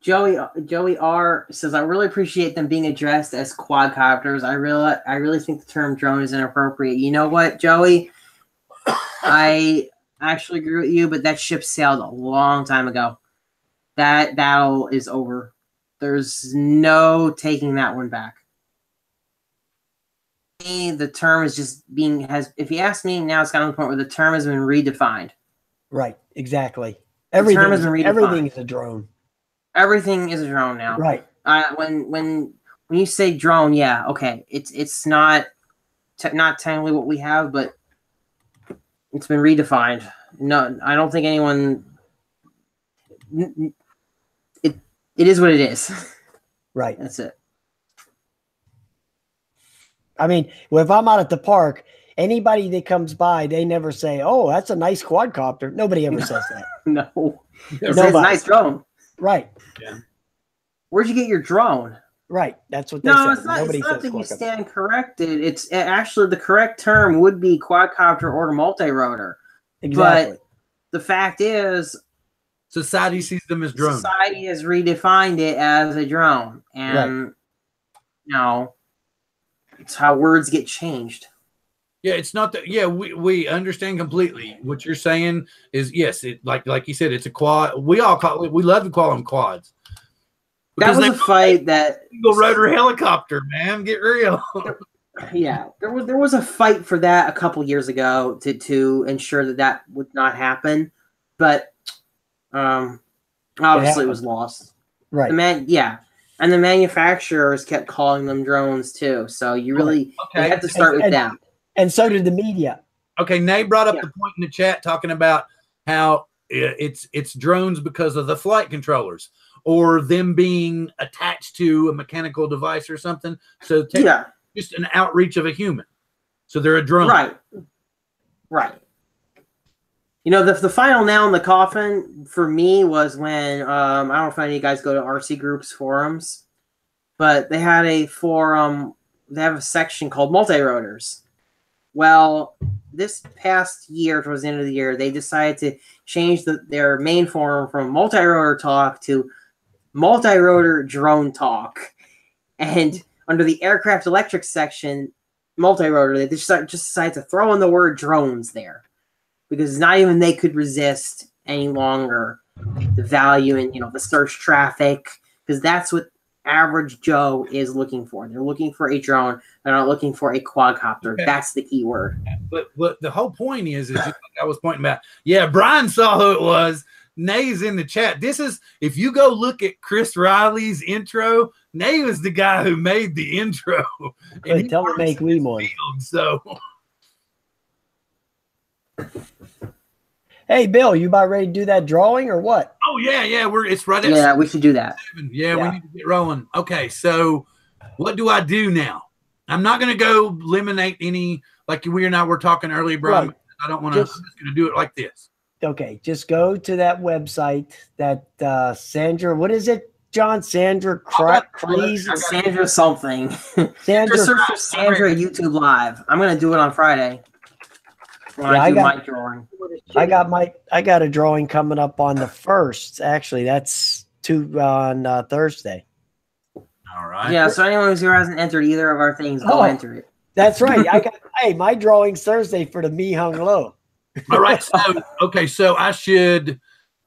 Joey R says, I really appreciate them being addressed as quadcopters. I really think the term drone is inappropriate. You know what, Joey? I actually agree with you, but that ship sailed a long time ago. That battle is over. There's no taking that one back. The term is just if you ask me, now it's gotten to the point where the term has been redefined. Right, exactly. Everything is a drone. Everything is a drone now. Right. When you say drone, yeah, okay. It's not technically what we have, but it's been redefined. No, I don't think anyone. It is what it is. Right. That's it. I mean, if I'm out at the park, anybody that comes by, they never say, "Oh, that's a nice quadcopter." Nobody ever says that. No. It's a nice drone. Right. Yeah. Where'd you get your drone? Right. That's what they No, say. it's not. Nobody It's not says that you quadcopter. stand corrected. It's actually the correct term would be quadcopter or multi-rotor. Exactly. But the fact is, Society sees them as drones. society has redefined it as a drone, and it's how words get changed. Yeah, it's not that. Yeah, we understand completely what you're saying. Is yes, it like you said, it's a quad. We love to call them quads. That was a fight that single rotor helicopter, man. Get real. Yeah, there was a fight for that a couple years ago to ensure that would not happen, but obviously it was lost. Right. And the manufacturers kept calling them drones too. So you really you had to start with them. And so did the media. Okay, Nate brought up the point in the chat talking about how it's drones because of the flight controllers or them being attached to a mechanical device or something. So just an outreach of a human. So they're a drone. Right. You know, the final nail in the coffin for me was when I don't know if any of you guys go to RC Group's forums, but they had a forum. They have a section called multi-rotors. Well, this past year, towards the end of the year, they decided to change their main forum from multi-rotor talk to multi-rotor drone talk. And under the aircraft electric section, multi-rotor, they just decided to throw in the word drones there. Because not even they could resist any longer the value in, the search traffic. Because that's what average Joe is looking for. They're looking for a drone. They're not looking for a quadcopter. Okay. That's the key word. But the whole point is just like I was pointing about. Yeah, Bryan saw who it was. Nay's in the chat. This is, if you go look at Chris Riley's intro, Nay was the guy who made the intro. And tell him to make me one. So. Hey, Bill, you about ready to do that drawing or what? Oh, yeah. It's right at 7. We should do that. Yeah, we need to get rolling. Okay, so what do I do now? I'm not going to go eliminate any, like we and I were talking earlier, Bryan. Right. I don't want to. I'm just going to do it like this. Okay, just go to that website that Sandra, what is it, John? Sandra Sandra something. Sandra YouTube Live. I'm going to do it on Friday. I got my drawing. I got a drawing coming up on the 1st. Actually, that's on Thursday. All right. Yeah. So anyone who hasn't entered either of our things, go enter it. That's right. My drawing's Thursday for the Me Hung Low. All right. So I should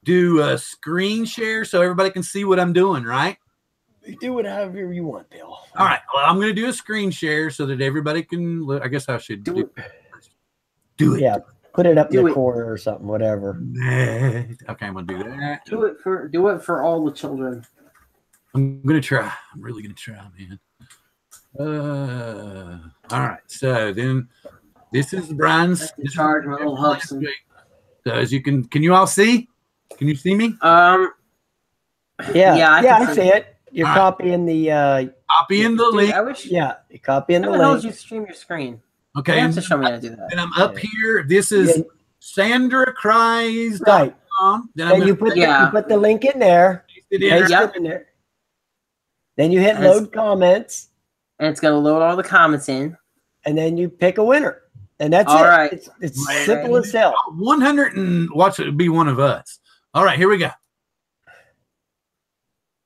do a screen share so everybody can see what I'm doing, right? You do whatever you want, Bill. All right. Well, I'm going to do a screen share so that everybody can look. I guess I should do it. Yeah, put it up in the corner or something, whatever. Okay, I'm gonna do that. Do it for all the children. I'm gonna try. I'm really gonna try, man. All right. So then, this is Bryan's. Charge my little Hudson. So as you can you all see? Can you see me? Yeah, I see it. You're copying the link. You're copying the link. How the hell did you stream your screen? Okay, you have to show me how to do that. And I'm up here. This is SandraCries.com. Right. Then you put the link in there. Paste it in there. Then you hit load comments. And it's going to load all the comments in. And then you pick a winner. And that's All it. right. It's Right. simple as hell. 100 and watch it be one of us. All right, here we go.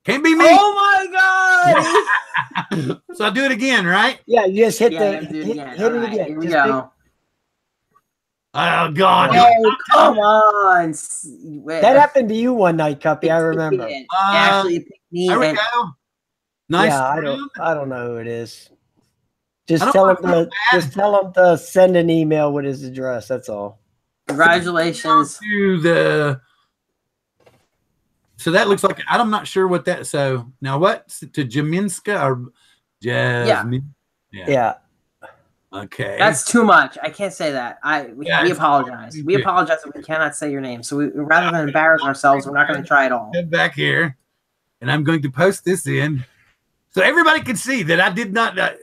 Can't be me. Oh my God! So I do it again, right? Yeah, you just hit Yeah, the do it hit, again. hit All it right, again. here we Just go. Oh God! Oh, come on! Wait, that happened to you one night, Cuppy. I remember. Actually, it picked me. There we And go. Nice. Yeah, round. I don't know who it is. I Just don't tell wanna him to send an email with his address. That's all. congratulations. To the. So that looks like I'm not sure what that. So now what to Jasminka or Jasmine? Yeah. Okay. That's too much. I can't say that. We it's- apologize. We yeah. apologize if we cannot say your name. So rather than embarrass ourselves, we're not going to try at all. Head back here, and I'm going to post this in so everybody can see that I did not. Of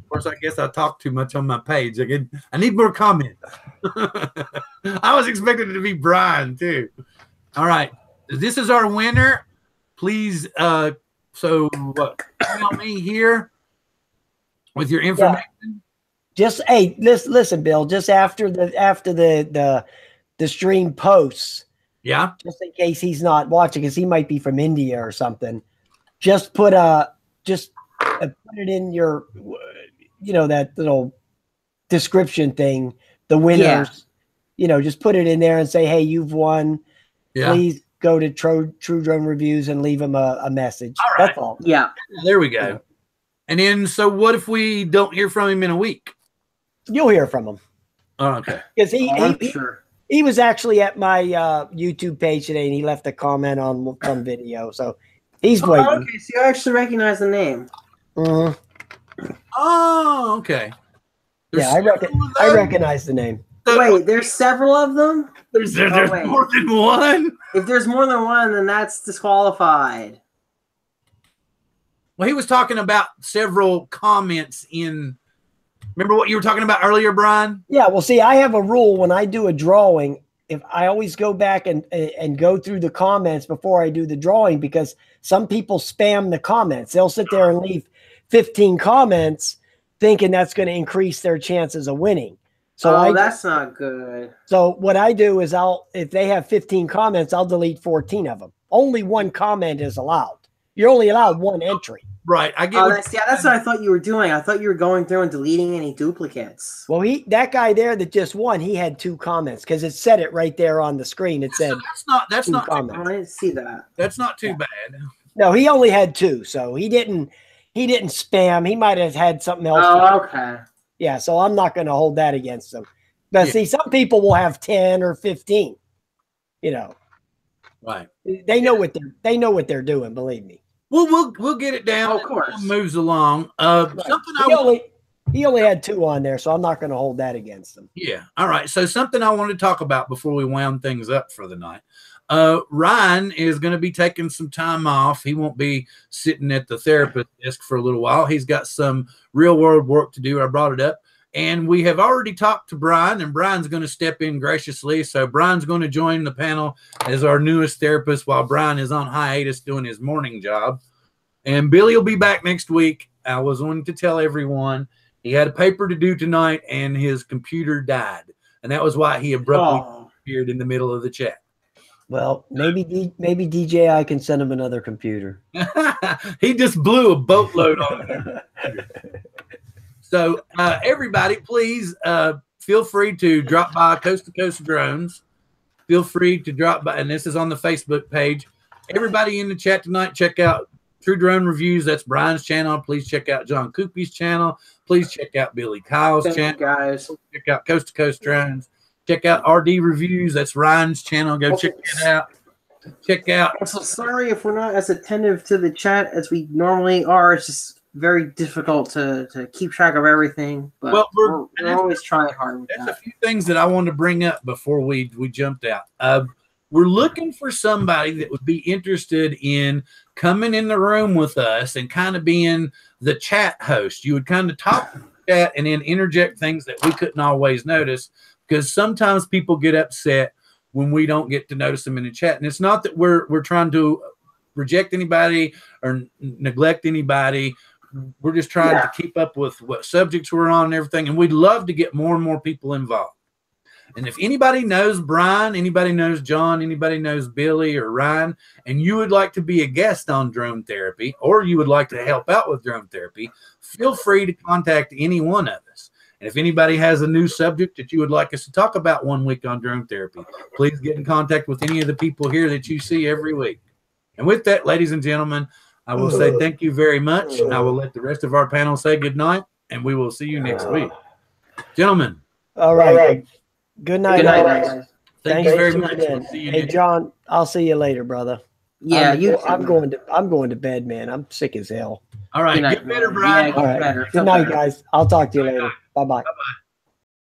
course, I guess I talked too much on my page. I need more comments. I was expecting it to be Bryan too. All right, this is our winner. Please, email me here with your information. Just listen, Bill. Just after the stream posts, Yeah. just in case he's not watching, because he might be from India or something. Just put it in your, that little description thing. The winners, just put it in there and say, hey, you've won. Yeah. Please go to True Drone Reviews and leave him a message. All right. That's all. Yeah. There we go. And then, so what if we don't hear from him in a week? You'll hear from him. Oh, okay. Because Sure. he was actually at my YouTube page today, and he left a comment on some video. So he's waiting. Okay, so you actually recognize the name. Mhm. Oh, okay. Yeah, I recognize the name. Wait, there's several of them? There's wait. more than one. If there's more than one, then that's disqualified. Well, he was talking about several comments in. Remember what you were talking about earlier, Bryan? Yeah, well, see, I have a rule when I do a drawing. If I always go back and go through the comments before I do the drawing, because some people spam the comments. They'll sit there and leave 15 comments thinking that's going to increase their chances of winning. So that's not good. So what I do is if they have 15 comments, I'll delete 14 of them. Only one comment is allowed. You're only allowed one entry. Right. I get. That's what I thought you were doing. I thought you were going through and deleting any duplicates. Well, that guy there that just won, he had 2 comments because it said it right there on the screen. It said that's not comments. I didn't see that. That's not too bad. No, he only had 2, so he didn't spam. He might have had something else. Oh, okay. Yeah, so I'm not going to hold that against him. But see, some people will have 10 or 15. Right. They know what they're doing. Believe me. We'll get it down. Of course. Moves along. Something he only had 2 on there, so I'm not going to hold that against him. Yeah. All right. So something I want to talk about before we wound things up for the night. Ryan is going to be taking some time off. He won't be sitting at the therapist desk for a little while. He's got some real world work to do. I brought it up. And we have already talked to Bryan, and Bryan's going to step in graciously. So Bryan's going to join the panel as our newest therapist while Bryan is on hiatus doing his morning job. And Billy will be back next week. I was wanting to tell everyone he had a paper to do tonight, and his computer died. And that was why he abruptly appeared in the middle of the chat. Well, maybe DJI can send him another computer. He just blew a boatload on him. So everybody, please feel free to drop by Coast to Coast Drones. Feel free to drop by, and this is on the Facebook page. Everybody in the chat tonight, check out True Drone Reviews. That's Bryan's channel. Please check out John Cuppi's channel. Please check out Billy Kyle's channel. Guys. Check out Coast to Coast Drones. Check out RD Reviews. That's Ryan's channel. Go check it out. Check out. I'm so sorry if we're not as attentive to the chat as we normally are. It's just very difficult to keep track of everything. But we're always trying hard with that. There's a few things that I wanted to bring up before we jumped out. We're looking for somebody that would be interested in coming in the room with us and kind of being the chat host. You would kind of talk to the chat and then interject things that we couldn't always notice, because sometimes people get upset when we don't get to notice them in the chat. And it's not that we're trying to reject anybody or neglect anybody. we're just trying to keep up with what subjects we're on and everything. And we'd love to get more and more people involved. And if anybody knows Bryan, anybody knows John, anybody knows Billy or Ryan, and you would like to be a guest on drone therapy, or you would like to help out with drone therapy, feel free to contact any one of us. And if anybody has a new subject that you would like us to talk about one week on drone therapy, please get in contact with any of the people here that you see every week. And with that, ladies and gentlemen, I will say thank you very much. I will let the rest of our panel say good night, and we will see you next week. Gentlemen. All right. Good night, guys. Thank you very much. We'll see you hey, John, I'll see you later, brother. Yeah, I'm going to bed, man. I'm sick as hell. All right. Get better, Bryan. Yeah, All right. better. Good night, guys. I'll talk to you later. Bye-bye. Bye-bye.